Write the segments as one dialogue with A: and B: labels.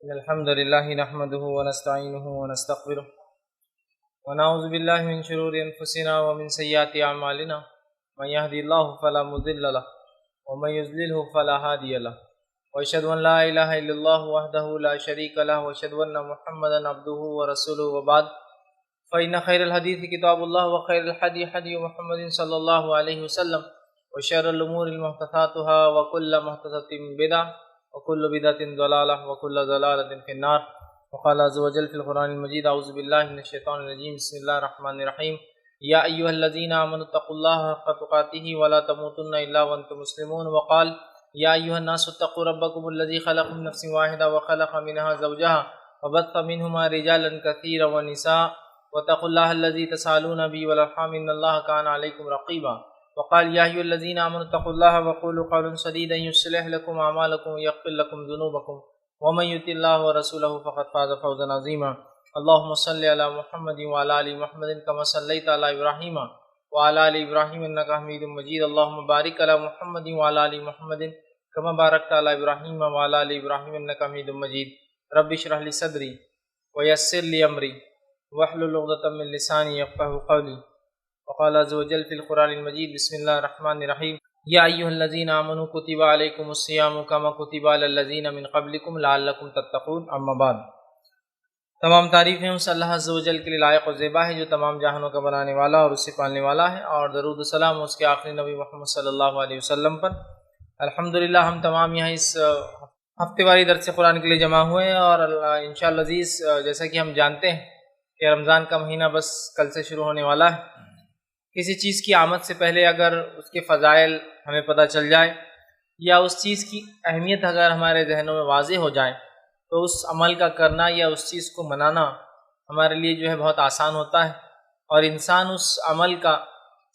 A: إن الحمد لله نحمده ونستعينه ونستغفره ونعوذ بالله من شرور أنفسنا ومن سيئات أعمالنا من يهدي الله فلا مضل له ومن يضلله فلا هادي له وأشهد أن لا إله إلا الله وحده لا شريك له وأشهد أن محمدا عبده ورسوله وبعد فإن خير الحديث كتاب الله وخير الهدي هدي محمد صلى الله عليه وسلم وشر الأمور محدثاتها وكل محدثة بدعة وكل بدعة ضلالة وكل ضلالة في النار وقال عز وجل في القرآن المجيد أعوذ بالله من الشيطان الرجيم بسم الله الرحمن الرحيم يا أيها الذين آمنوا اتقوا الله حق تقاته ولا تموتن إلا وأنتم مسلمون وقال يا أيها الناس اتقوا ربكم الذي خلقكم من نفس واحدة وخلق منها زوجها وبث منهما رجالا كثيرا ونساء واتقوا الله الذي تسألون به والأرحام إن الله كان عليكم رقيبا وقال يا أيها الذين آمنوا اتقوا الله وقولوا قولا سديدا يصلح لكم أعمالكم ويغفر لكم ذنوبكم ومن يطع الله ورسوله فقد فاز فوزا عظيما اللهم صل على محمد وعلى آل محمد كما صليت على إبراهيم وعلى آل إبراهيم إنك حميد مجيد اللهم بارك على محمد وعلى آل محمد كما باركت على إبراهيم وعلى آل إبراهيم إنك حميد مجيد رب اشرح لي صدري ويسر لي أمري واحلل عقدة من لساني يفقهوا قولي وقال عز وجل في القرآن المجيد بسم الله الرحمن الرحيم یا ایھا الذین آمنوا کتب علیکم الصیام کما کتب علی الذین من قبلکم لعلکم تتقون اما بعد۔ تمام تعریفیں اس اللہ عز و جل کے لیے لائق و زیبا ہے جو تمام جہانوں کا بنانے والا اور اس سے پالنے والا ہے، اور درود و سلام اس کے آخری نبی محمد صلی اللہ علیہ وسلم پر۔ الحمدللہ ہم تمام یہاں اس ہفتے واری درس قرآن کے لیے جمع ہوئے ہیں، اور انشاءاللہ عزیز جیسا کہ ہم جانتے ہیں کہ رمضان کا مہینہ بس کل سے شروع ہونے والا ہے۔ کسی چیز کی آمد سے پہلے اگر اس کے فضائل ہمیں پتہ چل جائے یا اس چیز کی اہمیت اگر ہمارے ذہنوں میں واضح ہو جائے تو اس عمل کا کرنا یا اس چیز کو منانا ہمارے لیے جو ہے بہت آسان ہوتا ہے، اور انسان اس عمل کا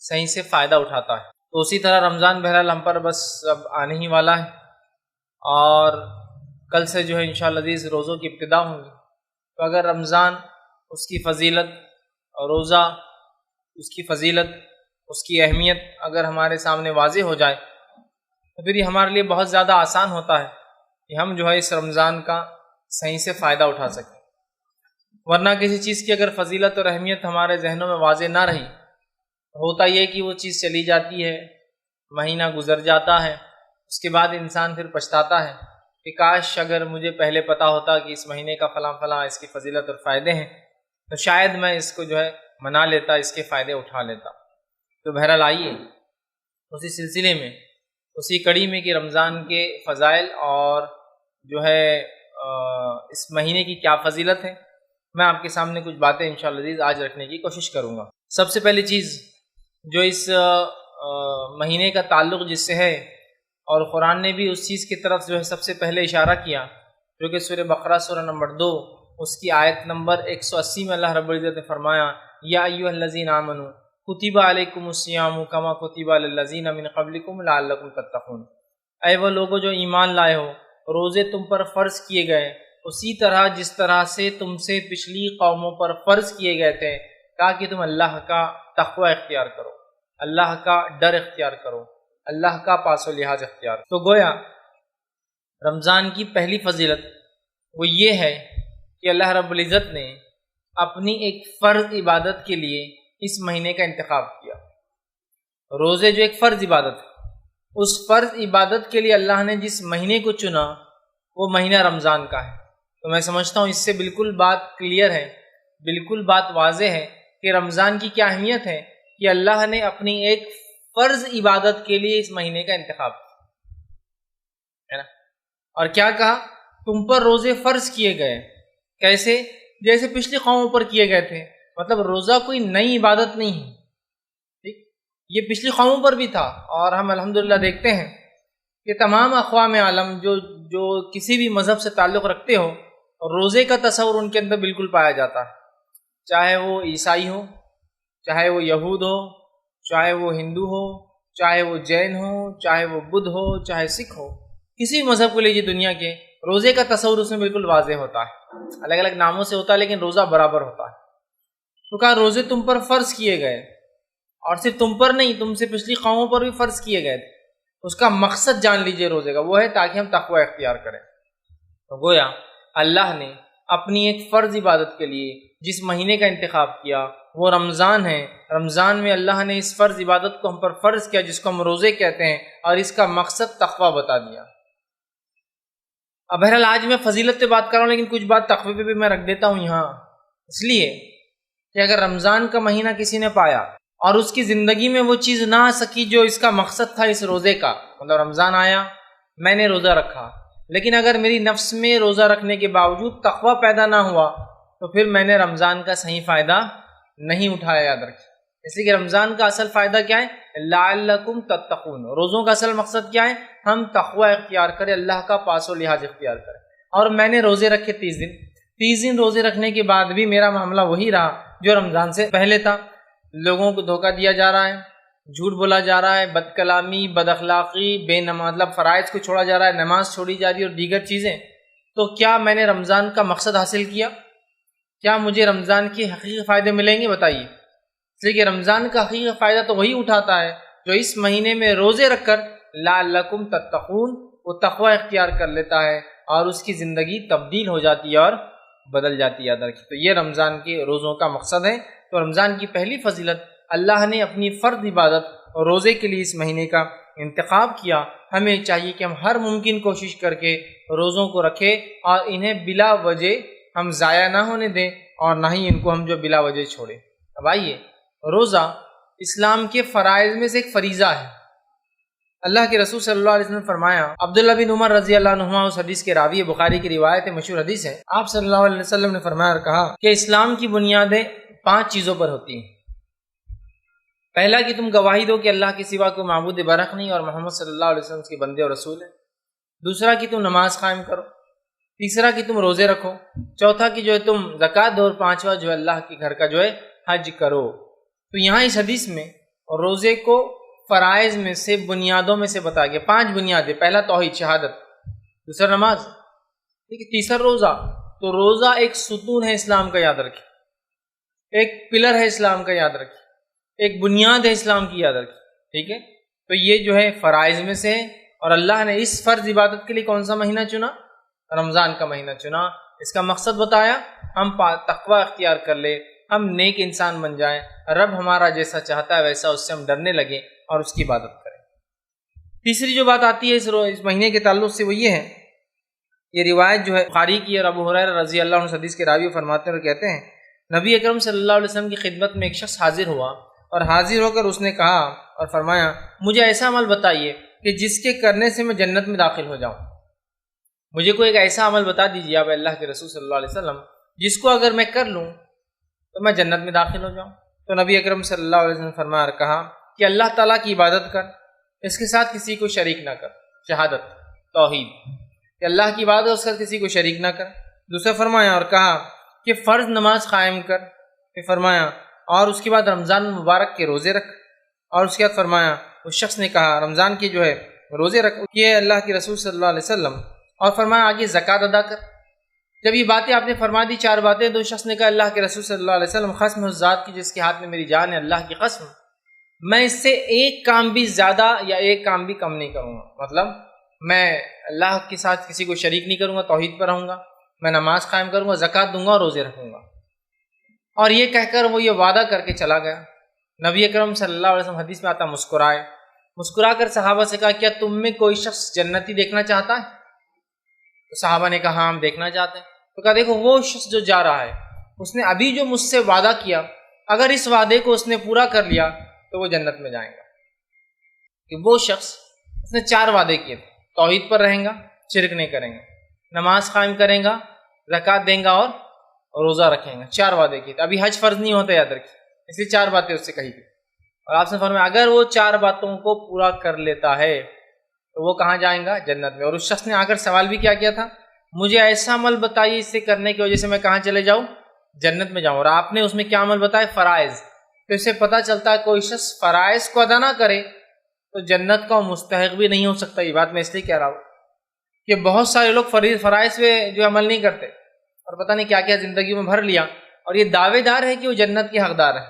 A: صحیح سے فائدہ اٹھاتا ہے۔ تو اسی طرح رمضان بہرحال ہم پر بس اب آنے ہی والا ہے، اور کل سے جو ہے انشاءاللہ عزیز روزوں کی ابتدا ہوں گی۔ تو اگر رمضان اس کی فضیلت اور روزہ اس کی فضیلت اس کی اہمیت اگر ہمارے سامنے واضح ہو جائے تو پھر یہ ہمارے لیے بہت زیادہ آسان ہوتا ہے کہ ہم جو ہے اس رمضان کا صحیح سے فائدہ اٹھا سکیں، ورنہ کسی چیز کی اگر فضیلت اور اہمیت ہمارے ذہنوں میں واضح نہ رہی ہوتا یہ کہ وہ چیز چلی جاتی ہے، مہینہ گزر جاتا ہے، اس کے بعد انسان پھر پچھتاتا ہے کہ کاش اگر مجھے پہلے پتہ ہوتا کہ اس مہینے کا فلاں فلاں اس کی فضیلت اور فائدے ہیں تو شاید میں اس کو جو ہے منا لیتا، اس کے فائدے اٹھا لیتا۔ تو بہرحال آئیے اسی سلسلے میں اسی کڑی میں کہ رمضان کے فضائل اور جو ہے اس مہینے کی کیا فضیلت ہے، میں آپ کے سامنے کچھ باتیں انشاءاللہ عزیز آج رکھنے کی کوشش کروں گا۔ سب سے پہلی چیز جو اس مہینے کا تعلق جس سے ہے، اور قرآن نے بھی اس چیز کی طرف جو ہے سب سے پہلے اشارہ کیا، جو کہ سورہ بقرہ سورہ نمبر 2 اس کی آیت نمبر 180 میں اللہ رب العزت نے فرمایا یا ایھا الذین آمنوا کتب علیکم الصیام کما کتب علی الذین من قبلکم لعلکم تتقون، اے وہ لوگوں جو ایمان لائے ہو، روزے تم پر فرض کیے گئے اسی طرح جس طرح سے تم سے پچھلی قوموں پر فرض کیے گئے تھے، تاکہ تم اللہ کا تقوی اختیار کرو، اللہ کا ڈر اختیار کرو، اللہ کا پاس و لحاظ اختیار کرو۔ تو گویا رمضان کی پہلی فضیلت وہ یہ ہے کہ اللہ رب العزت نے اپنی ایک فرض عبادت کے لیے اس مہینے کا انتخاب کیا۔ روزے جو ایک فرض عبادت ہے، اس فرض عبادت کے لیے اللہ نے جس مہینے کو چنا وہ مہینہ رمضان کا ہے۔ تو میں سمجھتا ہوں اس سے بالکل بات کلیئر ہے، بالکل بات واضح ہے کہ رمضان کی کیا اہمیت ہے کہ اللہ نے اپنی ایک فرض عبادت کے لیے اس مہینے کا انتخاب کیا ہے نا۔ اور کیا کہا؟ تم پر روزے فرض کیے گئے، کیسے؟ جیسے پچھلی قوموں پر کیے گئے تھے۔ مطلب روزہ کوئی نئی عبادت نہیں ہے، ٹھیک؟ یہ پچھلی قوموں پر بھی تھا، اور ہم الحمدللہ دیکھتے ہیں کہ تمام اقوام عالم جو کسی بھی مذہب سے تعلق رکھتے ہو، روزے کا تصور ان کے اندر بالکل پایا جاتا ہے، چاہے وہ عیسائی ہو، چاہے وہ یہود ہو، چاہے وہ ہندو ہو، چاہے وہ جین ہو، چاہے وہ بدھ ہو، چاہے سکھ ہو، کسی بھی مذہب کو لیجیے دنیا کے، روزے کا تصور اس میں بالکل واضح ہوتا ہے، الگ الگ ناموں سے ہوتا ہے لیکن روزہ برابر ہوتا ہے۔ تو کہا روزے تم پر فرض کیے گئے، اور صرف تم پر نہیں، تم سے پچھلی قوموں پر بھی فرض کیے گئے تھے۔ اس کا مقصد جان لیجئے روزے کا، وہ ہے تاکہ ہم تقوی اختیار کریں۔ تو گویا اللہ نے اپنی ایک فرض عبادت کے لیے جس مہینے کا انتخاب کیا وہ رمضان ہے۔ رمضان میں اللہ نے اس فرض عبادت کو ہم پر فرض کیا جس کو ہم روزے کہتے ہیں، اور اس کا مقصد تقویٰ بتا دیا۔ اب بہرحال آج میں فضیلت پہ بات کر رہا ہوں، لیکن کچھ بات تقوی پہ بھی میں رکھ دیتا ہوں یہاں، اس لیے کہ اگر رمضان کا مہینہ کسی نے پایا اور اس کی زندگی میں وہ چیز نہ آ سکی جو اس کا مقصد تھا اس روزے کا، مطلب رمضان آیا میں نے روزہ رکھا، لیکن اگر میری نفس میں روزہ رکھنے کے باوجود تقویٰ پیدا نہ ہوا تو پھر میں نے رمضان کا صحیح فائدہ نہیں اٹھایا۔ یاد رکھیں، اس لیے کہ رمضان کا اصل فائدہ کیا ہے؟ لعلکم تتقون۔ روزوں کا اصل مقصد کیا ہے؟ ہم تقوی اختیار کریں، اللہ کا پاس و لحاظ اختیار کریں۔ اور میں نے روزے رکھے 30 دن روزے رکھنے کے بعد بھی میرا معاملہ وہی رہا جو رمضان سے پہلے تھا۔ لوگوں کو دھوکہ دیا جا رہا ہے، جھوٹ بولا جا رہا ہے، بد کلامی، بد اخلاقی، مطلب فرائض کو چھوڑا جا رہا ہے، نماز چھوڑی جا رہی ہے اور دیگر چیزیں۔ تو کیا میں نے رمضان کا مقصد حاصل کیا؟ کیا مجھے رمضان کے حقیقی فائدے ملیں گے؟ بتائیے۔ اس لیے کہ رمضان کا حقیقی فائدہ تو وہی اٹھاتا ہے جو اس مہینے میں روزے رکھ کر لعلکم تتقون وہ تقوی اختیار کر لیتا ہے اور اس کی زندگی تبدیل ہو جاتی ہے اور بدل جاتی ہے۔ یاد رکھیے، تو یہ رمضان کے روزوں کا مقصد ہے۔ تو رمضان کی پہلی فضیلت، اللہ نے اپنی فرض عبادت اور روزے کے لیے اس مہینے کا انتخاب کیا۔ ہمیں چاہیے کہ ہم ہر ممکن کوشش کر کے روزوں کو رکھیں اور انہیں بلا وجہ ہم ضائع نہ ہونے دیں اور نہ ہی ان کو ہم جو بلا وجہ چھوڑیں۔ اب آئیے، روزہ اسلام کے فرائض میں سے ایک فریضہ ہے۔ اللہ کے رسول صلی اللہ علیہ وسلم نے فرمایا، عبداللہ بن عمر رضی اللہ عنہما اس حدیث کے راوی، بخاری کی روایت ہے، مشہور حدیث ہے، آپ صلی اللہ علیہ وسلم نے فرمایا اور کہا کہ اسلام کی بنیادیں 5 چیزوں پر ہوتی ہیں۔ پہلا کہ تم گواہی دو کہ اللہ کے سوا کوئی معبود برحق نہیں اور محمد صلی اللہ علیہ وسلم کے بندے اور رسول ہیں۔ دوسرا کہ تم نماز قائم کرو۔ تیسرا کہ تم روزے رکھو۔ چوتھا کہ جو ہے تم زکوٰۃ دو، اور پانچواں جو ہے اللہ کے گھر کا جو ہے حج کرو۔ تو یہاں اس حدیث میں روزے کو فرائض میں سے، بنیادوں میں سے بتا گیا۔ 5 بنیادیں، پہلا توحید شہادت، دوسرا نماز، ٹھیک ہے، تیسرا روزہ۔ تو روزہ ایک ستون ہے اسلام کا، یاد رکھیں، ایک پلر ہے اسلام کا، یاد رکھیں، ایک بنیاد ہے اسلام کی، یاد رکھیں، ٹھیک ہے۔ تو یہ جو ہے فرائض میں سے ہے، اور اللہ نے اس فرض عبادت کے لیے کون سا مہینہ چنا؟ رمضان کا مہینہ چنا۔ اس کا مقصد بتایا، ہم تقوی اختیار کر لیں، ہم نیک انسان بن جائیں، رب ہمارا جیسا چاہتا ہے ویسا اس سے ہم ڈرنے لگیں اور اس کی عبادت کریں۔ تیسری جو بات آتی ہے اس مہینے کے تعلق سے وہ یہ ہے، یہ روایت جو ہے بخاری کی، اور ابو ہریرہ رضی اللہ عنہ حدیث کے راوی فرماتے ہیں اور کہتے ہیں، نبی اکرم صلی اللہ علیہ وسلم کی خدمت میں ایک شخص حاضر ہوا، اور حاضر ہو کر اس نے کہا اور فرمایا، مجھے ایسا عمل بتائیے کہ جس کے کرنے سے میں جنت میں داخل ہو جاؤں۔ مجھے کوئی ایک ایسا عمل بتا دیجیے آپ اللہ کے رسول صلی اللہ علیہ وسلم جس کو اگر میں کر لوں تو میں جنت میں داخل ہو جاؤں۔ تو نبی اکرم صلی اللہ علیہ وسلم فرمایا اور کہا کہ اللہ تعالیٰ کی عبادت کر، اس کے ساتھ کسی کو شریک نہ کر، شہادت، توحید، کہ اللہ کی عبادت اس کے ساتھ کسی کو شریک نہ کر۔ دوسرا فرمایا اور کہا کہ فرض نماز قائم کر، پھر فرمایا اور اس کے بعد رمضان مبارک کے روزے رکھ، اور اس کے بعد فرمایا اس شخص نے کہا رمضان کے جو ہے روزے رکھ، یہ اللہ کے رسول صلی اللہ علیہ وسلم، اور فرمایا آگے زکوٰۃ ادا کر۔ جب یہ باتیں آپ نے فرما دی، 4 باتیں، تو شخص نے کہا اللہ کے رسول صلی اللہ علیہ وسلم، قسم اس ذات کی جس کے ہاتھ میں میری جان ہے، اللہ کی قسم، میں اس سے ایک کام بھی زیادہ یا ایک کام بھی کم نہیں کروں گا۔ مطلب میں اللہ کے ساتھ کسی کو شریک نہیں کروں گا، توحید پر رہوں گا، میں نماز قائم کروں گا، زکوٰۃ دوں گا اور روزے رکھوں گا۔ اور یہ کہہ کر وہ یہ وعدہ کر کے چلا گیا۔ نبی اکرم صلی اللہ علیہ وسلم حدیث میں آتا مسکرائے، مسکرا کر صحابہ سے کہا کیا تم میں کوئی شخص جنتی دیکھنا چاہتا ہے؟ تو صحابہ نے کہا ہاں ہم دیکھنا چاہتے ہیں۔ تو کہا دیکھو وہ شخص جو جا رہا ہے اس نے ابھی جو مجھ سے وعدہ کیا، اگر اس وعدے کو اس نے پورا کر لیا تو وہ جنت میں جائیں گا۔ کہ وہ شخص اس نے 4 وعدے کیے تھے، توحید پر رہیں گا، شرک نہیں کریں گا، نماز قائم کریں گا، زکوٰۃ دیں گا اور روزہ رکھیں گا، 4 وعدے کیے تھے۔ ابھی حج فرض نہیں ہوتا، یاد رکھیے، اس لیے 4 باتیں اس سے کہی تھی، اور آپ سے فرمایا اگر وہ 4 باتوں کو پورا کر لیتا ہے تو وہ کہاں جائیں گا؟ جنت میں۔ اور اس شخص نے آ کر سوال بھی کیا تھا، مجھے ایسا عمل بتائیے اس سے کرنے کی وجہ سے میں کہاں چلے جاؤں؟ جنت میں جاؤں۔ اور آپ نے اس میں کیا عمل بتایا؟ فرائض۔ تو اس سے پتہ چلتا ہے کوئی شخص فرائض کو ادا نہ کرے تو جنت کا مستحق بھی نہیں ہو سکتا۔ یہ بات میں اس لیے کہہ رہا ہوں کہ بہت سارے لوگ فرائض پہ جو عمل نہیں کرتے اور پتہ نہیں کیا کیا زندگی میں بھر لیا، اور یہ دعوے دار ہے کہ وہ جنت کے حقدار ہے۔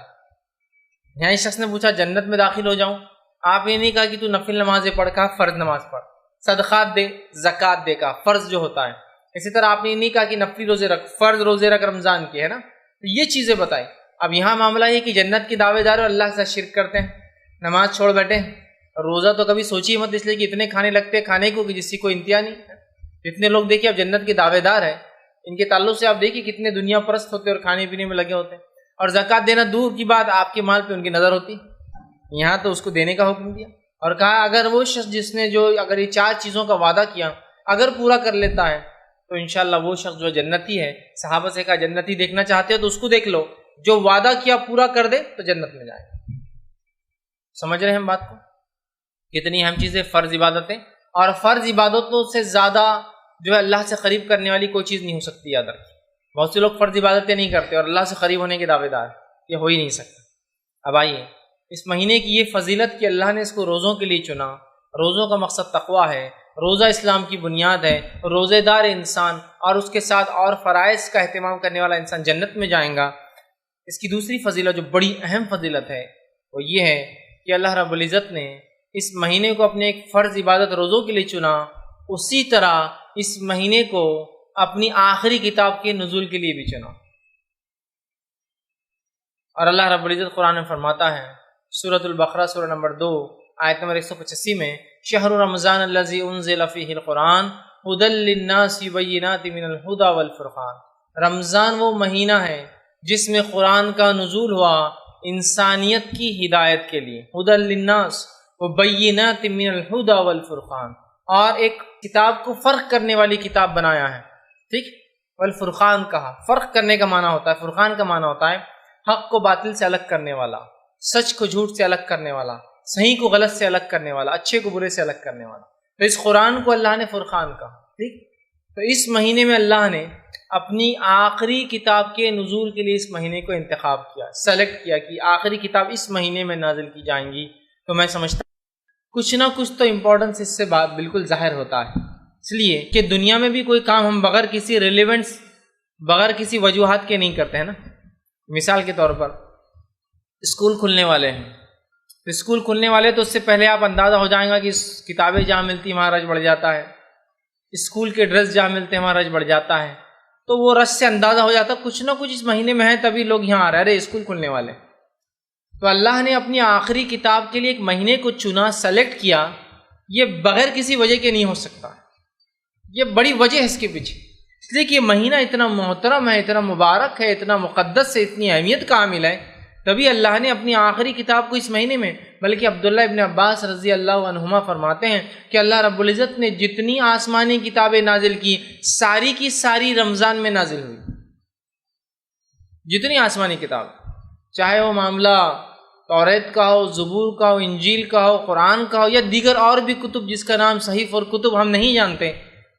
A: یہاں اس شخص نے پوچھا جنت میں داخل ہو جاؤں، آپ یہ نہیں کہا کہ تو نفل نمازیں پڑھ، کہا فرض نماز پڑھ، صدقات دے، زکوٰۃ دے، کا فرض جو ہوتا ہے، اسی طرح آپ نے نہیں کہا کہ نفلی روزے رکھ، فرض روزے رکھ رمضان کے، ہے نا، تو یہ چیزیں بتائی۔ اب یہاں معاملہ یہ کہ جنت کے دعوے دار اللہ کے ساتھ شرک کرتے ہیں، نماز چھوڑ بیٹھے ہیں، روزہ تو کبھی سوچی مت، اس لیے کہ اتنے کھانے لگتے ہیں کھانے کو کہ جس کی کوئی انتہا نہیں ہے۔ اتنے لوگ دیکھیے اب جنت کے دعوے دار ہیں، ان کے تعلق سے آپ دیکھیے کتنے دنیا پرست ہوتے ہیں اور کھانے پینے میں لگے ہوتے ہیں، اور زکوٰۃ دینا دور کی بات، آپ کے مال پہ ان کی نظر ہوتی، یہاں تو اس کو دینے کا حکم دیا، اور کہا اگر وہ شخص جس نے جو اگر یہ 4 چیزوں کا وعدہ کیا اگر پورا کر لیتا ہے تو انشاءاللہ وہ شخص جو جنتی ہے۔ صحابہ سے کہا جنتی دیکھنا چاہتے ہو تو اس کو دیکھ لو، جو وعدہ کیا پورا کر دے تو جنت میں جائے۔ سمجھ رہے ہیں ہم بات کو؟ کتنی اہم چیزیں فرض عبادتیں، اور فرض عبادتوں سے زیادہ جو ہے اللہ سے قریب کرنے والی کوئی چیز نہیں ہو سکتی، یاد رکھیں۔ بہت سے لوگ فرض عبادتیں نہیں کرتے اور اللہ سے قریب ہونے کے دعوے دار، یہ ہو ہی نہیں سکتا۔ اب آئیے اس مہینے کی یہ فضیلت کہ اللہ نے اس کو روزوں کے لیے چنا، روزوں کا مقصد تقویٰ ہے، روزہ اسلام کی بنیاد ہے، روزے دار انسان اور اس کے ساتھ اور فرائض کا اہتمام کرنے والا انسان جنت میں جائیں گا۔ اس کی دوسری فضیلت جو بڑی اہم فضیلت ہے وہ یہ ہے کہ اللہ رب العزت نے اس مہینے کو اپنے ایک فرض عبادت روزوں کے لیے چنا، اسی طرح اس مہینے کو اپنی آخری کتاب کے نزول کے لیے بھی چنا۔ اور اللہ رب العزت قرآن میں فرماتا ہے سورۃ البقرہ سورہ نمبر 2 آیت نمبر 185 میں، شہر رمضان الذی انزل فیہ القرآن ھدی للناس بینات من الھدی والفرقان۔ رمضان وہ مہینہ ہے جس میں قرآن کا نزول ہوا انسانیت کی ہدایت کے لیے، ھدی للناس وبینات من الھدی والفرقان، اور ایک کتاب کو فرق کرنے والی کتاب بنایا ہے، ٹھیک۔ والفرقان کہا، فرق کرنے کا معنی ہوتا ہے، فرقان کا معنی ہوتا ہے حق کو باطل سے الگ کرنے والا، سچ کو جھوٹ سے الگ کرنے والا، صحیح کو غلط سے الگ کرنے والا، اچھے کو برے سے الگ کرنے والا۔ تو اس قرآن کو اللہ نے فرقان کہا، ٹھیک۔ تو اس مہینے میں اللہ نے اپنی آخری کتاب کے نزول کے لیے اس مہینے کو انتخاب کیا، سلیکٹ کیا کہ آخری کتاب اس مہینے میں نازل کی جائیں گی۔ تو میں سمجھتا ہوں کچھ نہ کچھ تو امپورٹنس اس سے بات بالکل ظاہر ہوتا ہے، اس لیے کہ دنیا میں بھی کوئی کام ہم بغیر کسی ریلیونس، بغیر کسی وجوہات کے نہیں کرتے ہیں نا۔ مثال کے طور پر اسکول کھلنے والے ہیں، تو اسکول کھلنے والے تو اس سے پہلے آپ اندازہ ہو جائیں گا کہ کتابیں جہاں ملتی ہیں وہاں رش بڑھ جاتا ہے، اسکول کے ڈریس جہاں ملتے ہیں وہاں رش بڑھ جاتا ہے، تو وہ رش سے اندازہ ہو جاتا ہے کچھ نہ کچھ اس مہینے میں ہے، تبھی لوگ یہاں آ رہے ہیں اسکول کھلنے والے۔ تو اللہ نے اپنی آخری کتاب کے لیے ایک مہینے کو چنا، سلیکٹ کیا، یہ بغیر کسی وجہ کے نہیں ہو سکتا، یہ بڑی وجہ ہے اس کے پیچھے، اس لیے کہ یہ مہینہ اتنا محترم ہے، اتنا مبارک ہے، اتنا مقدس ہے، اتنی اہمیت کا حامل ہے، تبھی اللہ نے اپنی آخری کتاب کو اس مہینے میں، بلکہ عبداللہ ابن عباس رضی اللہ عنہما فرماتے ہیں کہ اللہ رب العزت نے جتنی آسمانی کتابیں نازل کی ساری کی ساری رمضان میں نازل ہوئی، جتنی آسمانی کتاب، چاہے وہ معاملہ توریت کا ہو، زبور کا ہو، انجیل کا ہو، قرآن کا ہو، یا دیگر اور بھی کتب جس کا نام صحیف اور کتب ہم نہیں جانتے،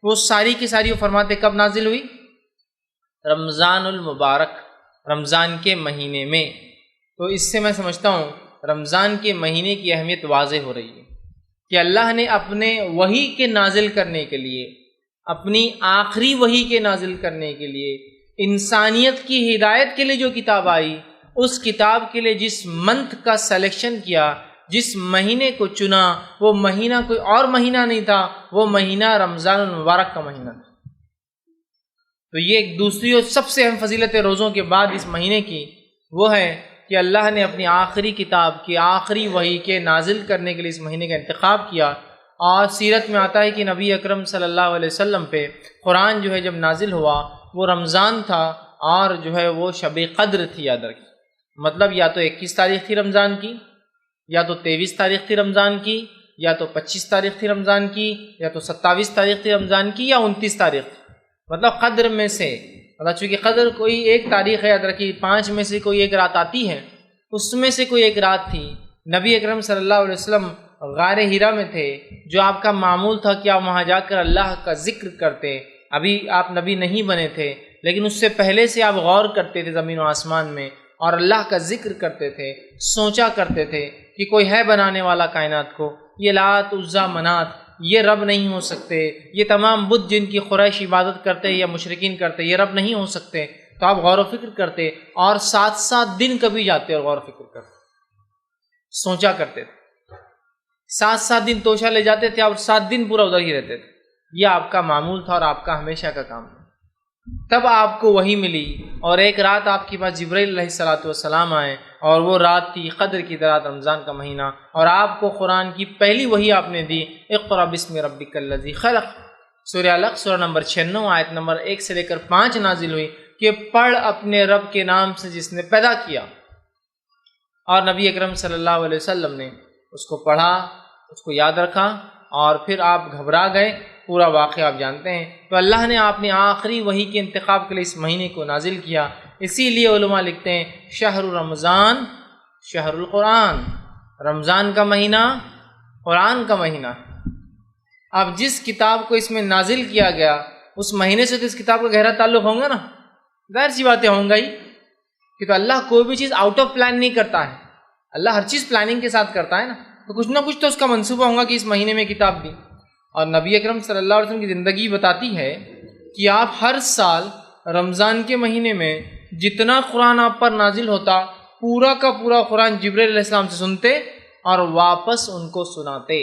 A: وہ ساری کی ساری وہ فرماتے کب نازل ہوئی؟ رمضان المبارک، رمضان کے مہینے میں۔ تو اس سے میں سمجھتا ہوں رمضان کے مہینے کی اہمیت واضح ہو رہی ہے کہ اللہ نے اپنے وحی کے نازل کرنے کے لیے، اپنی آخری وحی کے نازل کرنے کے لیے، انسانیت کی ہدایت کے لیے جو کتاب آئی، اس کتاب کے لیے جس منتھ کا سلیکشن کیا، جس مہینے کو چنا، وہ مہینہ کوئی اور مہینہ نہیں تھا، وہ مہینہ رمضان المبارک کا مہینہ تھا۔ تو یہ ایک دوسری اور سب سے اہم فضیلت روزوں کے بعد اس مہینے کی وہ ہے کہ اللہ نے اپنی آخری کتاب کی آخری وحی کے نازل کرنے کے لیے اس مہینے کا انتخاب کیا۔ اور سیرت میں آتا ہے کہ نبی اکرم صلی اللہ علیہ وسلم پہ قرآن جو ہے جب نازل ہوا وہ رمضان تھا، اور جو ہے وہ شب قدر تھی، یاد رکھیں، مطلب یا تو 21 تاریخ تھی رمضان کی، یا تو 23 تاریخ تھی رمضان کی، یا تو 25 تاریخ تھی رمضان کی، یا تو 27 تاریخ تھی رمضان کی، یا 29 تاریخ تھی، مطلب قدر میں سے، مطلب چونکہ قدر کوئی ایک تاریخ ہے، یاد رکھیے 5 میں سے کوئی ایک رات آتی ہے، اس میں سے کوئی ایک رات تھی۔ نبی اکرم صلی اللہ علیہ وسلم غار حرا میں تھے، جو آپ کا معمول تھا کہ آپ وہاں جا کر اللہ کا ذکر کرتے، ابھی آپ نبی نہیں بنے تھے، لیکن اس سے پہلے سے آپ غور کرتے تھے زمین و آسمان میں، اور اللہ کا ذکر کرتے تھے، سوچا کرتے تھے کہ کوئی ہے بنانے والا کائنات کو، یہ لات عزا منات یہ رب نہیں ہو سکتے، یہ تمام بت جن کی قریش عبادت کرتے یا مشرکین کرتے یہ رب نہیں ہو سکتے۔ تو آپ غور و فکر کرتے، اور 7 دن کبھی جاتے اور غور و فکر کرتے، سوچا کرتے تھے، 7 دن توشہ لے جاتے تھے اور 7 دن پورا ادھر ہی رہتے تھے، یہ آپ کا معمول تھا اور آپ کا ہمیشہ کا کام تھا۔ تب آپ کو وحی ملی اور ایک رات آپ کے پاس جبرائیل علیہ السلام آئے اور وہ رات تھی قدر کی رات، رمضان کا مہینہ، اور آپ کو قرآن کی پہلی وحی آپ نے دی، اقرأ بسم ربک الذی خلق، سورہ علق سورہ نمبر 96 آیت نمبر 1 سے لے کر 5 نازل ہوئی کہ پڑھ اپنے رب کے نام سے جس نے پیدا کیا۔ اور نبی اکرم صلی اللہ علیہ وسلم نے اس کو پڑھا، اس کو یاد رکھا، اور پھر آپ گھبرا گئے، پورا واقعہ آپ جانتے ہیں۔ تو اللہ نے اپنی آخری وحی کے انتخاب کے لیے اس مہینے کو نازل کیا۔ اسی لیے علماء لکھتے ہیں شہر رمضان شہر القرآن، رمضان کا مہینہ قرآن کا مہینہ۔ اب جس کتاب کو اس میں نازل کیا گیا اس مہینے سے تو اس کتاب کا گہرا تعلق ہوگا نا، ظاہر سی باتیں ہوں گا ہی، کہ تو اللہ کوئی بھی چیز آؤٹ آف پلان نہیں کرتا ہے، اللہ ہر چیز پلاننگ کے ساتھ کرتا ہے نا، تو کچھ نہ کچھ تو اس کا منصوبہ ہوگا کہ اس مہینے میں کتاب دی۔ اور نبی اکرم صلی اللہ علیہ وسلم کی زندگی بتاتی ہے کہ آپ ہر سال رمضان کے مہینے میں جتنا قرآن آپ پر نازل ہوتا پورا کا پورا قرآن جبرائیل علیہ السلام سے سنتے اور واپس ان کو سناتے۔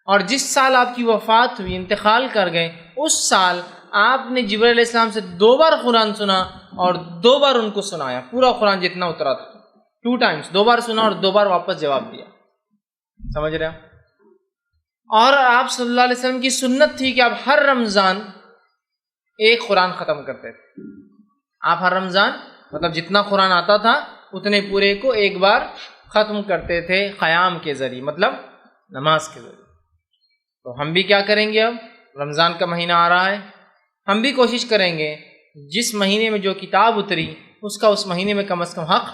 A: اور جس سال آپ کی وفات ہوئی، انتقال کر گئے، اس سال آپ نے جبرائیل علیہ السلام سے 2 بار قرآن سنا اور 2 بار ان کو سنایا، پورا قرآن جتنا اترا تھا 2 ٹائمز، 2 بار سنا اور 2 بار واپس جواب دیا۔ سمجھ رہے ہیں؟ اور آپ صلی اللہ علیہ وسلم کی سنت تھی کہ آپ ہر رمضان ایک قرآن ختم کرتے تھے۔ آپ ہر رمضان مطلب جتنا قرآن آتا تھا اتنے پورے کو ایک بار ختم کرتے تھے قیام کے ذریعے، مطلب نماز کے ذریعے۔ تو ہم بھی کیا کریں گے؟ اب رمضان کا مہینہ آ رہا ہے، ہم بھی کوشش کریں گے جس مہینے میں جو کتاب اتری اس کا اس مہینے میں کم از کم حق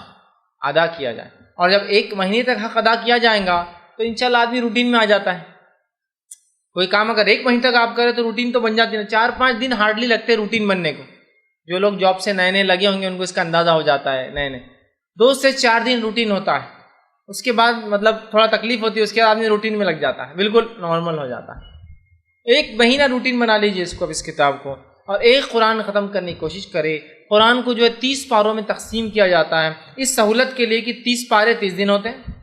A: ادا کیا جائے۔ اور جب ایک مہینے تک حق ادا کیا جائے گا تو انشاءاللہ آدمی روٹین میں آ جاتا ہے۔ کوئی کام اگر 1 مہینے تک آپ کریں تو روٹین تو بن جاتی ہے، 4-5 دن ہارڈلی لگتے روٹین بننے کو۔ جو لوگ جاب سے نئے نئے لگے ہوں گے ان کو اس کا اندازہ ہو جاتا ہے، نئے 2 سے 4 دن روٹین ہوتا ہے، اس کے بعد مطلب تھوڑا تکلیف ہوتی ہے، اس کے بعد آدمی روٹین میں لگ جاتا ہے، بالکل نارمل ہو جاتا ہے۔ 1 مہینہ روٹین بنا لیجیے اس کو، اب اس کتاب کو، اور ایک قرآن ختم کرنے کی کوشش کرے۔ قرآن کو جو ہے 30 پاروں میں تقسیم کیا جاتا ہے اس سہولت کے لیے کہ 30 پارے 30 دن ہوتے ہیں،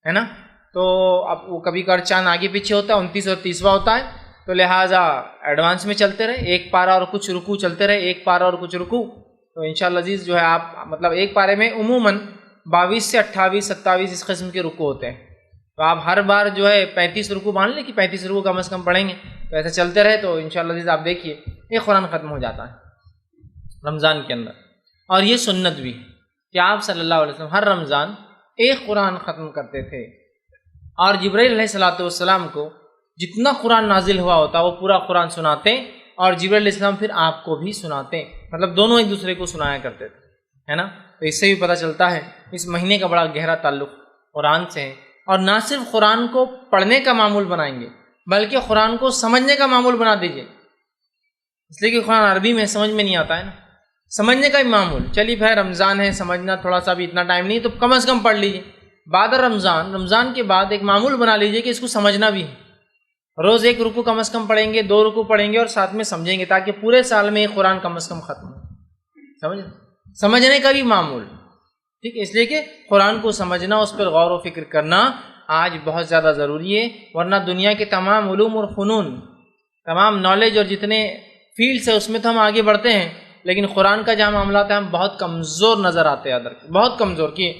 A: ہے نا؟ تو اب وہ کبھی کبھار چاند آگے پیچھے ہوتا ہے، 29 اور 30واں ہوتا ہے، تو لہٰذا ایڈوانس میں چلتے رہے، 1 پارا اور کچھ رکوع چلتے رہے، 1 پارا اور کچھ رکوع، تو انشاءاللہ عزیز جو ہے آپ مطلب 1 پارے میں عموماً 22 سے 28 27 اس قسم کے رکوع ہوتے ہیں، تو آپ ہر بار جو ہے 35 رکوع مان لیں کہ 35 رکوع کم از کم پڑھیں گے، تو ایسے چلتے رہے تو انشاءاللہ عزیز آپ دیکھیے ایک قرآن ختم ہو جاتا ہے رمضان کے اندر۔ اور یہ سنت بھی کہ آپ صلی اللہ علیہ وسلم ہر رمضان ایک قرآن ختم کرتے تھے، اور جبرائیل علیہ السلام کو جتنا قرآن نازل ہوا ہوتا وہ پورا قرآن سناتے، اور جبرائیل علیہ السلام پھر آپ کو بھی سناتے، مطلب دونوں ایک دوسرے کو سنایا کرتے تھے، ہے نا؟ تو اس سے بھی پتہ چلتا ہے اس مہینے کا بڑا گہرا تعلق قرآن سے ہے۔ اور نہ صرف قرآن کو پڑھنے کا معمول بنائیں گے بلکہ قرآن کو سمجھنے کا معمول بنا دیجئے، اس لیے کہ قرآن عربی میں سمجھ میں نہیں آتا ہے نا، سمجھنے کا بھی معمول۔ چلیے بھائی رمضان ہے، سمجھنا تھوڑا سا بھی اتنا ٹائم نہیں تو کم از کم پڑھ لیجئے، بعد رمضان کے بعد ایک معمول بنا لیجئے کہ اس کو سمجھنا بھی ہے، روز 1 رکوع کم از کم پڑھیں گے، 2 رکوع پڑھیں گے اور ساتھ میں سمجھیں گے، تاکہ پورے سال میں ایک قرآن کم از کم ختم ہو۔ سمجھنے کا بھی معمول، ٹھیک ہے؟ اس لیے کہ قرآن کو سمجھنا، اس پر غور و فکر کرنا آج بہت زیادہ ضروری ہے، ورنہ دنیا کے تمام علوم اور فنون، تمام نالج اور جتنے فیلڈس ہیں اس میں تو ہم آگے بڑھتے ہیں، لیکن قرآن کا جہاں معاملات ہے ہم بہت کمزور نظر آتے ہیں، بہت کمزور، کہ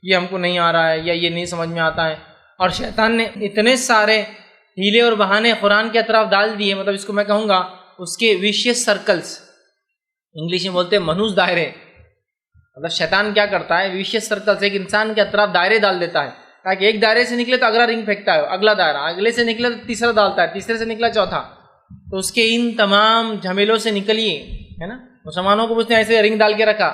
A: یہ ہم کو نہیں آ رہا ہے یا یہ نہیں سمجھ میں آتا ہے۔ اور شیطان نے اتنے سارے ہیلے اور بہانے قرآن کے اطراف ڈال دیے، مطلب اس کو میں کہوں گا اس کے ویشیس سرکلز، انگلش میں بولتے ہیں منحوس دائرے۔ مطلب شیطان کیا کرتا ہے، ویشیس سرکلز، ایک انسان کے اطراف دائرے ڈال دیتا ہے تاکہ ایک دائرے سے نکلے تو اگلا رنگ پھینکتا ہے، اگلا دائرہ، اگلے سے نکلے تو تیسرا ڈالتا ہے، تیسرے سے نکلا چوتھا۔ تو اس کے ان تمام جھمیلوں سے نکلیے، ہے نا؟ مسلمانوں کو اس نے ایسے رنگ ڈال کے رکھا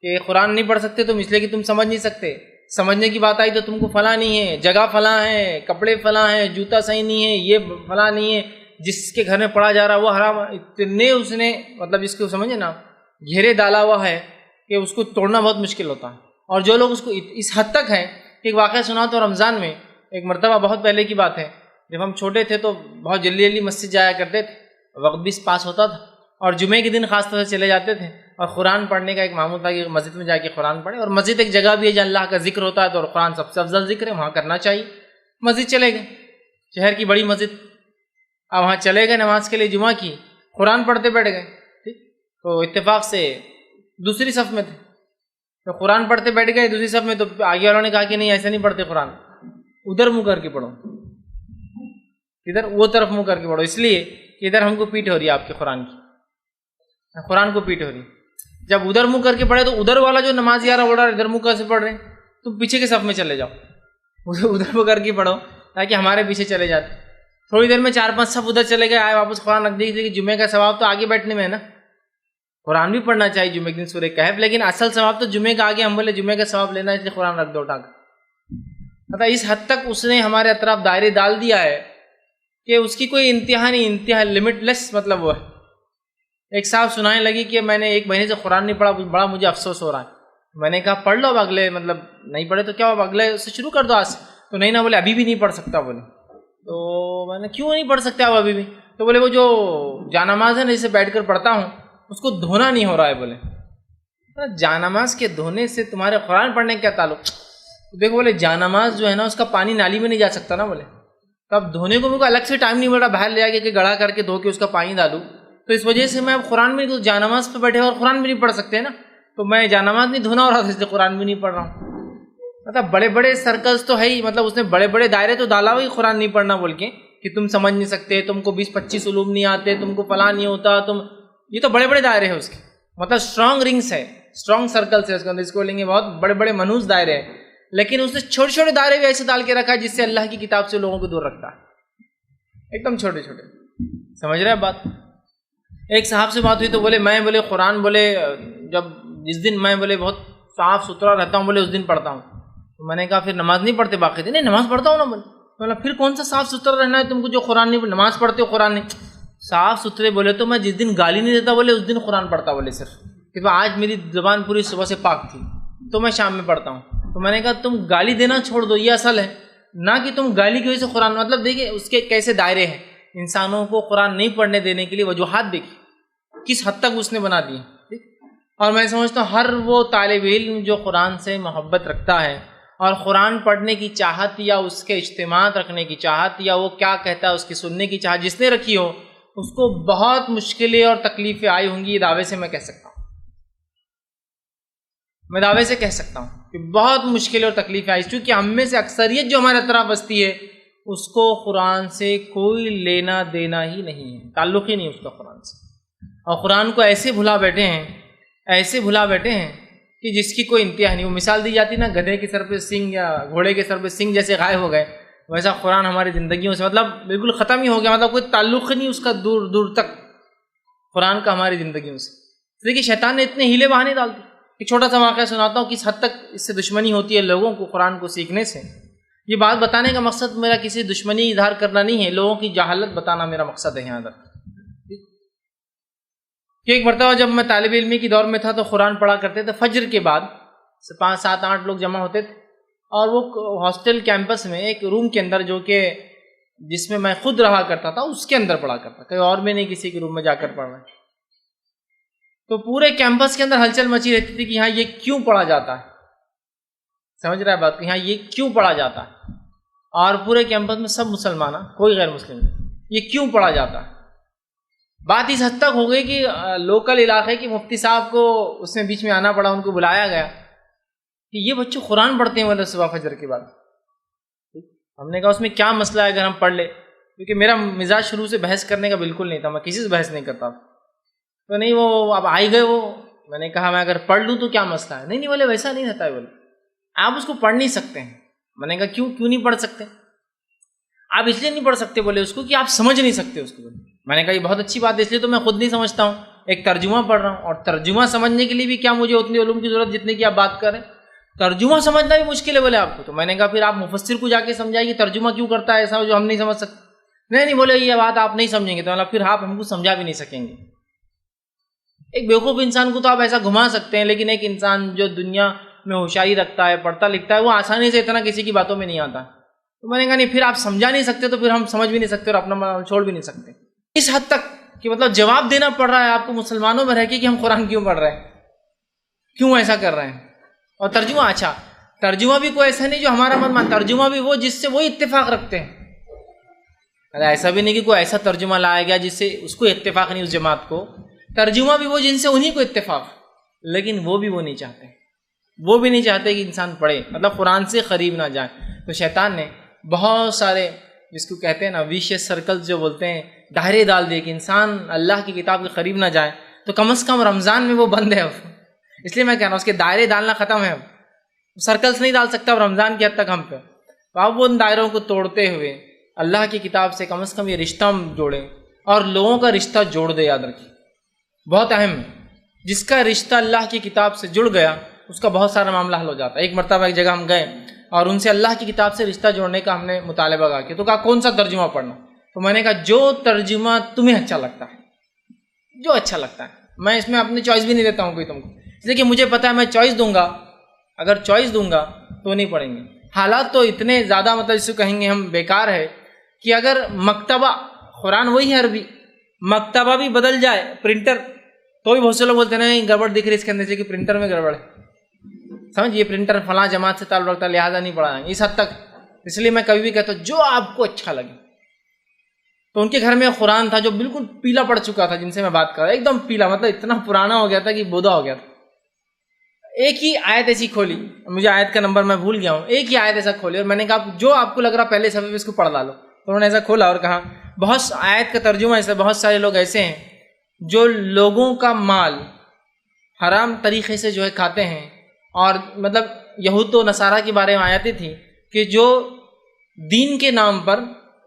A: کہ قرآن نہیں پڑھ سکتے تم، اس لیے کہ تم سمجھ نہیں سکتے، سمجھنے کی بات آئی تو تم کو فلاں نہیں ہے، جگہ فلاں ہے، کپڑے فلاں ہیں، جوتا صحیح نہیں ہے، یہ فلاں نہیں ہے، جس کے گھر میں پڑھا جا رہا وہ حرام، اتنے اس نے مطلب اس کو سمجھے نا گھیرے ڈالا ہوا ہے کہ اس کو توڑنا بہت مشکل ہوتا ہے۔ اور جو لوگ اس کو اس حد تک ہے کہ ایک واقعہ سنا تو رمضان میں ایک مرتبہ، بہت پہلے کی بات ہے، جب ہم چھوٹے تھے تو بہت جلدی جلدی مسجد جایا کرتے تھے، وقت بھی پاس ہوتا تھا، اور جمعے کے دن خاص طور سے چلے جاتے تھے، اور قرآن پڑھنے کا ایک معمول تھا کہ مسجد میں جا کے قرآن پڑھے، اور مسجد ایک جگہ بھی ہے جہاں اللہ کا ذکر ہوتا ہے، تو قرآن سب سے افضل ذکر ہے، وہاں کرنا چاہیے۔ مسجد چلے گئے، شہر کی بڑی مسجد، اب وہاں چلے گئے نماز کے لیے جمعہ کی، قرآن پڑھتے بیٹھ گئے، ٹھیک، تو اتفاق سے دوسری صف میں تھے، تو قرآن پڑھتے بیٹھ گئے دوسری صف میں، تو آگے والوں نے کہا کہ نہیں ایسا نہیں پڑھتے قرآن، ادھر منہ کر کے پڑھو، ادھر وہ طرف منہ کر کے پڑھو، اس لیے کہ ادھر ہم کو پیٹ ہو رہی ہے آپ کے قرآن کو پیٹ ہو رہی ہے۔ جب ادھر منہ کر کے پڑھے تو ادھر والا جو نماز یارہ بول رہا ہے ادھر منہ کر سے پڑھ رہے ہیں، تم پیچھے کے صف میں چلے جاؤ، ادھر منہ کر کے پڑھو تاکہ ہمارے پیچھے چلے جاتے۔ تھوڑی دیر میں 4-5 صف ادھر چلے گئے، آئے واپس قرآن رکھ دی کہ جمعے کا ثواب تو آگے بیٹھنے میں ہے نا، قرآن بھی پڑھنا چاہیے جمعے کے دن سورہ کہف، لیکن اصل ثواب تو جمعے کا آگے، ہم بولے جمعے کا ثواب لینا ہے اس لیے قرآن رکھ دو اٹھا کر۔ مطلب اس حد تک اس نے ہمارے اطراف دائرے ڈال دیا ہے کہ اس کی کوئی انتہا نہیں، انتہا لمٹ لیس مطلب وہ ہے۔ ایک صاحب سنانے لگی کہ میں نے 1 مہینے سے قرآن نہیں پڑھا، بڑا مجھے افسوس ہو رہا ہے۔ میں نے کہا پڑھ لو اب اگلے، مطلب نہیں پڑھے تو کیا اب اگلے سے شروع کر دو آج سے۔ تو نہیں نا، بولے ابھی بھی نہیں پڑھ سکتا، بولے تو میں نے کیوں نہیں پڑھ سکتے اب ابھی بھی؟ تو بولے وہ جو جانماز ہے نا جسے بیٹھ کر پڑھتا ہوں اس کو دھونا نہیں ہو رہا ہے، بولے جانماز کے دھونے سے تمہارے قرآن پڑھنے کا کیا تعلق؟ دیکھو بولے جانماز جو ہے نا اس کا پانی نالی میں نہیں جا سکتا نا، بولے تو اب دھونے کو میرے کو الگ سے ٹائم نہیں مل رہا، باہر لے آ کے گڑھا کر کے دھو کے اس کا پانی ڈالوں، تو اس وجہ سے میں اب قرآن میں جانماز پہ بیٹھے اور قرآن بھی نہیں پڑھ سکتے نا، تو میں جانماز نہیں دھونا ہو رہا تھا اس لیے قرآن بھی نہیں پڑھ رہا ہوں۔ مطلب بڑے بڑے سرکلز تو ہے ہی، مطلب اس نے بڑے بڑے دائرے تو ڈالا ہوئی قرآن نہیں پڑھنا بول کے کہ تم سمجھ نہیں سکتے، تم کو 20-25 علوم نہیں آتے، تم کو فلاں نہیں ہوتا، تم، یہ تو بڑے بڑے دائرے ہیں اس کے، مطلب اسٹرانگ رنگس ہے، اسٹرانگ سرکلس ہے اس کے اندر، اس کو لیں گے بہت بڑے بڑے منوس دائرے ہیں، لیکن اس نے چھوٹے چھوٹے دائرے بھی ایسے ڈال کے رکھا ہے جس سے اللہ کی کتاب سے لوگوں کو دور رکھتا ہے، ایک دم چھوٹے چھوٹے، سمجھ رہے ہیں بات؟ ایک صاحب سے بات ہوئی تو بولے میں بولے قرآن بولے جب جس دن میں بولے بہت صاف ستھرا رہتا ہوں بولے اس دن پڑھتا ہوں، تو میں نے کہا پھر نماز نہیں پڑھتے باقی دن؟ نہیں نماز پڑھتا ہوں نا، بولے پھر کون سا صاف ستھرا رہنا ہے تم کو جو قرآن نہیں نماز پڑھتے ہو قرآن نہیں صاف ستھرے؟ بولے تو میں جس دن گالی نہیں دیتا بولے اس دن قرآن پڑھتا، بولے صرف کہ آج میری زبان پوری صبح سے پاک تھی تو میں شام میں پڑھتا ہوں۔ تو میں نے کہا تم گالی دینا چھوڑ دو، یہ اصل ہے، نہ کہ تم گالی کی وجہ سے قرآن، مطلب دیکھیں اس کے کیسے دائرے ہیں، انسانوں کو قرآن نہیں پڑھنے دینے کے لیے وجوہات دیکھیں کس حد تک اس نے بنا دی۔ اور میں سمجھتا ہوں ہر وہ طالب علم جو قرآن سے محبت رکھتا ہے اور قرآن پڑھنے کی چاہت یا اس کے اجتماعات رکھنے کی چاہت یا وہ کیا کہتا ہے اس کی سننے کی چاہت جس نے رکھی ہو، اس کو بہت مشکلیں اور تکلیفیں آئی ہوں گی، یہ دعوے سے میں کہہ سکتا ہوں، میں دعوے سے کہہ سکتا ہوں کہ بہت مشکلیں اور تکلیفیں آئی، چونکہ ہم میں سے اکثریت جو ہمارے اطراف بستی ہے اس کو قرآن سے کوئی لینا دینا ہی نہیں ہے، تعلق ہی نہیں اس کا قرآن سے، اور قرآن کو ایسے بھلا بیٹھے ہیں کہ جس کی کوئی انتہا نہیں۔ وہ مثال دی جاتی نا گدھے کے سر پہ سنگ یا گھوڑے کے سر پہ سنگ جیسے غائب ہو گئے، ویسا قرآن ہماری زندگیوں سے مطلب بالکل ختم ہی ہو گیا، مطلب کوئی تعلق نہیں اس کا دور دور تک قرآن کا ہماری زندگیوں سے۔ دیکھیے شیطان نے اتنے ہیلے بہانے ڈال دی۔ ایک چھوٹا سا واقعہ سناتا ہوں کس حد تک اس سے دشمنی ہوتی ہے لوگوں کو قرآن کو سیکھنے سے۔ یہ بات بتانے کا مقصد میرا کسی دشمنی اظہار کرنا نہیں ہے، لوگوں کی جہالت بتانا میرا مقصد ہے یہاں پر۔ کہ ایک مرتبہ جب میں طالب علمی کی دور میں تھا تو قرآن پڑھا کرتے تھے، فجر کے بعد 5 7 8 لوگ جمع ہوتے تھے، اور وہ ہاسٹل کیمپس میں ایک روم کے اندر جو کہ جس میں میں خود رہا کرتا تھا اس کے اندر پڑھا کرتا، کہیں اور میں نہیں کسی کے روم میں جا کر پڑھ رہا۔ تو پورے کیمپس کے اندر ہلچل مچی رہتی تھی کہ یہاں یہ کیوں پڑھا جاتا ہے، سمجھ رہا ہے بات، کہ یہاں یہ کیوں پڑھا جاتا ہے، اور پورے کیمپس میں سب مسلمان ہیں، کوئی غیر مسلم نہیں، یہ کیوں پڑھا جاتا ہے۔ بات اس حد تک ہو گئی کہ لوکل علاقے کے مفتی صاحب کو اس میں بیچ میں آنا پڑا، ان کو بلایا گیا کہ یہ بچے قرآن پڑھتے ہیں مطلب صبح فجر کے بعد۔ ہم نے کہا اس میں کیا مسئلہ ہے اگر ہم پڑھ لیں، کیونکہ میرا مزاج شروع سے بحث کرنے کا بالکل نہیں تھا، میں کسی سے بحث نہیں کرتا تھا۔ تو نہیں وہ اب آئی گئے وہ، میں نے کہا میں اگر پڑھ لوں تو کیا مسئلہ ہے؟ نہیں بولے ویسا نہیں رہتا ہے، بولے آپ اس کو پڑھ نہیں سکتے ہیں۔ میں نے کہا کیوں نہیں پڑھ سکتے؟ آپ اس لیے نہیں پڑھ سکتے بولے اس کو کہ آپ سمجھ نہیں سکتے اس کو۔ میں نے کہا یہ بہت اچھی بات ہے، اس لیے تو میں خود نہیں سمجھتا ہوں، ایک ترجمہ پڑھ رہا ہوں، اور ترجمہ سمجھنے کے لیے بھی کیا مجھے اتنی علوم کی ضرورت جتنے کی آپ بات کریں، ترجمہ سمجھنا بھی مشکل ہے بولے آپ کو۔ تو میں نے کہا پھر آپ مفسر کو جا کے سمجھائیے ترجمہ کیوں کرتا ہے ایسا جو ہم نہیں سمجھ سکتے۔ نہیں بولے یہ بات آپ نہیں سمجھیں گے تو پھر آپ ہم کو سمجھا بھی نہیں سکیں گے۔ ایک بیوقوف انسان کو تو آپ ایسا گھما سکتے ہیں، لیکن ایک انسان جو دنیا میں ہوشیاری رکھتا ہے، پڑھتا لکھتا ہے، وہ آسانی سے اتنا کسی کی باتوں میں نہیں آتا۔ تو میں نے کہا نہیں پھر آپ سمجھا نہیں سکتے تو پھر ہم سمجھ بھی نہیں سکتے اور اپنا چھوڑ بھی نہیں سکتے، اس حد تک کہ مطلب جواب دینا پڑ رہا ہے آپ کو مسلمانوں میں رہ کے کہ ہم قرآن کیوں پڑھ رہے ہیں، کیوں ایسا کر رہے ہیں۔ اور ترجمہ، اچھا ترجمہ بھی کوئی ایسا نہیں جو ہمارا من مان، ترجمہ بھی وہ جس سے وہی اتفاق رکھتے ہیں۔ ایسا بھی نہیں کہ کوئی ایسا ترجمہ لایا گیا جس سے اس کو اتفاق نہیں اس جماعت کو، ترجمہ بھی وہ جن سے انہی کو اتفاق، لیکن وہ بھی وہ نہیں چاہتے، وہ بھی نہیں چاہتے کہ انسان پڑھے، مطلب قرآن سے قریب نہ جائے۔ تو شیطان نے بہت سارے جس کو کہتے ہیں نا ویشیس سرکلز جو بولتے ہیں، دائرے ڈال دیے کہ انسان اللہ کی کتاب کے قریب نہ جائے، تو کم از کم رمضان میں وہ بند ہے۔ اس لیے میں کہہ رہا ہوں اس کے دائرے ڈالنا ختم ہے، اب سرکلز نہیں ڈال سکتا رمضان کی حد تک ہم پہ، تو اب وہ ان دائروں کو توڑتے ہوئے اللہ کی کتاب سے کم از کم یہ رشتہ جوڑیں، اور لوگوں کا رشتہ جوڑ دے، یاد رکھیے بہت اہم ہے۔ جس کا رشتہ اللہ کی کتاب سے جڑ گیا اس کا بہت سارا معاملہ حل ہو جاتا ہے۔ ایک مرتبہ ایک جگہ ہم گئے اور ان سے اللہ کی کتاب سے رشتہ جوڑنے کا ہم نے مطالبہ کیا، تو کہا کون سا ترجمہ پڑھنا؟ تو میں نے کہا جو ترجمہ تمہیں اچھا لگتا ہے، جو اچھا لگتا ہے، میں اس میں اپنی چوائس بھی نہیں دیتا ہوں کوئی تم کو، اس لیے کہ مجھے پتا ہے میں چوائس دوں گا، اگر چوائس دوں گا تو نہیں پڑھیں گے۔ حالات تو اتنے زیادہ مطلب اس کو کہیں گے ہم بیکار ہے کہ اگر مکتبہ قرآن وہی ہے عربی، مکتبہ بھی بدل جائے، پرنٹر، تو بھی بہت سے لوگ بولتے ہیں نہیں گڑبڑ دکھ رہی اس کے اندر سے کہ پرنٹر میں گڑبڑ ہے، سمجھ یہ پرنٹر فلاں جماعت سے تعلق رکھتا ہے لہٰذا نہیں پڑھائیں گے، اس حد تک۔ اس لیے میں کبھی بھی کہتا ہوں جو آپ کو اچھا لگے۔ تو ان کے گھر میں قرآن تھا جو بالکل پیلا پڑ چکا تھا، جن سے میں بات کر رہا، ایک دم پیلا، مطلب اتنا پرانا ہو گیا تھا کہ بودا ہو گیا تھا۔ ایک ہی آیت ایسی کھولی، مجھے آیت کا نمبر میں بھول گیا ہوں، ایک ہی آیت ایسا کھولی اور میں نے کہا جو آپ کو لگ رہا پہلے صفحے پہ اس کو پڑھ ڈالو، تو انہوں نے ایسا کھولا اور کہا بہت آیت کا ترجمہ ایسا، بہت سارے لوگ ایسے ہیں جو لوگوں کا مال حرام طریقے سے جو ہے کھاتے ہیں، اور مطلب یہود و نصارہ کے بارے میں آیتیں تھیں کہ جو دین کے نام پر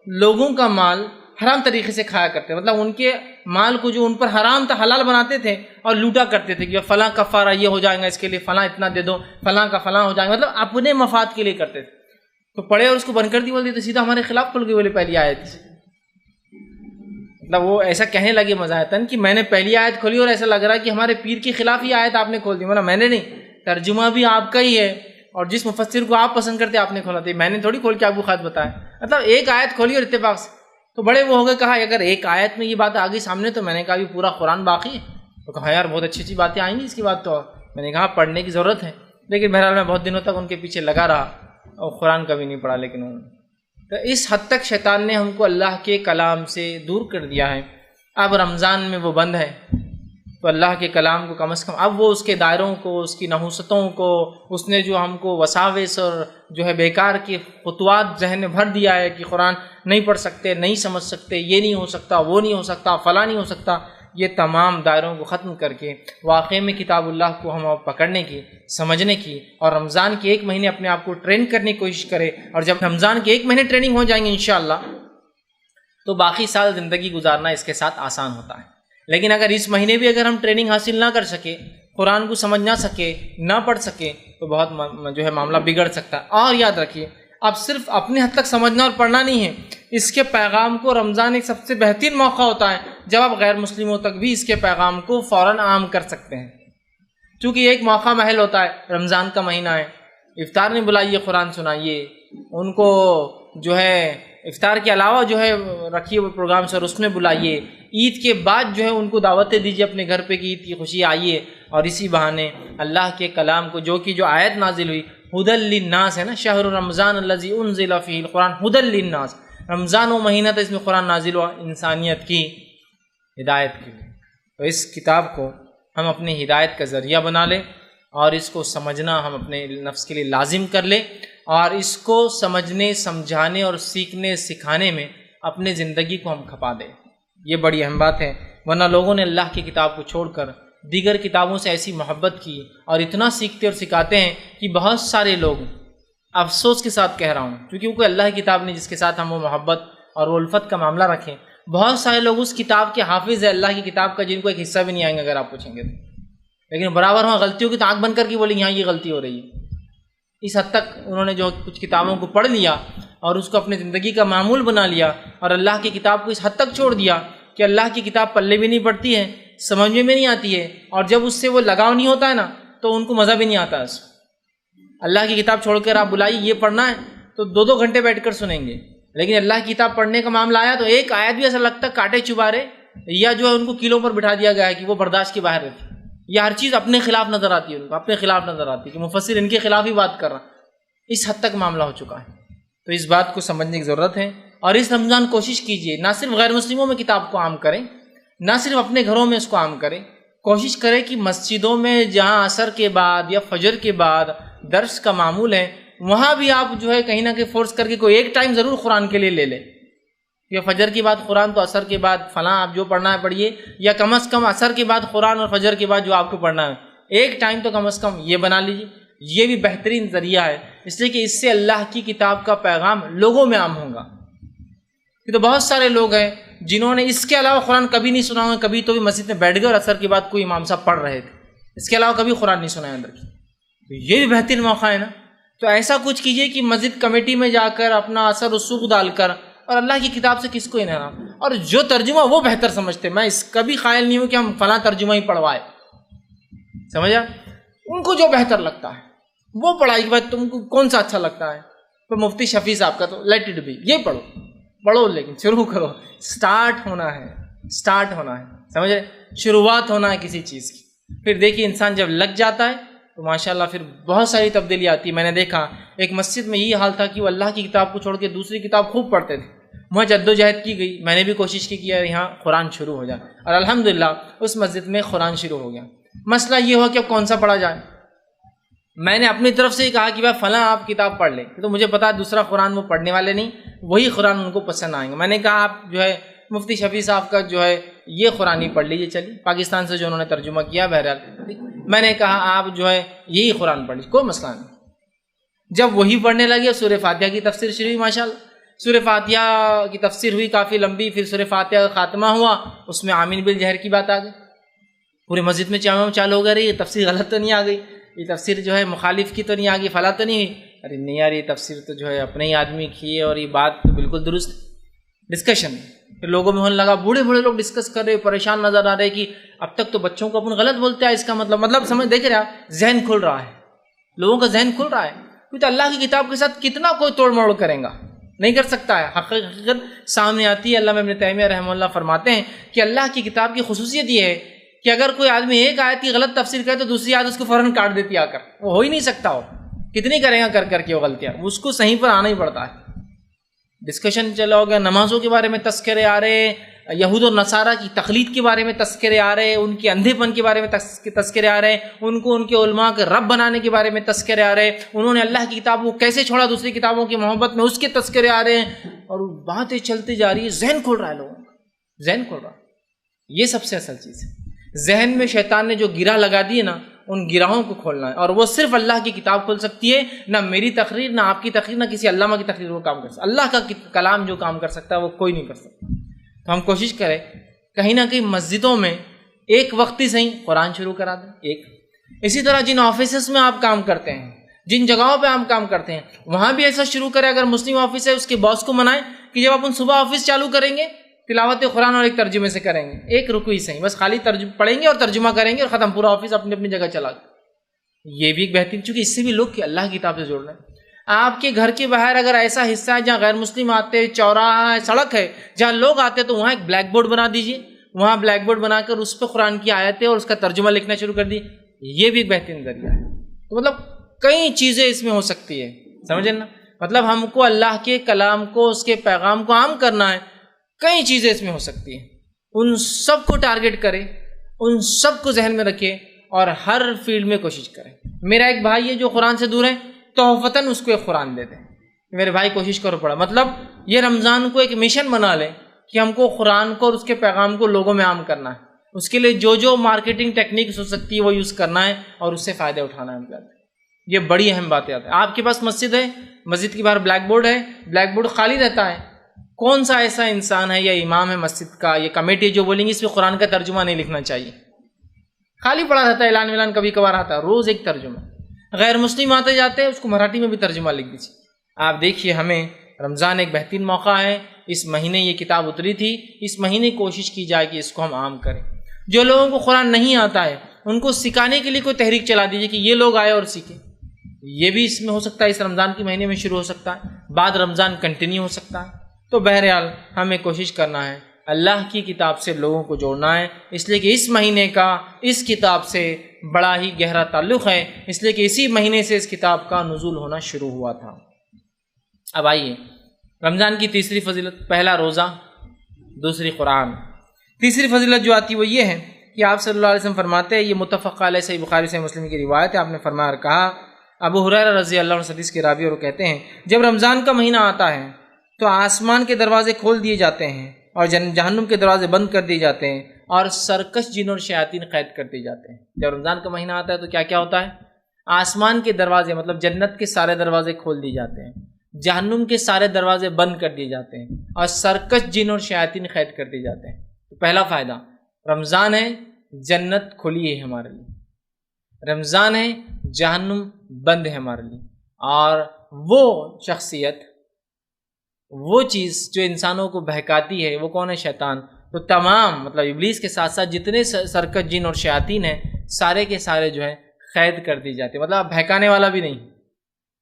A: لوگوں کا مال حرام طریقے سے کھایا کرتے، مطلب ان کے مال کو جو ان پر حرام تھا حلال بناتے تھے اور لوٹا کرتے تھے کہ فلاں کفارہ یہ ہو جائے گا، اس کے لیے فلاں اتنا دے دو، فلاں کا فلاں ہو جائے گا، مطلب اپنے مفاد کے لیے کرتے تھے۔ تو پڑھے اور اس کو بند کر دی، بولتے تو سیدھا ہمارے خلاف کھل گئی بولے پہلی آیت، مطلب وہ ایسا کہنے لگے مزاحتاً کہ میں نے پہلی آیت کھولی اور ایسا لگ رہا ہے کہ ہمارے پیر کے خلاف ہی آیت آپ نے کھول دی، مطلب میں نے نہیں، ترجمہ بھی آپ کا ہی ہے اور جس مفسر کو آپ پسند کرتے آپ نے کھولا تھا، میں نے تھوڑی کھول کے آپ کو خط بتایا، مطلب ایک آیت کھولی اور اتفاق سے تو بڑے وہ ہو گئے، کہا اگر ایک آیت میں یہ بات آ گئی سامنے تو میں نے کہا بھی پورا قرآن باقی ہے، تو کہا یار بہت اچھی اچھی باتیں آئیں گی اس کی بات، تو میں نے کہا پڑھنے کی ضرورت ہے، لیکن بہرحال میں بہت دنوں تک ان کے پیچھے لگا رہا اور قرآن کبھی نہیں پڑھا، لیکن تو اس حد تک شیطان نے ہم کو اللہ کے کلام سے دور کر دیا ہے۔ اب رمضان میں وہ بند ہے تو اللہ کے کلام کو کم از کم اب وہ اس کے دائروں کو، اس کی نحوستوں کو، اس نے جو ہم کو وساوس اور جو ہے بیکار کی خطوات ذہن میں بھر دیا ہے کہ قرآن نہیں پڑھ سکتے، نہیں سمجھ سکتے، یہ نہیں ہو سکتا، وہ نہیں ہو سکتا، فلاں نہیں ہو سکتا، یہ تمام دائروں کو ختم کر کے واقعی میں کتاب اللہ کو ہم پکڑنے کی، سمجھنے کی، اور رمضان کے ایک مہینے اپنے آپ کو ٹرین کرنے کی کوشش کرے، اور جب رمضان کے ایک مہینے ٹریننگ ہو جائیں گے انشاءاللہ تو باقی سال زندگی گزارنا اس کے ساتھ آسان ہوتا ہے۔ لیکن اگر اس مہینے بھی اگر ہم ٹریننگ حاصل نہ کر سکے، قرآن کو سمجھ نہ سکے، نہ پڑھ سکے، تو بہت جو ہے معاملہ بگڑ سکتا ہے۔ اور یاد رکھیے اب صرف اپنے حد تک سمجھنا اور پڑھنا نہیں ہے، اس کے پیغام کو رمضان ایک سب سے بہترین موقع ہوتا ہے جب آپ غیر مسلموں تک بھی اس کے پیغام کو فوراً عام کر سکتے ہیں، چونکہ یہ ایک موقع محل ہوتا ہے، رمضان کا مہینہ ہے، افطار میں بلائیے، قرآن سنائیے ان کو، جو ہے افطار کے علاوہ جو ہے رکھیے وہ پروگرام سے اور اس میں بلائیے، عید کے بعد جو ہے ان کو دعوتیں دیجیے اپنے گھر پہ کہ عید کی خوشی آئیے، اور اسی بہانے اللہ کے کلام کو جو آیت نازل ہوئی ہدی للناس ہے نا، شہر رمضان الذی انزل فیہ القرآن ہدی للناس، رمضان و مہینہ تھا اس میں قرآن نازل ہوا انسانیت کی ہدایت کے لیے۔ تو اس کتاب کو ہم اپنی ہدایت کا ذریعہ بنا لیں اور اس کو سمجھنا ہم اپنے نفس کے لیے لازم کر لیں، اور اس کو سمجھنے، سمجھانے اور سیکھنے سکھانے میں اپنے زندگی کو ہم کھپا دیں، یہ بڑی اہم بات ہے۔ ورنہ لوگوں نے اللہ کی کتاب کو چھوڑ کر دیگر کتابوں سے ایسی محبت کی اور اتنا سیکھتے اور سکھاتے ہیں کہ بہت سارے لوگ، افسوس کے ساتھ کہہ رہا ہوں کیونکہ وہ کوئی اللہ کی کتاب نہیں جس کے ساتھ ہم وہ محبت اور وہ الفت کا معاملہ رکھیں، بہت سارے لوگ اس کتاب کے حافظ ہے اللہ کی کتاب کا جن کو ایک حصہ بھی نہیں آئیں گے اگر آپ پوچھیں گے تو، لیکن برابر وہاں غلطیوں کی تو آنکھ بند کر کے بولیں یہاں یہ غلطی ہو رہی ہے۔ اس حد تک انہوں نے جو کچھ کتابوں کو پڑھ لیا اور اس کو اپنے زندگی کا معمول بنا لیا، اور اللہ کی کتاب کو اس حد تک چھوڑ دیا کہ اللہ کی کتاب پلے بھی نہیں پڑتی ہے، سمجھ میں نہیں آتی ہے، اور جب اس سے وہ لگاؤ نہیں ہوتا ہے نا تو ان کو مزہ بھی نہیں آتا ہے اس کو۔ اللہ کی کتاب چھوڑ کر آپ بلائی یہ پڑھنا ہے تو 2 گھنٹے بیٹھ کر سنیں گے، لیکن اللہ کی کتاب پڑھنے کا معاملہ آیا تو ایک آیت بھی ایسا لگتا ہے کاٹے چبارے، یا جو ہے ان کو کیلوں پر بٹھا دیا گیا ہے کہ وہ برداشت کے باہر رہتی، یہ ہر چیز اپنے خلاف نظر آتی ہے، ان کو اپنے خلاف نظر آتی ہے کہ مفسر ان کے خلاف ہی بات کر رہا، اس حد تک معاملہ ہو چکا ہے۔ تو اس بات کو سمجھنے کی ضرورت ہے اور اس رمضان کوشش کیجیے نہ صرف غیر مسلموں میں کتاب کو عام کریں، نہ صرف اپنے گھروں میں اس کو عام کریں، کوشش کریں کہ مسجدوں میں جہاں عصر کے بعد یا فجر کے بعد درس کا معمول ہے وہاں بھی آپ جو ہے کہیں نہ کہیں فورس کر کے کوئی ایک ٹائم ضرور قرآن کے لیے لے لیں، یا فجر کے بعد قرآن تو عصر کے بعد فلاں آپ جو پڑھنا ہے پڑھیے، یا کم از کم عصر کے بعد قرآن اور فجر کے بعد جو آپ کو پڑھنا ہے ایک ٹائم تو کم از کم یہ بنا لیجیے۔ یہ بھی بہترین ذریعہ ہے، اس لیے کہ اس سے اللہ کی کتاب کا پیغام لوگوں میں عام ہوگا۔ یہ تو بہت سارے لوگ ہیں جنہوں نے اس کے علاوہ قرآن کبھی نہیں سنا ہوگا، کبھی تو بھی مسجد میں بیٹھ گئے اور عصر کے بعد کوئی امام صاحب پڑھ رہے تھے، اس کے علاوہ کبھی قرآن نہیں سنا ہے اندر کی، تو یہ بھی بہترین موقع ہے نا۔ تو ایسا کچھ کیجئے کہ مسجد کمیٹی میں جا کر اپنا اثر رسوخ ڈال کر، اور اللہ کی کتاب سے کس کو انحراف، اور جو ترجمہ وہ بہتر سمجھتے، میں اس کا بھی قائل نہیں ہوں کہ ہم فلاں ترجمہ ہی پڑھوائے، سمجھا، ان کو جو بہتر لگتا ہے وہ پڑھائی کے بعد تم کو کون سا اچھا لگتا ہے، تو مفتی شفیع صاحب کا تو لیٹ اٹ بی، یہ پڑھو لیکن شروع کرو، سٹارٹ ہونا ہے، سمجھ رہے، شروعات ہونا ہے کسی چیز کی، پھر دیکھیے انسان جب لگ جاتا ہے تو ماشاءاللہ پھر بہت ساری تبدیلی آتی ہے۔ میں نے دیکھا ایک مسجد میں یہ حال تھا کہ وہ اللہ کی کتاب کو چھوڑ کے دوسری کتاب خوب پڑھتے تھے، وہاں جدوجہد کی گئی، میں نے بھی کوشش کی کہ یہاں قرآن شروع ہو جائے، اور الحمدللہ اس مسجد میں قرآن شروع ہو گیا۔ مسئلہ یہ ہوا کہ اب کون سا پڑھا جائے، میں نے اپنی طرف سے ہی کہا کہ بھائی فلاں آپ کتاب پڑھ لیں، تو مجھے پتا دوسرا قرآن وہ پڑھنے والے نہیں، وہی قرآن ان کو پسند آئیں گے۔ میں نے کہا آپ جو ہے مفتی شفیع صاحب کا جو ہے یہ قرآن ہی پڑھ لیجیے، چلیے پاکستان سے جو انہوں نے ترجمہ کیا، بہرحال میں نے کہا آپ جو ہے یہی قرآن پڑھ لیجیے، کوئی مسئلہ نہیں۔ جب وہی پڑھنے لگے سورہ فاتحہ کی تفسیر شروع ہوئی، ماشاءاللہ سورہ فاتحہ کی تفسیر ہوئی کافی لمبی، پھر سورہ فاتحہ کا خاتمہ ہوا، اس میں آمین بالجہر کی بات آ گئی، پورے مسجد میں چالو ہو گئی، یہ تفسیر غلط تو نہیں آ گئی، یہ تفسیر جو ہے مخالف کی تو نہیں آ گئی، فلاں تو نہیں ہوئی، ارے نہیں یار یہ تفسیر تو جو ہے اپنے ہی آدمی کی ہے اور یہ بات تو بالکل درست۔ ڈسکشن پھر لوگوں میں ہونے لگا، بوڑھے لوگ ڈسکس کر رہے، پریشان نظر آ رہے کہ اب تک تو بچوں کو اپن غلط بولتے ہیں، اس کا مطلب سمجھ دیکھ رہے آپ، ذہن کھل رہا ہے، لوگوں کا ذہن کھل رہا ہے، کیونکہ اللہ کی کتاب کے ساتھ کتنا کوئی توڑ موڑ کرے گا، نہیں کر سکتا ہے، حقیقت سامنے آتی ہے۔ علامہ ابن تیمیہ رحمہ اللہ فرماتے ہیں کہ اللہ کی کتاب کی خصوصیت یہ ہے کہ اگر کوئی آدمی ایک آیت کی غلط تفسیر کرے تو دوسری آیت اس کو فوراً کاٹ دیتی آ کر، وہ ہو ہی نہیں سکتا، ہو کتنی کرے گا کر کے وہ غلطیاں، اس کو صحیح پر آنا ہی پڑتا ہے۔ ڈسکشن چلا ہو گیا، نمازوں کے بارے میں تذکرے آ رہے، یہود و نصارہ کی تقلید کے بارے میں تذکرے آ رہے، ان کے اندھے پن کے بارے میں تذکرے آ رہے، ان کو ان کے علماء کے رب بنانے کے بارے میں تذکرے آ رہے، انہوں نے اللہ کی کتاب کو کیسے چھوڑا دوسری کتابوں کی محبت میں، اس کے تذکرے آ رہے ہیں، اور باتیں چلتی جا رہی ہے، ذہن کھل رہا ہے لوگوں کا، ذہن کھل رہا ہے۔ یہ سب سے اصل چیز ہے، ذہن میں شیطان نے جو گرہ لگا دی ہے نا، ان گراہوں کو کھولنا ہے، اور وہ صرف اللہ کی کتاب کھول سکتی ہے، نہ میری تقریر، نہ آپ کی تقریر، نہ کسی علامہ کی تقریر وہ کام کر سکتا، اللہ کا کلام جو کام کر سکتا ہے وہ کوئی نہیں کر سکتا۔ تو ہم کوشش کریں کہیں نہ کہیں مسجدوں میں ایک وقت ہی صحیح قرآن شروع کرا دیں، ایک اسی طرح جن آفیسز میں آپ کام کرتے ہیں، جن جگہوں پہ آپ کام کرتے ہیں، وہاں بھی ایسا شروع کریں، اگر مسلم آفس ہے اس کے باس کو منائیں کہ جب آپ صبح آفس چالو کریں گے تلاوت قرآن اور ایک ترجمے سے کریں گے، ایک رکوع ہی صحیح، بس خالی پڑھیں گے اور ترجمہ کریں گے اور ختم، پورا آفس اپنی اپنی جگہ چلا گیا۔ یہ بھی ایک بہترین، چونکہ اس سے بھی لوگ کہ اللہ کی کتاب سے جوڑ رہے ہیں۔ آپ کے گھر کے باہر اگر ایسا حصہ ہے جہاں غیر مسلم آتے، چوراہا ہے، سڑک ہے جہاں لوگ آتے، تو وہاں ایک بلیک بورڈ بنا دیجیے، وہاں بلیک بورڈ بنا کر اس پہ قرآن کی آیتیں اور اس کا ترجمہ لکھنا شروع کر دی، یہ بھی ایک بہترین ذریعہ ہے۔ تو مطلب کئی چیزیں اس میں ہو سکتی ہے، سمجھیں نا، مطلب ہم کو اللہ کے کلام کو، اس کے پیغام کو عام کرنا ہے، کئی چیزیں اس میں ہو سکتی ہیں، ان سب کو ٹارگٹ کریں، ان سب کو ذہن میں رکھیں اور ہر فیلڈ میں کوشش کریں۔ میرا ایک بھائی ہے جو قرآن سے دور ہے، تحفتاً اس کو ایک قرآن دے دیں، میرے بھائی کوشش کرو پڑھا، مطلب یہ رمضان کو ایک مشن بنا لیں کہ ہم کو قرآن کو اور اس کے پیغام کو لوگوں میں عام کرنا ہے، اس کے لیے جو مارکیٹنگ ٹیکنیکس ہو سکتی ہے وہ یوز کرنا ہے اور اس سے فائدہ اٹھانا ہے۔ یہ بڑی اہم باتیں آتی ہیں۔ آپ کے پاس مسجد ہے، مسجد کے باہر بلیک بورڈ ہے، بلیک بورڈ خالی رہتا ہے، کون سا ایسا انسان ہے یا امام ہے مسجد کا یا کمیٹی جو بولیں گے اس میں قرآن کا ترجمہ نہیں لکھنا چاہیے، خالی پڑا رہتا ہے، اعلان ویلان کبھی کبھار آتا ہے، روز ایک ترجمہ، غیر مسلم آتے جاتے ہیں اس کو مراٹھی میں بھی ترجمہ لکھ دیجیے۔ آپ دیکھیے، ہمیں رمضان ایک بہترین موقع ہے، اس مہینے یہ کتاب اتری تھی، اس مہینے کوشش کی جائے کہ اس کو ہم عام کریں۔ جو لوگوں کو قرآن نہیں آتا ہے ان کو سکھانے کے لیے کوئی تحریک چلا دیجیے کہ یہ لوگ آئے اور سیکھیں، یہ بھی اس میں ہو سکتا ہے، اس رمضان کے مہینے میں شروع ہو سکتا ہے، بعد رمضان کنٹینیو ہو سکتا ہے۔ تو بہرحال ہمیں کوشش کرنا ہے اللہ کی کتاب سے لوگوں کو جوڑنا ہے، اس لیے کہ اس مہینے کا اس کتاب سے بڑا ہی گہرا تعلق ہے، اس لیے کہ اسی مہینے سے اس کتاب کا نزول ہونا شروع ہوا تھا۔ اب آئیے رمضان کی تیسری فضیلت، پہلا روزہ، دوسری قرآن۔ تیسری فضیلت جو آتی ہے وہ یہ ہے کہ آپ صلی اللہ علیہ وسلم فرماتے ہیں، یہ متفق علیہ صحیح بخاری صحیح مسلم کی روایت ہے، آپ نے فرمایا اور کہا، ابو ہریرہ رضی اللہ عنہ حدیث کے راوی اور وہ کہتے ہیں جب رمضان کا مہینہ آتا ہے تو آسمان کے دروازے کھول دیے جاتے ہیں اور جہنم کے دروازے بند کر دیے جاتے ہیں اور سرکش جن اور شیاطین قید کر دیے جاتے ہیں۔ جب رمضان کا مہینہ آتا ہے تو کیا کیا ہوتا ہے؟ آسمان کے دروازے مطلب جنت کے سارے دروازے کھول دیے جاتے ہیں، جہنم کے سارے دروازے بند کر دیے جاتے ہیں اور سرکش جن اور شیاطین قید کر دیے جاتے ہیں۔ تو پہلا فائدہ، رمضان ہے، جنت کھلی ہے ہمارے لیے، رمضان ہے، جہنم بند ہے ہمارے لیے۔ اور وہ شخصیت، وہ چیز جو انسانوں کو بہکاتی ہے وہ کون ہے؟ شیطان۔ تو تمام مطلب ابلیس کے ساتھ ساتھ جتنے سرکش جن اور شیاطین ہیں سارے کے سارے جو ہے قید کر دی جاتے ہیں، مطلب بہکانے والا بھی نہیں۔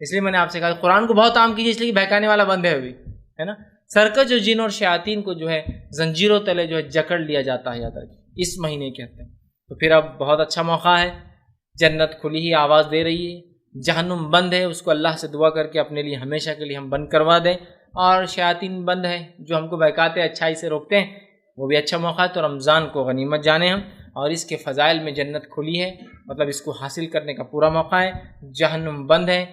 A: اس لیے میں نے آپ سے کہا قرآن کو بہت عام کیجیے، اس لیے کہ بہکانے والا بند ہے ابھی، ہے نا۔ سرکش جو جن اور شیاطین کو جو ہے زنجیروں تلے جو ہے جکڑ لیا جاتا ہے، یاد رکھیے اس مہینے کے اندر۔ تو پھر اب بہت اچھا موقع ہے، جنت کھلی ہی آواز دے رہی ہے، جہنم بند ہے، اس کو اللہ سے دعا کر کے اپنے لیے ہمیشہ کے لیے ہم بند کروا دیں، اور شیاطین بند ہے جو ہم کو بہکاتے اچھائی سے روکتے ہیں، وہ بھی اچھا موقع ہے۔ تو رمضان کو غنیمت جانیں ہم، اور اس کے فضائل میں جنت کھلی ہے، مطلب اس کو حاصل کرنے کا پورا موقع ہے، جہنم بند ہے،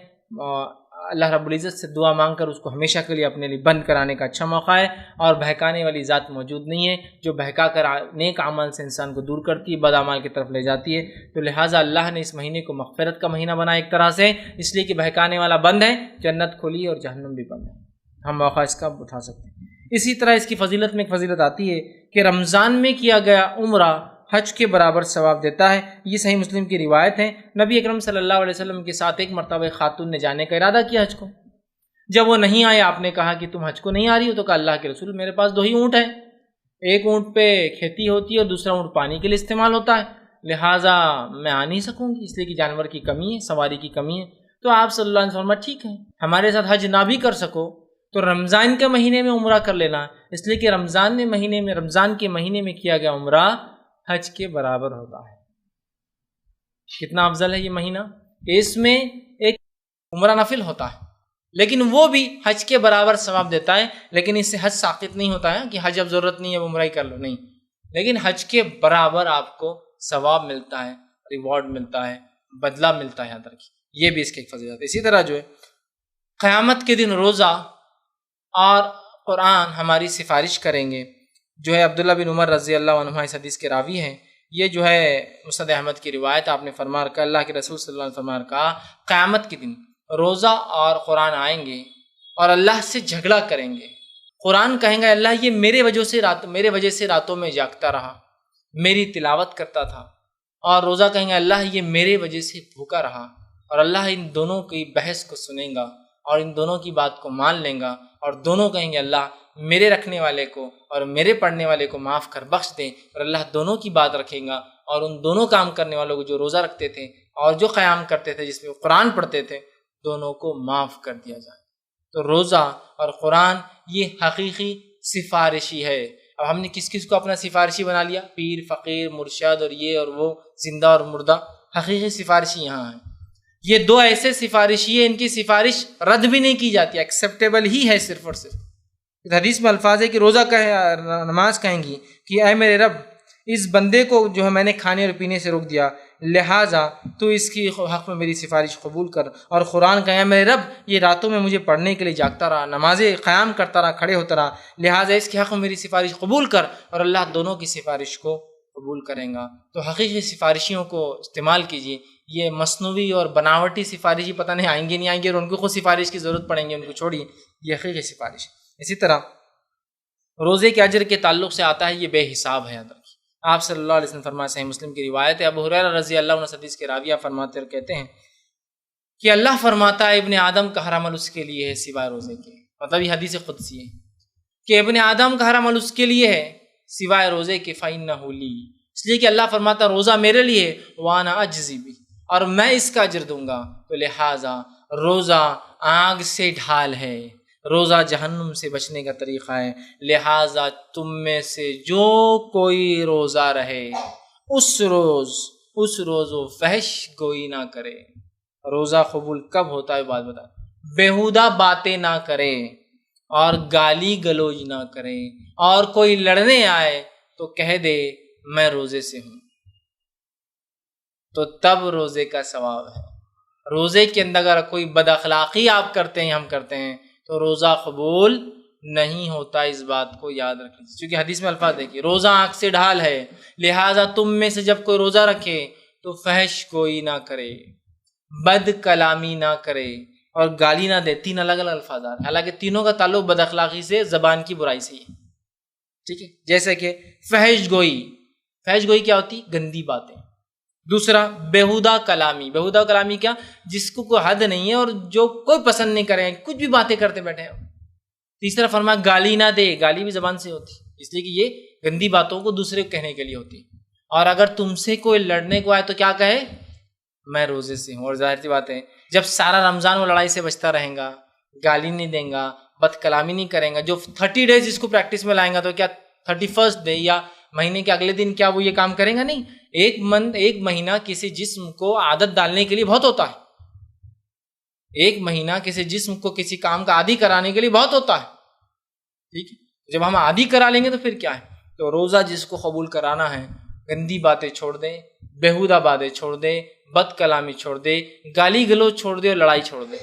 A: اللہ رب العزت سے دعا مانگ کر اس کو ہمیشہ کے لیے اپنے لیے بند کرانے کا اچھا موقع ہے، اور بہکانے والی ذات موجود نہیں ہے جو بہکا کر نیک عمل سے انسان کو دور کرتی ہے، بد اعمال کی طرف لے جاتی ہے۔ تو لہٰذا اللہ نے اس مہینے کو مغفرت کا مہینہ بنایا ایک طرح سے، اس لیے کہ بہکانے والا بند ہے، جنت کھلی اور جہنم بھی بند ہے، ہم موقع اس کا اٹھا سکتے ہیں۔ اسی طرح اس کی فضیلت میں ایک فضیلت آتی ہے کہ رمضان میں کیا گیا عمرہ حج کے برابر ثواب دیتا ہے، یہ صحیح مسلم کی روایت ہے۔ نبی اکرم صلی اللہ علیہ وسلم کے ساتھ ایک مرتبہ خاتون نے جانے کا ارادہ کیا حج کو، جب وہ نہیں آئے آپ نے کہا کہ تم حج کو نہیں آ رہی ہو، تو کہا اللہ کے رسول میرے پاس 2 ہی اونٹ ہیں، ایک اونٹ پہ کھیتی ہوتی ہے اور دوسرا اونٹ پانی کے لیے استعمال ہوتا ہے، لہٰذا میں آ نہیں سکوں گی، اس لیے کہ جانور کی کمی ہے، سواری کی کمی ہے۔ تو آپ صلی اللہ علیہ وسلم ٹھیک ہے، ہمارے ساتھ حج نہ بھی کر سکو تو رمضان کے مہینے میں عمرہ کر لینا، اس لیے کہ رمضان کے مہینے میں کیا گیا عمرہ حج کے برابر ہوتا ہے۔ کتنا افضل ہے یہ مہینہ کہ اس میں ایک عمرہ نفل ہوتا ہے، لیکن وہ بھی حج کے برابر ثواب دیتا ہے، لیکن اس سے حج ساقط نہیں ہوتا ہے کہ حج اب ضرورت نہیں ہے عمرہ ہی کر لو، نہیں، لیکن حج کے برابر آپ کو ثواب ملتا ہے، ریوارڈ ملتا ہے، بدلہ ملتا ہے، یاد رکھیے یہ بھی اس کی ایک فضیلت ہے۔ اسی طرح جو ہے قیامت کے دن روزہ اور قرآن ہماری سفارش کریں گے، جو ہے عبداللہ بن عمر رضی اللہ عنہ اس حدیث کے راوی ہیں، یہ جو ہے مسند احمد کی روایت، آپ نے فرمایا کہ اللہ کے رسول صلی اللہ علیہ وسلم نے کہا قیامت کے دن روزہ اور قرآن آئیں گے اور اللہ سے جھگڑا کریں گے۔ قرآن کہیں گا اللہ یہ میرے وجہ سے راتوں میں جاگتا رہا، میری تلاوت کرتا تھا، اور روزہ کہیں گا اللہ یہ میرے وجہ سے بھوکا رہا، اور اللہ ان دونوں کی بحث کو سنیں گا اور ان دونوں کی بات کو مان لیں گا، اور دونوں کہیں گے اللہ میرے رکھنے والے کو اور میرے پڑھنے والے کو معاف کر بخش دیں، اور اللہ دونوں کی بات رکھیں گا، اور ان دونوں کام کرنے والوں کو جو روزہ رکھتے تھے اور جو قیام کرتے تھے جس میں وہ قرآن پڑھتے تھے، دونوں کو معاف کر دیا جائے۔ تو روزہ اور قرآن یہ حقیقی سفارشی ہے۔ اب ہم نے کس کس کو اپنا سفارشی بنا لیا؟ پیر، فقیر، مرشد اور یہ اور وہ، زندہ اور مردہ۔ حقیقی سفارشی یہاں ہے۔ یہ 2 ایسے سفارشی ہیں، ان کی سفارش رد بھی نہیں کی جاتی، ایکسیپٹیبل ہی ہے صرف اور صرف۔ حدیث میں الفاظ ہے کہ روزہ نماز کہیں گی کہ اے میرے رب، اس بندے کو جو ہے میں نے کھانے اور پینے سے روک دیا، لہٰذا تو اس کی حق میں میری سفارش قبول کر۔ اور قرآن کہے میرے رب یہ راتوں میں مجھے پڑھنے کے لیے جاگتا رہا، نمازیں قیام کرتا رہا، کھڑے ہوتا رہا، لہٰذا اس کے حق میں میری سفارش قبول کر، اور اللہ دونوں کی سفارش کو قبول کریں گا۔ تو حقیقی سفارشیوں کو استعمال کیجیے۔ یہ مصنوعی اور بناوٹی سفارشی پتہ نہیں آئیں گے نہیں آئیں گے، اور ان کو خود سفارش کی ضرورت پڑیں گے، ان کو چھوڑیے، یہ حقیقی سفارش۔ اسی طرح روزے کے اجر کے تعلق سے آتا ہے، یہ بے حساب ہے، یاد رکھیے۔ آپ صلی اللہ علیہ وسلم فرمایا، صحیح مسلم کی روایت ہے، ابو ہریرہ رضی اللہ عنہ حدیث کے راویہ فرماتے اور کہتے ہیں کہ اللہ فرماتا ہے ابن آدم کا ہر عمل اس کے لیے ہے سوائے روزے کے، مطلب یہ حدیث قدسی ہے کہ ابن آدم کا ہر عمل اس کے لیے ہے سوائے روزے کے، فإنہ لی، اس لیے کہ اللہ فرماتا روزہ میرے لیے، وانا اجزی بھی، اور میں اس کا اجر دوں گا۔ تو لہٰذا روزہ آگ سے ڈھال ہے، روزہ جہنم سے بچنے کا طریقہ ہے، لہٰذا تم میں سے جو کوئی روزہ رہے اس روز وہ فحش گوئی نہ کرے۔ روزہ قبول کب ہوتا ہے بات بتا، بیہودہ باتیں نہ کرے، اور گالی گلوج نہ کریں، اور کوئی لڑنے آئے تو کہہ دے میں روزے سے ہوں، تو تب روزے کا ثواب ہے۔ روزے کے اندر اگر کوئی بد اخلاقی آپ کرتے ہیں، ہم کرتے ہیں، تو روزہ قبول نہیں ہوتا، اس بات کو یاد رکھ لیجیے۔ چونکہ حدیث میں الفاظ دیکھیے، روزہ آنکھ سے ڈھال ہے، لہٰذا تم میں سے جب کوئی روزہ رکھے تو فحش کوئی نہ کرے، بد کلامی نہ کرے، اور گالی نہ دے۔ تین الگ الگ الفاظ آ رہے ہیں، حالانکہ تینوں کا تعلق بد اخلاقی سے، زبان کی برائی سے ہے، ٹھیک ہے؟ جیسے کہ فحش گوئی، فحش گوئی کیا ہوتی؟ گندی باتیں۔ دوسرا بیہودہ کلامی، بیہودہ کلامی کیا؟ جس کو کوئی حد نہیں ہے اور جو کوئی پسند نہیں کرے، کچھ بھی باتیں کرتے بیٹھے ہیں۔ تیسرا فرمایا گالی نہ دے، گالی بھی زبان سے ہوتی، اس لیے کہ یہ گندی باتوں کو دوسرے کو کہنے کے لیے ہوتی۔ اور اگر تم سے کوئی لڑنے کو آئے تو کیا کہے؟ میں روزے سے ہوں۔ اور ظاہر سی بات ہے جب سارا رمضان وہ لڑائی سے بچتا رہیں گا، گالی نہیں دیں گا، بد کلامی نہیں کریں گا، جو 30 ڈیز اس کو پریکٹس میں لائیں گا، تو کیا 31 ڈے یا مہینے کے اگلے دن کیا وہ یہ کام کریں گا؟ نہیں۔ ایک مہینہ کسی جسم کو عادت ڈالنے کے لیے بہت ہوتا ہے، ایک مہینہ کسی جسم کو کسی کام کا عادی کرانے کے لیے بہت ہوتا ہے، ٹھیک ہے؟ جب ہم عادی کرا لیں گے تو پھر کیا ہے؟ تو روزہ جس کو قبول کرانا ہے، گندی باتیں چھوڑ دے، بیہودہ باتیں چھوڑ دے، بد کلامی چھوڑ دے، گالی گلوچ چھوڑ دے، اور لڑائی چھوڑ دے۔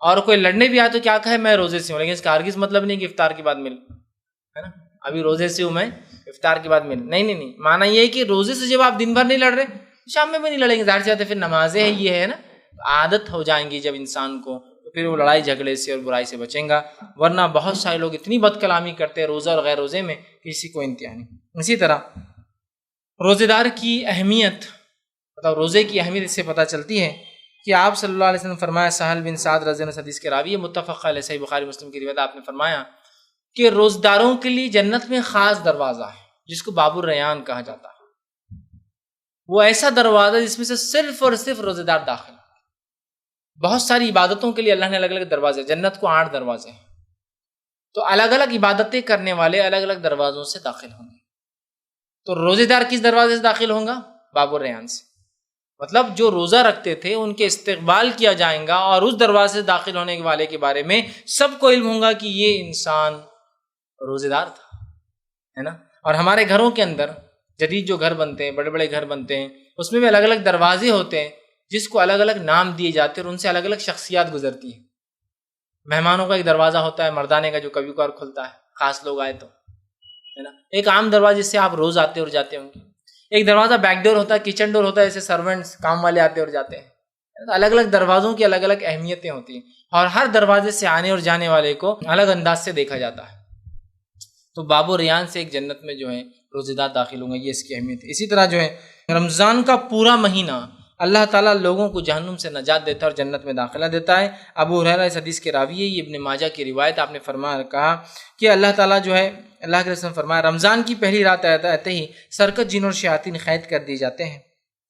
A: اور کوئی لڑنے بھی آئے تو کیا کہے؟ میں روزے سے ہوں، لیکن اس کا ہرگز مطلب نہیں کہ افطار کے بعد مل، ہے نا؟ ابھی روزے سے ہوں میں، افطار کے بعد مل، نہیں، معنی یہ ہے کہ روزے سے جب آپ دن بھر نہیں لڑ رہے، شام میں بھی نہیں لڑیں گے، ظاہر سی بات ہے پھر نمازیں ہیں، یہ ہے نا، عادت ہو جائیں گی جب انسان کو، تو پھر وہ لڑائی جھگڑے سے اور برائی سے بچیں گا۔ ورنہ بہت سارے لوگ اتنی بد کلامی کرتے ہیں روزہ اور غیر روزے میں، کسی کو انتہا نہیں۔ اسی طرح روزے دار کی اہمیت، مطلب روزے کی اہمیت اس سے پتہ چلتی ہے کہ آپ صلی اللہ علیہ وسلم فرمایا، سہل بن سعد رضی اللہ عنہ حدیث کے راوی ہے، متفق علیہ، صحیح بخاری مسلم کی روایت، آپ نے فرمایا کہ روزداروں کے لیے جنت میں خاص دروازہ ہے جس کو باب الریان کہا جاتا ہے۔ وہ ایسا دروازہ جس میں سے صرف اور صرف روزے دار داخل۔ بہت ساری عبادتوں کے لیے اللہ نے الگ الگ دروازے، جنت کو 8 دروازے ہیں، تو الگ الگ عبادتیں کرنے والے الگ الگ دروازوں سے داخل ہوں گے۔ تو روزے دار کس دروازے سے داخل ہوں گا؟ باب الریان سے، مطلب جو روزہ رکھتے تھے ان کے استقبال کیا جائیں گا، اور اس دروازے سے داخل ہونے والے کے بارے میں سب کو علم ہوگا کہ یہ انسان روزے دار تھا، ہے نا؟ اور ہمارے گھروں کے اندر جدید جو گھر بنتے ہیں، بڑے بڑے گھر بنتے ہیں، اس میں بھی الگ الگ دروازے ہوتے ہیں جس کو الگ الگ نام دیے جاتے ہیں، اور ان سے الگ الگ شخصیات گزرتی ہیں۔ مہمانوں کا ایک دروازہ ہوتا ہے مردانے کا، جو کبھی کبھار کھلتا ہے، خاص لوگ آئے تو، ہے نا؟ ایک عام دروازہ جس سے آپ روز آتے اور جاتے ہوں گے۔ ایک دروازہ بیک ڈور ہوتا ہے، کچن ڈور ہوتا ہے، جیسے سرونٹس کام والے آتے اور جاتے ہیں۔ الگ الگ دروازوں کی الگ الگ اہمیتیں ہوتی ہیں، اور ہر دروازے سے آنے اور جانے والے کو الگ انداز سے دیکھا جاتا ہے۔ تو باب الریان سے ایک جنت میں جو ہے روزے دار داخل ہوں گے، یہ اس کی اہمیت ہے۔ اسی طرح جو ہے رمضان کا پورا مہینہ اللہ تعالیٰ لوگوں کو جہنم سے نجات دیتا ہے اور جنت میں داخلہ دیتا ہے۔ ابو ہریرہ اس حدیث کے راوی ہے، یہ ابن ماجہ کی روایت، آپ نے فرمایا، کہا کہ اللہ تعالیٰ جو ہے، اللہ کے رسول نے فرمایا، رمضان کی پہلی رات آتے ہی سرکت، جن اور شیاطین قید کر دیے جاتے ہیں،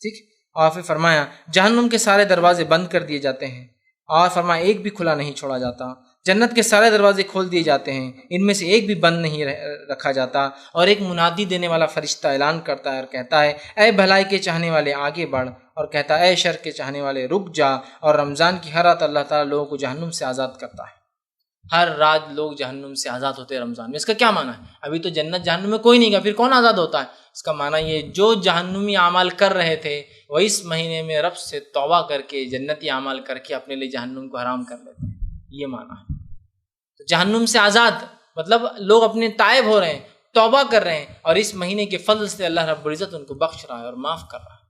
A: ٹھیک؟ اور پھر فرمایا جہنم کے سارے دروازے بند کر دیے جاتے ہیں، اور فرمایا ایک بھی کھلا نہیں چھوڑا جاتا۔ جنت کے سارے دروازے کھول دیے جاتے ہیں، ان میں سے ایک بھی بند نہیں رکھا جاتا، اور ایک منادی دینے والا فرشتہ اعلان کرتا ہے اور کہتا ہے، اے بھلائی کے چاہنے والے آگے بڑھ، اور کہتا ہے اے شر کے چاہنے والے رک جا۔ اور رمضان کی ہر رات اللہ تعالیٰ لوگوں کو جہنم سے آزاد کرتا ہے، ہر رات لوگ جہنم سے آزاد ہوتے ہیں رمضان میں۔ اس کا کیا معنی ہے؟ ابھی تو جنت جہنم میں کوئی نہیں گا، پھر کون آزاد ہوتا ہے؟ اس کا معنی یہ، جو جہنمی اعمال کر رہے تھے وہ اس مہینے میں رب سے توبہ کر کے جنتی اعمال کر کے اپنے لیے جہنم کو حرام کر لیتے ہیں، یہ معنی ہے۔ تو جہنم سے آزاد مطلب لوگ اپنے تائب ہو رہے ہیں، توبہ کر رہے ہیں، اور اس مہینے کے فضل سے اللہ رب العزت ان کو بخش رہا ہے اور معاف کر رہا ہے۔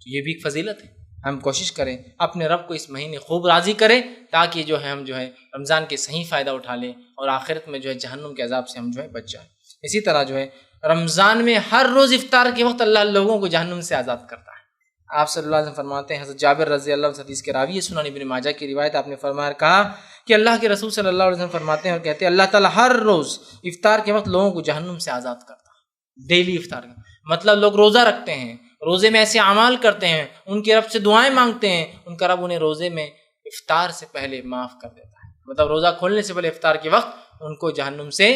A: تو یہ بھی ایک فضیلت ہے۔ ہم کوشش کریں اپنے رب کو اس مہینے خوب راضی کریں، تاکہ جو ہے ہم جو ہے رمضان کے صحیح فائدہ اٹھا لیں، اور آخرت میں جو ہے جہنم کے عذاب سے ہم جو ہے بچ جائیں۔ اسی طرح جو ہے رمضان میں ہر روز افطار کے وقت اللہ لوگوں کو جہنم سے آزاد کرتا ہے۔ آپ صلی اللہ علیہ وسلم فرماتے ہیں، حضرت جابر رضی اللہ عنہ حدیث کے راوی ہے، سنن ابن ماجہ کی روایت، آپ نے فرمایا، کہا کہ اللہ کے رسول صلی اللہ علیہ وسلم فرماتے ہیں اور کہتے ہیں، اللہ تعالیٰ ہر روز افطار کے وقت لوگوں کو جہنم سے آزاد کرتا ہے۔ ڈیلی افطار کا مطلب لوگ روزہ رکھتے ہیں، روزے میں ایسے اعمال کرتے ہیں، ان کے رب سے دعائیں مانگتے ہیں، ان کا رب انہیں روزے میں افطار سے پہلے معاف کر دیتا ہے۔ مطلب روزہ کھولنے سے پہلے افطار کے وقت ان کو جہنم سے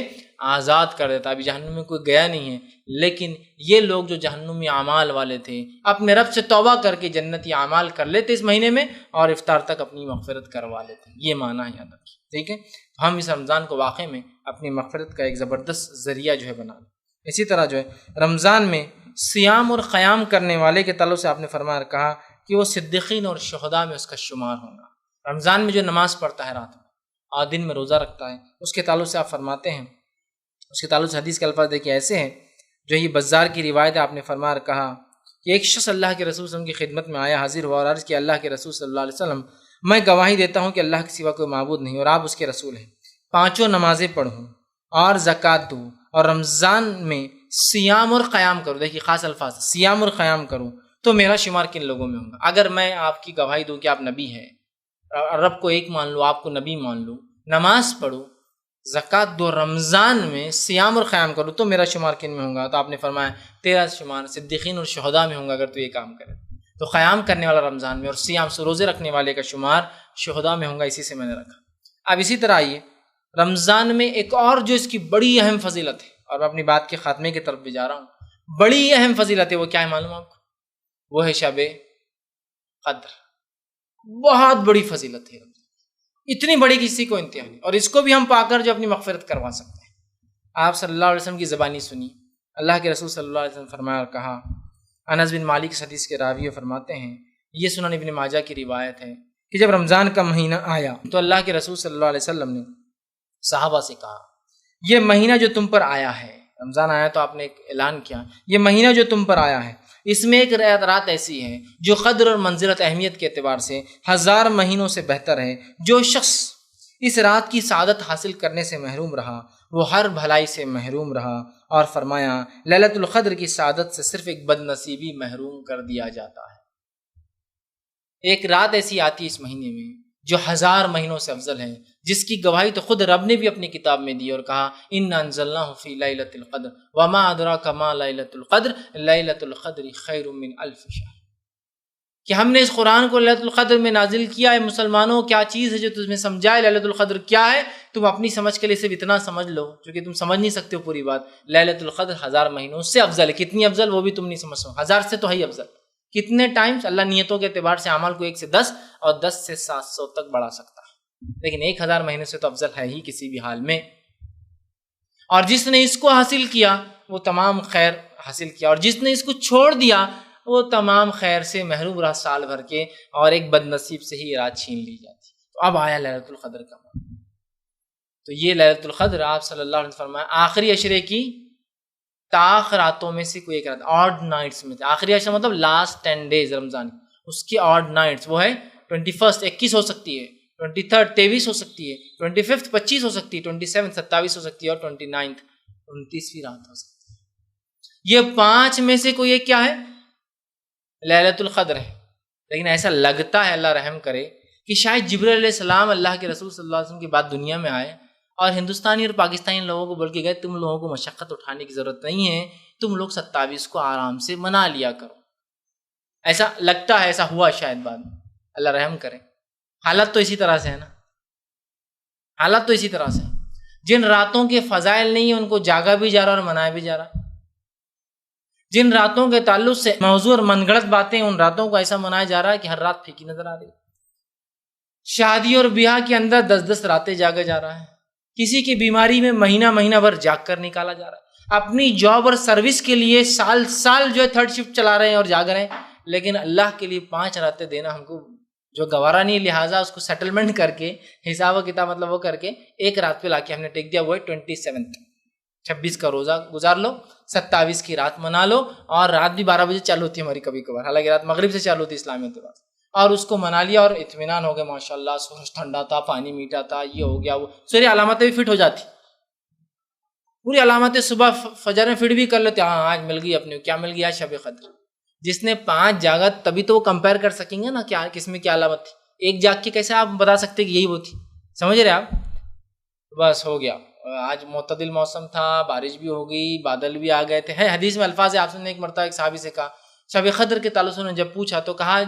A: آزاد کر دیتا. ابھی جہنم میں کوئی گیا نہیں ہے، لیکن یہ لوگ جو جہنمی اعمال والے تھے اپنے رب سے توبہ کر کے جنتی اعمال کر لیتے اس مہینے میں اور افطار تک اپنی مغفرت کروا لیتے. یہ معنی ہے یاد رکھیے. ٹھیک ہے، ہم اس رمضان کو واقعی میں اپنی مغفرت کا ایک زبردست ذریعہ جو ہے بنا لیں. اسی طرح جو ہے رمضان میں سیام اور قیام کرنے والے کے تعلق سے آپ نے فرمایا کہا کہ وہ صدیقین اور شہداء میں اس کا شمار ہوگا. رمضان میں جو نماز پڑھتا ہے رات میں اور دن میں روزہ رکھتا ہے، اس کے تعلق سے آپ فرماتے ہیں، اس کے تعلق سے حدیث کے الفاظ دیکھیے ایسے ہیں جو یہ بزار کی روایت ہے. آپ نے فرمایا کہا کہ ایک شخص اللہ کے رسول صلی اللہ علیہ وسلم کی خدمت میں آیا، حاضر ہوا اور عرض کیا اللہ کے رسول صلی اللہ علیہ وسلم میں گواہی دیتا ہوں کہ اللہ کے سوا کوئی معبود نہیں اور آپ اس کے رسول ہیں. 5 نمازیں پڑھوں اور زکوٰۃ دوں اور رمضان میں سیام اور قیام کروں. دیکھیے خاص الفاظ، سیام اور قیام کروں تو میرا شمار کن لوگوں میں ہوگا؟ اگر میں آپ کی گواہی دوں کہ آپ نبی ہیں، رب کو ایک مان لو، آپ کو نبی مان لو، نماز پڑھو، زکوٰۃ دو، رمضان میں سیام اور قیام کرو تو میرا شمار کن میں ہوگا؟ تو آپ نے فرمایا تیرا شمار صدیقین اور شہداء میں ہوگا اگر تو یہ کام کرے. تو قیام کرنے والا رمضان میں اور سیام سے روزے رکھنے والے کا شمار شہداء میں ہوگا. اسی سے میں نے رکھا. اب اسی طرح آئیے رمضان میں ایک اور جو اس کی بڑی اہم فضیلت ہے، اور میں اپنی بات کے خاتمے کی طرف بھی جا رہا ہوں، بڑی اہم فضیلت ہے. وہ کیا ہے معلوم آپ کو؟ وہ ہے شب قدر. بہت بڑی فضیلت ہے، اتنی بڑی کسی کو انتہا نہیں، اور اس کو بھی ہم پا کر جو اپنی مغفرت کروا سکتے ہیں. آپ صلی اللہ علیہ وسلم کی زبانی سنی، اللہ کے رسول صلی اللہ علیہ وسلم فرمایا اور کہا. انس بن مالک اس حدیث کے راوی فرماتے ہیں، یہ سنن ابن ماجہ کی روایت ہے کہ جب رمضان کا مہینہ آیا تو اللہ کے رسول صلی اللہ علیہ وسلم نے صحابہ سے کہا یہ مہینہ جو تم پر آیا ہے، رمضان آیا تو آپ نے ایک اعلان کیا، یہ مہینہ جو تم پر آیا ہے اس میں ایک رات ایسی ہے جو قدر اور منزلت اہمیت کے اعتبار سے 1000 مہینوں سے بہتر ہے. جو شخص اس رات کی سعادت حاصل کرنے سے محروم رہا وہ ہر بھلائی سے محروم رہا. اور فرمایا لیلۃ القدر کی سعادت سے صرف ایک بد نصیبی محروم کر دیا جاتا ہے. ایک رات ایسی آتی ہے اس مہینے میں جو 1000 مہینوں سے افضل ہے، جس کی گواہی تو خود رب نے بھی اپنی کتاب میں دی اور کہا انا انزلناہ فی لیلۃ القدر وما ادراک ما لیلۃ القدر لیلۃ القدر خیر من الف شہر. کہ ہم نے اس قرآن کو لیلۃ القدر میں نازل کیا ہے. مسلمانوں کیا چیز ہے جو تمہیں سمجھائے لیلۃ القدر کیا ہے؟ تم اپنی سمجھ کے لیے صرف اتنا سمجھ لو کیونکہ تم سمجھ نہیں سکتے ہو پوری بات. لیلۃ القدر 1000 مہینوں سے افضل ہے. کتنی افضل وہ بھی تم نہیں سمجھ سکتے. 1000 سے تو ہے ہی افضل. کتنے ٹائمز اللہ نیتوں کے اعتبار سے اعمال کو 1 سے 10 اور 10 سے 700 تک بڑھا سکتا ہے، لیکن 1000 مہینے سے تو افضل ہے ہی کسی بھی حال میں. اور جس نے اس کو حاصل کیا وہ تمام خیر حاصل کیا، اور جس نے اس کو چھوڑ دیا وہ تمام خیر سے محروم رہا سال بھر کے، اور ایک بد نصیب سے ہی رات چھین لی جاتی. تو اب آیا لیلۃ القدر کا معنی. تو یہ لیلۃ القدر آپ صلی اللہ علیہ وسلم فرمایا آخری عشرے کی تاخ راتوں میں سے کوئی ایک رات، آڈ نائٹس میں. آخری عشرہ مطلب لاسٹ 10 days رمضان، اس کی آڈ نائٹس وہ ہے 21 21 ہو سکتی ہے، 23 23 ہو سکتی ہے، 25 25 ہو سکتی ہے، 27 27 ہو سکتی ہے، اور 29 29ویں رات ہو سکتی ہے. یہ 5 میں سے کوئی ایک کیا ہے؟ لیلۃ القدر ہے. لیکن ایسا لگتا ہے، اللہ رحم کرے، کہ شاید جبرائیل علیہ السلام اللہ کے رسول صلی اللہ علیہ وسلم کی بات دنیا میں آئے اور ہندوستانی اور پاکستانی لوگوں کو بول کے گئے تم لوگوں کو مشقت اٹھانے کی ضرورت نہیں ہے، تم لوگ 27 کو آرام سے منا لیا کرو. ایسا لگتا ہے، ایسا ہوا شاید بعد میں، اللہ رحم کرے. حالت تو اسی طرح سے ہے نا، حالت تو اسی طرح سے. جن راتوں کے فضائل نہیں ہیں ان کو جاگا بھی جا رہا اور منایا بھی جا رہا. جن راتوں کے تعلق سے موضوع اور من گھڑت باتیں، ان راتوں کو ایسا منایا جا رہا ہے کہ ہر رات پھیکی نظر آ رہی. شادی اور بیاہ کے اندر 10 راتیں جاگا جا رہا ہے. کسی کی بیماری میں مہینہ بھر جاگ کر نکالا جا رہا ہے. اپنی جاب اور سروس کے لیے سال جو ہے 3rd شفٹ چلا رہے ہیں اور جاگ رہے ہیں، لیکن اللہ کے لیے 5 راتیں دینا ہم کو جو گوارا نہیں، لہٰذا اس کو سیٹلمنٹ کر کے حساب و کتاب مطلب وہ کر کے 1 رات پہ لا کے ہم نے ٹیک دیا. وہ ہے 26 کا روزہ گزار لو، 27 کی رات منا لو، اور رات بھی 12 بجے چالو ہوتی ہے ہماری کبھی کبھار، حالانکہ رات مغرب سے چالو ہوتی ہے اسلامی اعتبار سے، اور اس کو منا لیا اور اطمینان ہو گیا. ماشاءاللہ سورج ٹھنڈا تھا، پانی میٹھا تھا، یہ ہو گیا وہ، ساری علامتیں بھی فٹ ہو جاتی، پوری علامتیں صبح فجر میں فٹ بھی کر لیتے. ہاں آج مل گئی اپنے، کیا مل گیا؟ شب قدر. جس نے 5 جاگا تبھی تو وہ کمپیئر کر سکیں گے نا کیا کس میں کیا علامت تھی. ایک جاگ کے کیسے آپ بتا سکتے کہ یہی وہ تھی؟ سمجھ رہے آپ؟ بس ہو گیا. آج معتدل موسم تھا، بارش بھی ہو گئی، بادل بھی آ گئے تھے. ہے حدیث میں الفاظ ہے، آپ نے ایک مرتبہ ایک صحابی سے کہا شب قدر کے تعلق سے نے جب پوچھا تو کہا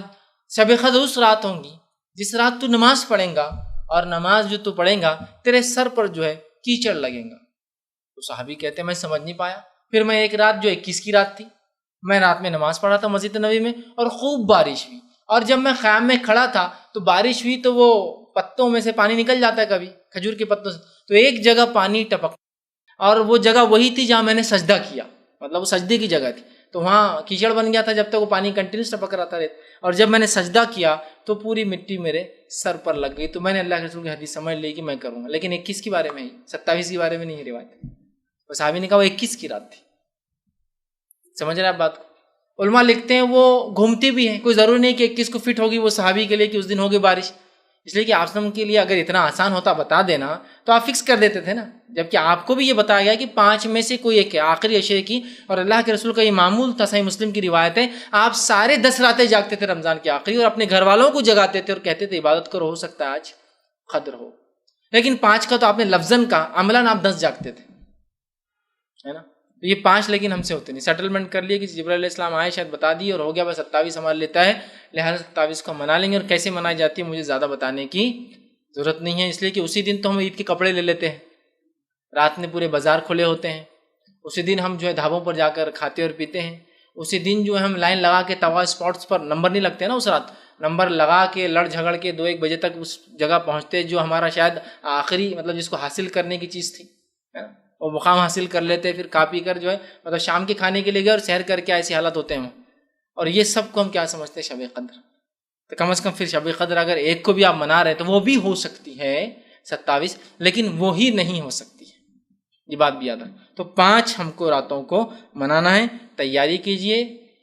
A: شب قدر اس رات ہوں گی جس رات تو نماز پڑھیں گا، اور نماز جو تو پڑھیں گا تیرے سر پر جو ہے کیچڑ لگیں گا. تو صحابی کہتے ہیں میں سمجھ نہیں پایا. پھر میں ایک رات جو 21 کی رات تھی، میں رات میں نماز پڑھا تھا مسجد نبوی میں اور خوب بارش ہوئی، اور جب میں خیام میں کھڑا تھا تو بارش ہوئی تو وہ پتوں میں سے پانی نکل جاتا ہے کبھی کھجور کے پتوں سے، تو ایک جگہ پانی ٹپک، اور وہ جگہ وہی تھی جہاں میں نے سجدہ کیا، مطلب وہ سجدے کی جگہ تھی، تو وہاں کیچڑ بن گیا تھا جب تک وہ پانی کنٹینیوس ٹپک رہا تھا. اور جب میں نے سجدہ کیا تو پوری مٹی میرے سر پر لگ گئی. تو میں نے اللہ کے رسول کی حدیث سمجھ لی کہ میں کروں گا، لیکن 21 کے بارے میں ہی، 27 کے بارے میں نہیں روایت. صحابی نے کہا وہ 21 کی رات تھی. سمجھ رہے آپ بات کو؟ علماء لکھتے ہیں وہ گھومتی بھی ہیں، کوئی ضروری نہیں کہ 21 کو فٹ ہوگی وہ صحابی کے لیے کہ اس دن ہوگی بارش، اس لیے کہ آپ کے لیے اگر اتنا آسان ہوتا بتا دینا تو آپ فکس کر دیتے تھے نا. جبکہ آپ کو بھی یہ بتایا گیا کہ 5 میں سے کوئی ایک ہے آخری عشرے کی، اور اللہ کے رسول کا یہ معمول تھا، صحیح مسلم کی روایت ہے، آپ سارے 10 راتیں جاگتے تھے رمضان کی آخری، اور اپنے گھر والوں کو جگاتے تھے اور کہتے تھے عبادت کرو، ہو سکتا ہے آج قدر ہو. لیکن 5 کا تو آپ نے لفظاً کہا، عملاً آپ 10 جاگتے تھے، ہے نا. تو یہ 5 لیکن ہم سے ہوتے نہیں. سیٹلمنٹ کر لیے کہ جبرائیل علیہ السلام آئے، شاید بتا دی اور ہو گیا، بس 27 ہمارے لیتا ہے، لہٰذا 27 کو منا لیں گے. اور کیسے منائی جاتی ہے مجھے زیادہ بتانے کی ضرورت نہیں ہے، اس لیے کہ اسی دن تو ہم عید کے کپڑے لے لیتے ہیں، رات میں پورے بازار کھلے ہوتے ہیں، اسی دن ہم جو ہے ڈھابوں پر جا کر کھاتے اور پیتے ہیں، اسی دن جو ہے ہم لائن لگا کے توا اسپاٹس پر، نمبر نہیں لگتے نا اس رات، نمبر لگا کے لڑ جھگڑ کے 2-1 بجے تک اس جگہ پہنچتے جو ہمارا شاید آخری مطلب جس کو حاصل کرنے کی چیز تھی، وہ مقام حاصل کر لیتے، پھر کھا پی کر جو ہے مطلب شام کے کھانے کے لیے گئے اور سحر کر کے ایسی حالت ہوتے ہیں. اور یہ سب کو ہم کیا سمجھتے ہیں؟ شب قدر. تو کم از کم پھر شب قدر اگر ایک کو بھی آپ منا رہے تو وہ بھی ہو سکتی ہے 27، لیکن وہی نہیں ہو سکتی ہے، یہ بات بھی یاد رکھیں. تو 5 ہم کو راتوں کو منانا ہے. تیاری کیجئے،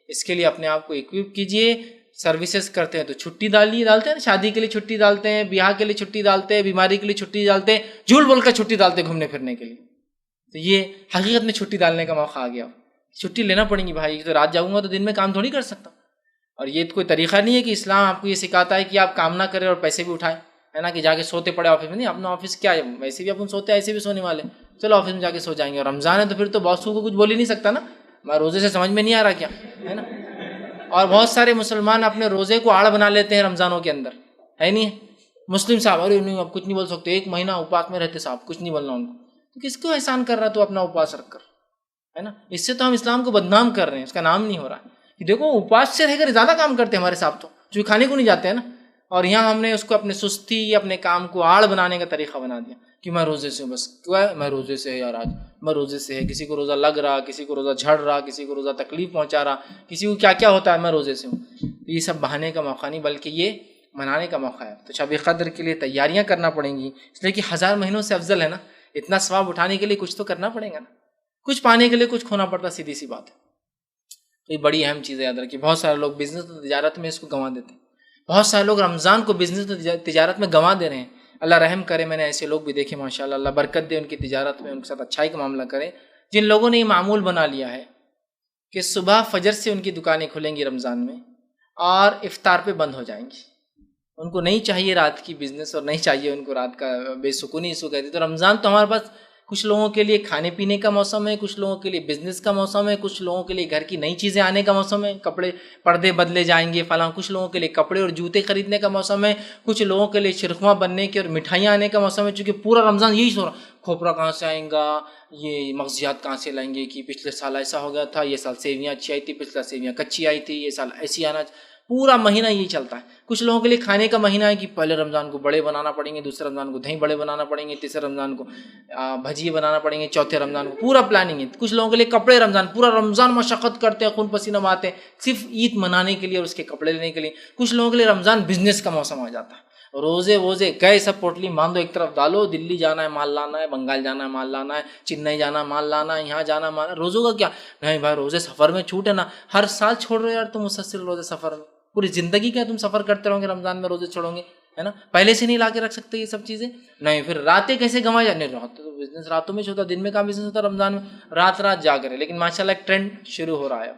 A: اس کے لیے اپنے آپ کو اکوپ کیجئے. سروسز کرتے ہیں تو چھٹی ڈالتے ہیں، شادی کے لیے چھٹی ڈالتے ہیں، بیاہ کے لیے چھٹی ڈالتے ہیں، بیماری کے لیے چھٹی ڈالتے ہیں، جھول بول کر چھٹی ڈالتے ہیں گھومنے پھرنے کے لیے. تو یہ حقیقت میں چھٹی ڈالنے کا موقع آ گیا. چھٹی لینا پڑیں گی بھائی، تو رات جاؤں گا تو دن میں کام تھوڑی کر سکتا. اور یہ کوئی طریقہ نہیں ہے کہ اسلام آپ کو یہ سکھاتا ہے کہ آپ کام نہ کریں اور پیسے بھی اٹھائیں، ہے نا، کہ جا کے سوتے پڑے آفس میں. نہیں، اپنا آفس کیا ہے، ویسے بھی اپن سوتے ہیں، ایسے بھی سونے والے، چلو آفس میں جا کے سو جائیں گے. اور رمضان ہے تو پھر تو باس کو کچھ بول ہی نہیں سکتا نا، میں روزے سے سمجھ میں نہیں آ رہا کیا، ہے نا. اور بہت سارے مسلمان اپنے روزے کو آڑ بنا لیتے ہیں رمضانوں کے اندر، ہے نہیں. مسلم صاحب ارے نہیں اب کچھ نہیں بول سکتے، 1 مہینہ اپواس میں رہتے صاحب، کچھ نہیں بولنا ان کو. تو کس کو احسان کر رہا تو اپنا اپواس رکھ کر، ہے نا. اس سے تو ہم اسلام کو بدنام کر رہے ہیں، اس کا نام نہیں ہو رہا ہے. دیکھو اپواس سے رہ کر زیادہ کام کرتے ہیں ہمارے صاحب تو، جو کھانے کو نہیں جاتے ہیں نا. اور یہاں ہم نے اس کو اپنے سستی، اپنے کام کو آڑ بنانے کا طریقہ بنا دیا کہ میں روزے سے ہوں، بس کیا ہے میں روزے سے ہے یار، آج میں روزے سے ہے. کسی کو روزہ لگ رہا، کسی کو روزہ جھڑ رہا، کسی کو روزہ تکلیف پہنچا رہا، کسی کو کیا کیا ہوتا ہے، میں روزے سے ہوں. تو یہ سب بہانے کا موقع نہیں بلکہ یہ منانے کا موقع ہے. تو شب قدر کے لیے تیاریاں کرنا پڑیں گی، اس لیے کہ 1000 مہینوں سے افضل ہے نا. اتنا ثواب اٹھانے کے لیے کچھ تو کرنا پڑے گا نا، کچھ پانے کے لیے کچھ کھونا پڑتا، سیدھی سی بات ہے. تو یہ بڑی اہم چیز ہے، یاد رکھیے. بہت سارے لوگ بزنس اور تجارت میں اس کو گنوا دیتے ہیں، بہت سارے لوگ رمضان کو بزنس اور تجارت میں گنوا دے رہے ہیں. اللہ رحم کرے، میں نے ایسے لوگ بھی دیکھے ماشاءاللہ، اللہ برکت دے ان کی تجارت میں، ان کے ساتھ اچھائی کا معاملہ کرے. جن لوگوں نے یہ معمول بنا لیا ہے کہ صبح فجر سے ان کی دکانیں کھلیں گی رمضان میں اور افطار پہ بند ہو جائیں گی، ان کو نہیں چاہیے رات کی بزنس اور نہیں چاہیے ان کو رات کا بے سکونی اس کو کہتے. تو رمضان تو ہمارے پاس کچھ لوگوں کے لیے کھانے پینے کا موسم ہے، کچھ لوگوں کے لیے بزنس کا موسم ہے، کچھ لوگوں کے لیے گھر کی نئی چیزیں آنے کا موسم ہے، کپڑے پردے بدلے جائیں گے فلاں، کچھ لوگوں کے لیے کپڑے اور جوتے خریدنے کا موسم ہے، کچھ لوگوں کے لیے شرخواں بننے کے اور مٹھائیاں آنے کا موسم ہے. چونکہ پورا رمضان یہی سو رہا، کھوپرا کہاں سے آئیں گا، یہ مغزیات کہاں سے لائیں گے، کہ پچھلے سال ایسا ہو گیا تھا، یہ سال سیویاں اچھی آئی تھی، پچھلا سیویاں کچی آئی تھی، یہ سال ایسی آنا. پورا مہینہ یہی چلتا ہے. کچھ لوگوں کے لیے کھانے کا مہینہ ہے کہ پہلے رمضان کو بڑے بنانا پڑیں گے، دوسرے رمضان کو دہی بڑے بنانا پڑیں گے، تیسرے رمضان کو بھجیے بنانا پڑیں گے، چوتھے رمضان کو پورا پلاننگ ہے. کچھ لوگوں کے لیے کپڑے، رمضان پورا رمضان مشقت کرتے ہیں، خون پسینہ بہاتے ہیں صرف عید منانے کے لیے اور اس کے کپڑے لینے کے لیے. کچھ لوگوں کے لیے رمضان بزنس کا موسم آ جاتا ہے، روزے ووزے گئے سب پوٹلی باندھو ایک طرف ڈالو، دلی جانا ہے مال لانا ہے، بنگال جانا ہے مال لانا ہے، چنئی جانا ہے مال لانا ہے، یہاں جانا مال. روزوں کا کیا نہیں بھائی، روزے سفر میں چھوٹ ہے نا، ہر سال چھوڑ رہے یار تم مسلسل روزے سفر میں، پوری زندگی کیا تم سفر کرتے رہو گے، رمضان میں روزے چھوڑو گے، ہے نا. پہلے سے نہیں لا کے رکھ سکتے یہ سب چیزیں، نہیں پھر راتیں کیسے گنوائی جانے. رات تو بزنس راتوں میں ہوتا، دن میں کہاں بزنس ہوتا رمضان میں، رات رات جاگ رہے. لیکن ماشاءاللہ ایک ٹرینڈ شروع ہو رہا ہے،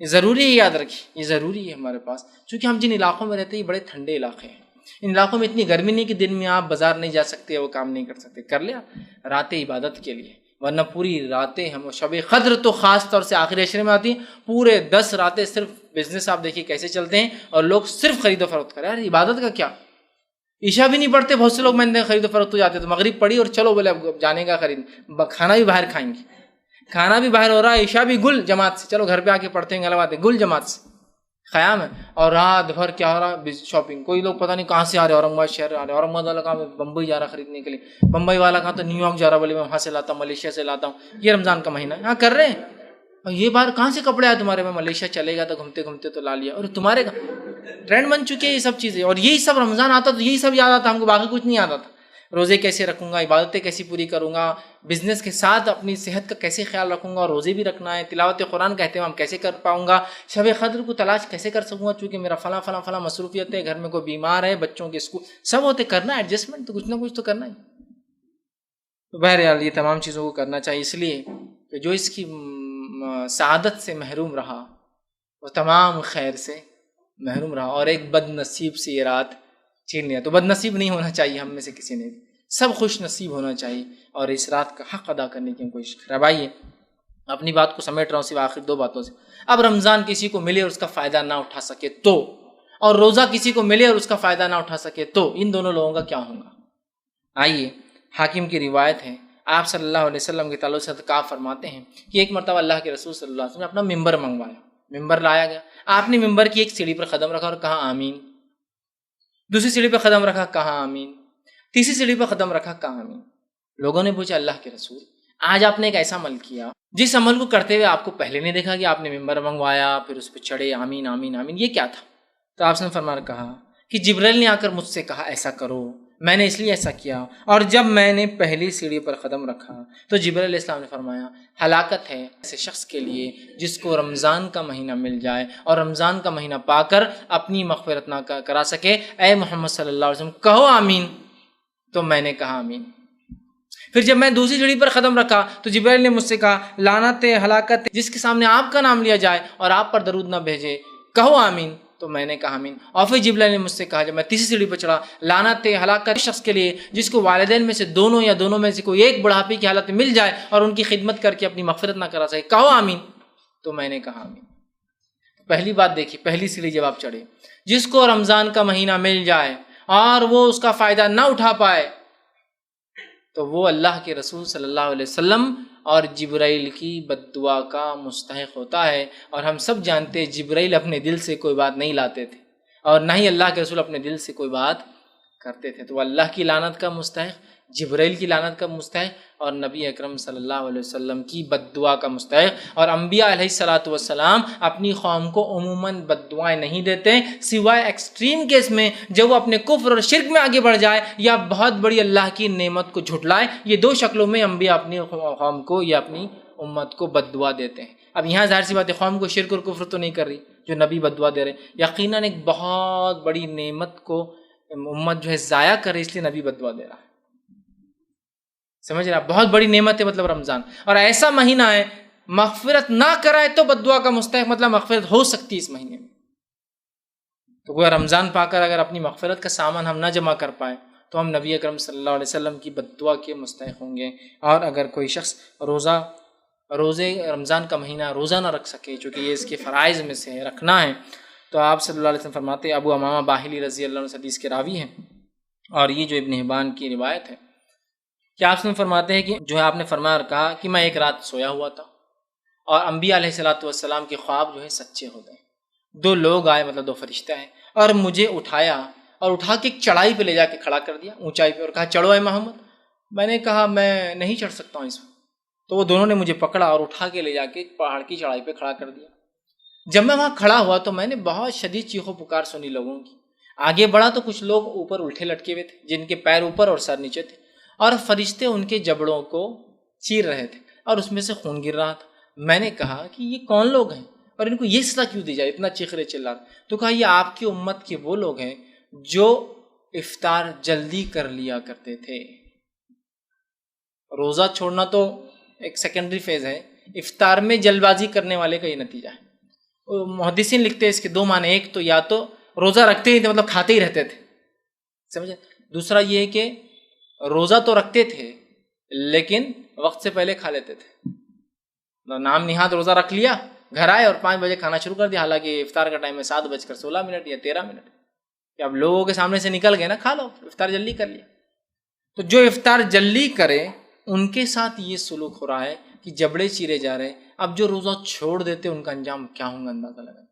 A: یہ ضروری ہے، یاد رکھیے یہ ضروری ہے ہمارے پاس. چونکہ ہم جن علاقوں میں رہتے ہیں یہ بڑے ٹھنڈے علاقے ہیں، ان علاقوں میں اتنی گرمی نہیں کہ دن میں آپ بازار نہیں جا سکتے، وہ کام نہیں کر سکتے. کر لیا راتیں عبادت کے لیے، ورنہ پوری راتیں ہم شب قدر تو خاص طور سے آخری عشرے میں آتی ہیں، پورے 10 راتیں صرف بزنس. آپ دیکھیے کیسے چلتے ہیں اور لوگ صرف خرید و فروخت کریں. یار عبادت کا کیا،
B: عشاء بھی نہیں پڑھتے بہت سے لوگ، میں نے خرید و فروخت جاتے تو مغرب پڑھی اور چلو بولے اب جانے کا خرید، کھانا بھی باہر کھائیں گے، کھانا بھی باہر ہو رہا ہے، عشاء بھی گل جماعت سے، چلو گھر پہ آ کے پڑھتے ہیں غلط بات ہے، گل جماعت سے خیام ہے، اور رات بھر کیا ہو رہا شاپنگ، کوئی لوگ پتہ نہیں کہاں سے آ رہے، اورنگ آباد شہر آ رہے، اورنگ آباد والا کہاں بمبئی جا رہا خریدنے کے لیے، بمبئی والا کہاں تو نیو یارک جا رہا، بولے میں وہاں سے لاتا ہوں، ملیشیا سے لاتا ہوں، یہ رمضان کا مہینہ ہے، ہاں کر رہے ہیں، اور یہ بار کہاں سے کپڑے آئے تمہارے میں، ملیشیا چلے گا تو گھومتے گھومتے تو لا لیا، اور تمہارے کا ٹرینڈ بن چکے ہیں یہ سب چیزیں، اور یہی سب رمضان آتا تو یہی سب یاد آتا ہم کو، باقی کچھ نہیں آتا تھا، روزے کیسے رکھوں گا، عبادتیں کیسی پوری کروں گا، بزنس کے ساتھ اپنی صحت کا کیسے خیال رکھوں گا، اور روزے بھی رکھنا ہے، تلاوت قرآن کا اہتمام کیسے کر پاؤں گا، شب قدر کو تلاش کیسے کر سکوں گا، چونکہ میرا فلاں فلاں فلاں مصروفیت ہے، گھر میں کوئی بیمار ہے، بچوں کے اسکول سب ہوتے، کرنا ہے ایڈجسٹمنٹ، تو کچھ نہ کچھ تو کرنا ہے، تو بہرحال یہ تمام چیزوں کو کرنا چاہیے، اس لیے کہ جو اس کی سعادت سے محروم رہا وہ تمام خیر سے محروم رہا، اور ایک بد نصیب سے یہ رات چھین لیا، تو بد نصیب نہیں ہونا چاہیے ہم میں سے کسی نے بھی، سب خوش نصیب ہونا چاہیے، اور اس رات کا حق ادا کرنے کی کوشش کریں۔ اب آئیے اپنی بات کو سمیٹ رہا ہوں صرف آخر 2 باتوں سے، اب رمضان کسی کو ملے اور اس کا فائدہ نہ اٹھا سکے تو، اور روزہ کسی کو ملے اور اس کا فائدہ نہ اٹھا سکے تو، ان دونوں لوگوں کا کیا ہوگا؟ آئیے حاکم کی روایت ہے، آپ صلی اللہ علیہ وسلم کے تعلق سے کہا فرماتے ہیں کہ ایک مرتبہ اللہ کے رسول صلی اللہ علیہ وسلم نے اپنا ممبر منگوایا، ممبر لایا گیا، آپ نے ممبر کی ایک سیڑھی پر قدم رکھا اور کہا آمین، دوسری سیڑھی پر قدم رکھا کہا آمین، تیسری سیڑھی پر قدم رکھا کہا آمین۔ لوگوں نے پوچھا اللہ کے رسول آج آپ نے ایک ایسا عمل کیا جس عمل کو کرتے ہوئے آپ کو پہلے نہیں دیکھا، کہ آپ نے ممبر منگوایا پھر اس پہ چڑھے آمین آمین آمین، یہ کیا تھا؟ تو آپ نے فرمان کہا کہ جبرائیل نے آ کر مجھ سے کہا ایسا کرو، میں نے اس لیے ایسا کیا، اور جب میں نے پہلی سیڑھی پر قدم رکھا تو جبرائیل علیہ السلام نے فرمایا ہلاکت ہے ایسے شخص کے لیے جس کو رمضان کا مہینہ مل جائے اور رمضان کا مہینہ پا کر اپنی مغفرت نہ کرا سکے، اے محمد صلی اللہ علیہ وسلم کہو آمین، تو میں نے کہا آمین۔ پھر جب میں دوسری سیڑھی پر قدم رکھا تو جبرائیل نے مجھ سے کہا لعنت ہلاکت جس کے سامنے آپ کا نام لیا جائے اور آپ پر درود نہ بھیجے، کہو آمین، تو میں نے کہا آمین۔ اور پھر جبرائیل نے مجھ سے کہا جب میں تیسری سیڑھی پر چڑھا لعنت ہلاکت شخص کے لیے جس کو والدین میں سے دونوں یا دونوں میں سے کوئی ایک بڑھاپے کی حالت میں مل جائے اور ان کی خدمت کر کے اپنی مغفرت نہ کرا سکے، کہو آمین، تو میں نے کہا آمین۔ پہلی بات دیکھیے، پہلی سیڑھی جب آپ چڑھے، جس کو رمضان کا مہینہ مل جائے اور وہ اس کا فائدہ نہ اٹھا پائے تو وہ اللہ کے رسول صلی اللہ علیہ وسلم اور جبرائیل کی بد دعا کا مستحق ہوتا ہے، اور ہم سب جانتے ہیں جبرائیل اپنے دل سے کوئی بات نہیں لاتے تھے اور نہ ہی اللہ کے رسول اپنے دل سے کوئی بات کرتے تھے، تو وہ اللہ کی لعنت کا مستحق، جبرائیل کی لعنت کا مستحق، اور نبی اکرم صلی اللہ علیہ وسلم کی بد دعا کا مستحق۔ اور انبیاء علیہ الصلوۃ والسلام اپنی قوم کو عموماً بد دعائیں نہیں دیتے سوائے ایکسٹریم کیس میں، جب وہ اپنے کفر اور شرک میں آگے بڑھ جائے یا بہت بڑی اللہ کی نعمت کو جھٹلائے، یہ 2 شکلوں میں انبیاء اپنی قوم کو یا اپنی امت کو بد دعا دیتے ہیں۔ اب یہاں ظاہر سی بات ہے قوم کو شرک اور کفر تو نہیں کر رہی جو نبی بد دعا دے رہے، یقیناً ایک بہت بڑی نعمت کو امت جو ہے ضائع کر رہی، اس لیے نبی بد دعا دے رہا ہے، سمجھ رہا؟ بہت بڑی نعمت ہے مطلب رمضان، اور ایسا مہینہ ہے مغفرت نہ کرائے تو بد دعا کا مستحق، مطلب مغفرت ہو سکتی ہے اس مہینے میں، تو وہ رمضان پا کر اگر اپنی مغفرت کا سامان ہم نہ جمع کر پائے تو ہم نبی اکرم صلی اللہ علیہ وسلم کی بد دعا کے مستحق ہوں گے۔ اور اگر کوئی شخص روزے رمضان کا مہینہ روزہ نہ رکھ سکے، چونکہ یہ اس کے فرائض میں سے رکھنا ہے، تو آپ صلی اللہ علیہ وسلم فرماتے ہیں، ابو امامہ باہلی رضی اللہ عنہ حدیث کے راوی ہیں اور یہ جو ابن حبان کی روایت ہے، کہ آپ سے فرماتے ہیں کہ جو ہے آپ نے فرمایا اور کہا کہ میں ایک رات سویا ہوا تھا اور انبیاء علیہ الصلوۃ والسلام کے خواب جو ہے سچے ہو گئے، 2 لوگ آئے، مطلب 2 فرشتے آئے اور مجھے اٹھایا اور اٹھا کے ایک چڑھائی پہ لے جا کے کھڑا کر دیا، اونچائی پہ، اور کہا چڑھو اے محمد۔ میں نے کہا میں نہیں چڑھ سکتا ہوں اس میں، تو وہ دونوں نے مجھے پکڑا اور اٹھا کے لے جا کے ایک پہاڑ کی چڑھائی پہ کھڑا کر دیا۔ جب میں وہاں کھڑا ہوا تو میں نے بہت شدید چیخو پکار سنی لوگوں کی، آگے بڑھا تو کچھ لوگ اوپر الٹے لٹکے ہوئے تھے جن کے پیر اوپر اور سر نیچے تھے، اور فرشتے ان کے جبڑوں کو چیر رہے تھے اور اس میں سے خون گر رہا تھا۔ میں نے کہا کہ یہ کون لوگ ہیں اور ان کو یہ سزا کیوں دی جائے، اتنا چیخ رہے چلا رہے؟ تو کہا یہ آپ کی امت کے وہ لوگ ہیں جو افطار جلدی کر لیا کرتے تھے۔ روزہ چھوڑنا تو ایک سیکنڈری فیز ہے، افطار میں جلد بازی کرنے والے کا یہ نتیجہ ہے۔ محدثین لکھتے ہیں اس کے 2 معنی، ایک تو یا تو روزہ رکھتے ہی تھے مطلب کھاتے ہی رہتے تھے، سمجھے، دوسرا یہ ہے کہ روزہ تو رکھتے تھے لیکن وقت سے پہلے کھا لیتے تھے، نام نہاد روزہ رکھ لیا، گھر آئے اور 5 بجے کھانا شروع کر دیا، حالانکہ افطار کا ٹائم ہے 7:16 یا 13 منٹ، کہ اب لوگوں کے سامنے سے نکل گئے نا، کھا لو، افطار جلدی کر لیا. تو جو افطار جلدی کرے ان کے ساتھ یہ سلوک ہو رہا ہے کہ جبڑے چیرے جا رہے ہیں. اب جو روزہ چھوڑ دیتے ان کا انجام کیا ہوں گا اندازہ لگا.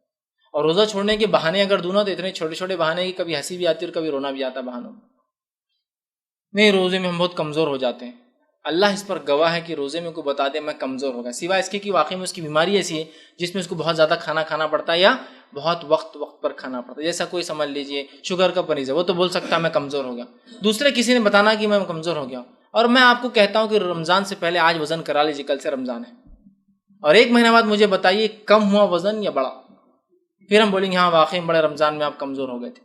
B: اور روزہ چھوڑنے کے بہانے اگر دونوں تو اتنے چھوٹے چھوٹے بہانے کہ کبھی ہنسی بھی آتی ہے اور کبھی رونا بھی آتا ہے بہانوں میں. نہیں، روزے میں ہم بہت کمزور ہو جاتے ہیں. اللہ اس پر گواہ ہے کہ روزے میں کوئی بتا دے میں کمزور ہو گیا، سوائے اس کی واقعی میں اس کی بیماری ایسی ہے جس میں اس کو بہت زیادہ کھانا کھانا پڑتا ہے یا بہت وقت پر کھانا پڑتا ہے. جیسا کوئی سمجھ لیجئے شوگر کا مریض ہے، وہ تو بول سکتا ہے میں کمزور ہو گیا. دوسرے کسی نے بتانا کہ میں کمزور ہو گیا. اور میں آپ کو کہتا ہوں کہ رمضان سے پہلے آج وزن کرا لیجیے، کل سے رمضان ہے، اور 1 مہینہ بعد مجھے بتائیے کم ہوا وزن یا بڑا. پھر ہم بولیں گے ہاں واقعی بڑے رمضان میں آپ کمزور ہو گئے تھے.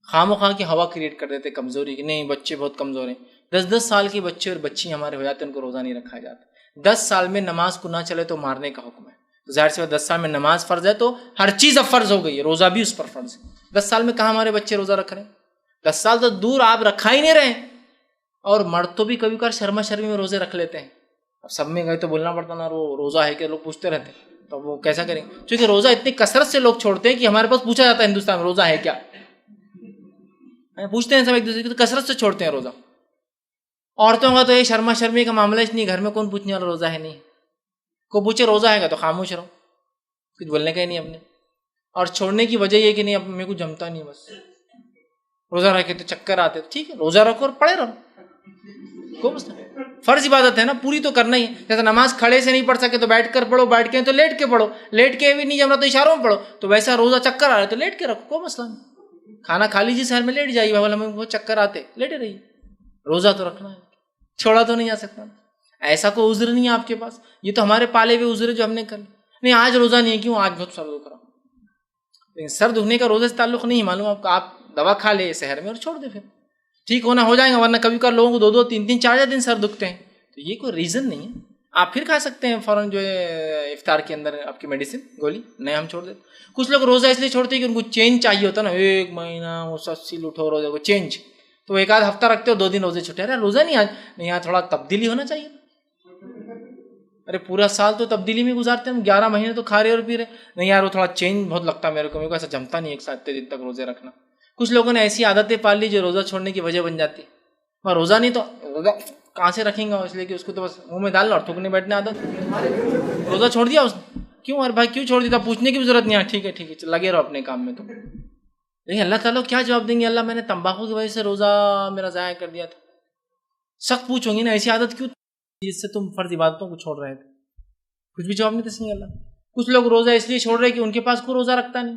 B: خام و خواہ کی ہوا کریٹ کر دیتے کمزوری کی. نہیں، بچے بہت کمزور ہیں. 10 سال کے بچے اور بچی ہمارے ہو جاتے ہیں، ان کو روزہ نہیں رکھا جاتا. 10 سال میں نماز کو نہ چلے تو مارنے کا حکم ہے. تو ظاہر سی بات 10 سال میں نماز فرض ہے تو ہر چیز اب فرض ہو گئی ہے، روزہ بھی اس پر فرض ہے. 10 سال میں کہاں ہمارے بچے روزہ رکھ رہے ہیں؟ 10 سال تو دور، آپ رکھا ہی نہیں رہے ہیں. اور مرد تو بھی کبھی کبھار شرما شرمی میں روزے رکھ لیتے ہیں. اب سب میں گئے تو بولنا پڑتا نا وہ روزہ ہے کہ لوگ پوچھتے رہتے ہیں، تو وہ کیسا کریں؟ کیونکہ روزہ اتنی کثرت سے لوگ چھوڑتے ہیں کہ ہمارے پاس پوچھا جاتا ہے ہندوستان میں روزہ ہے کیا، پوچھتے ہیں سب ایک دوسرے کی، تو کثرت سے چھوڑتے ہیں روزہ. عورتوں کا تو یہ شرما شرمی کا معاملہ اس نہیں، گھر میں کون پوچھنے والا روزہ ہے نہیں. کو پوچھے روزہ ہے گا تو خاموش رہو، کچھ بولنے کا ہی نہیں اپنے. اور چھوڑنے کی وجہ یہ کہ نہیں اب میرے کو جمتا نہیں، بس روزہ رکھے تو چکر آتے. ٹھیک ہے، روزہ رکھو اور پڑھے رہو، کو مسئلہ. فرض عبادت ہے نا، پوری تو کرنا ہی ہے. جیسے نماز کھڑے سے نہیں پڑھ سکے تو بیٹھ کر پڑھو، بیٹھ کے تو لیٹ کے پڑھو، لیٹ کے بھی نہیں جم رہا تو اشاروں میں پڑھو. تو ویسا روزہ چکر آ رہا ہے تو لیٹ کے رکھو، کوئی مسئلہ نہیں. کھانا کھا لیجیے شہر میں لیٹ جائیے، بھائی ہمیں بہت چکر آتے، لیٹے رہیے. روزہ تو رکھنا ہے، چھوڑا تو نہیں جا سکتا. ایسا کوئی عذر نہیں ہے آپ کے پاس. یہ تو ہمارے پالے ہوئے عذر ہے جو ہم نے کر نہیں. آج روزہ نہیں ہے، کیوں؟ آج بہت سر دکھ رہا. لیکن سر دکھنے کا روزے سے تعلق نہیں معلوم آپ کو. آپ دوا کھا لے شہر میں اور چھوڑ دے، پھر ٹھیک ہونا ہو جائے گا. ورنہ کبھی کبھار لوگوں کو 2 3 4 دن سر دکھتے ہیں، تو یہ کوئی ریزن نہیں ہے. آپ پھر کھا سکتے ہیں فوراً جو ہے افطار کے اندر آپ کی میڈیسن گولی. نہیں، ہم چھوڑ دیتے. کچھ لوگ روزہ اس لیے چھوڑتے ہیں کہ ان کو چینج چاہیے ہوتا نا، 1 مہینہ مسلسل اٹھو روزے کو چینج، تو 1 آدھ ہفتہ رکھتے ہو، 2 دن روزے چھوٹے. ارے روزہ نہیں، آج نہیں، یہاں تھوڑا تبدیلی ہونا چاہیے. ارے پورا سال تو تبدیلی میں گزارتے ہیں ہم، 11 مہینے تو کھا رہے اور پی رہے. نہیں یار وہ تھوڑا چینج بہت لگتا ہے میرے کو ایسا جمتا نہیں 1 سال اتنے دن تک روزے رکھنا. کچھ لوگوں نے ایسی عادتیں پال لی جو روزہ چھوڑنے کی وجہ بن جاتی ہے. اور روزہ نہیں تو روزہ کہاں سے رکھیں گا، اس لیے کہ اس کو تو بس منہ میں ڈالنا اور تھوکنے بیٹھنے عادت. روزہ چھوڑ دیا اس نے، کیوں ارے بھائی کیوں چھوڑ دیا؟ پوچھنے کی بھی ضرورت نہیں ہے. ٹھیک ہے لگے رہو اپنے کام میں. تو لیکن اللہ تعالیٰ کیا جواب دیں گے؟ اللہ میں نے تمباکو کی وجہ سے روزہ میرا ضائع کر دیا تھا. سخت پوچھوں گی نا، ایسی عادت کیوں جس سے تم فرض عبادتوں کو چھوڑ رہے تھے؟ کچھ بھی جواب نہیں دے سکیں اللہ. کچھ لوگ روزہ اس لیے چھوڑ رہے کہ ان کے پاس کوئی روزہ رکھتا نہیں،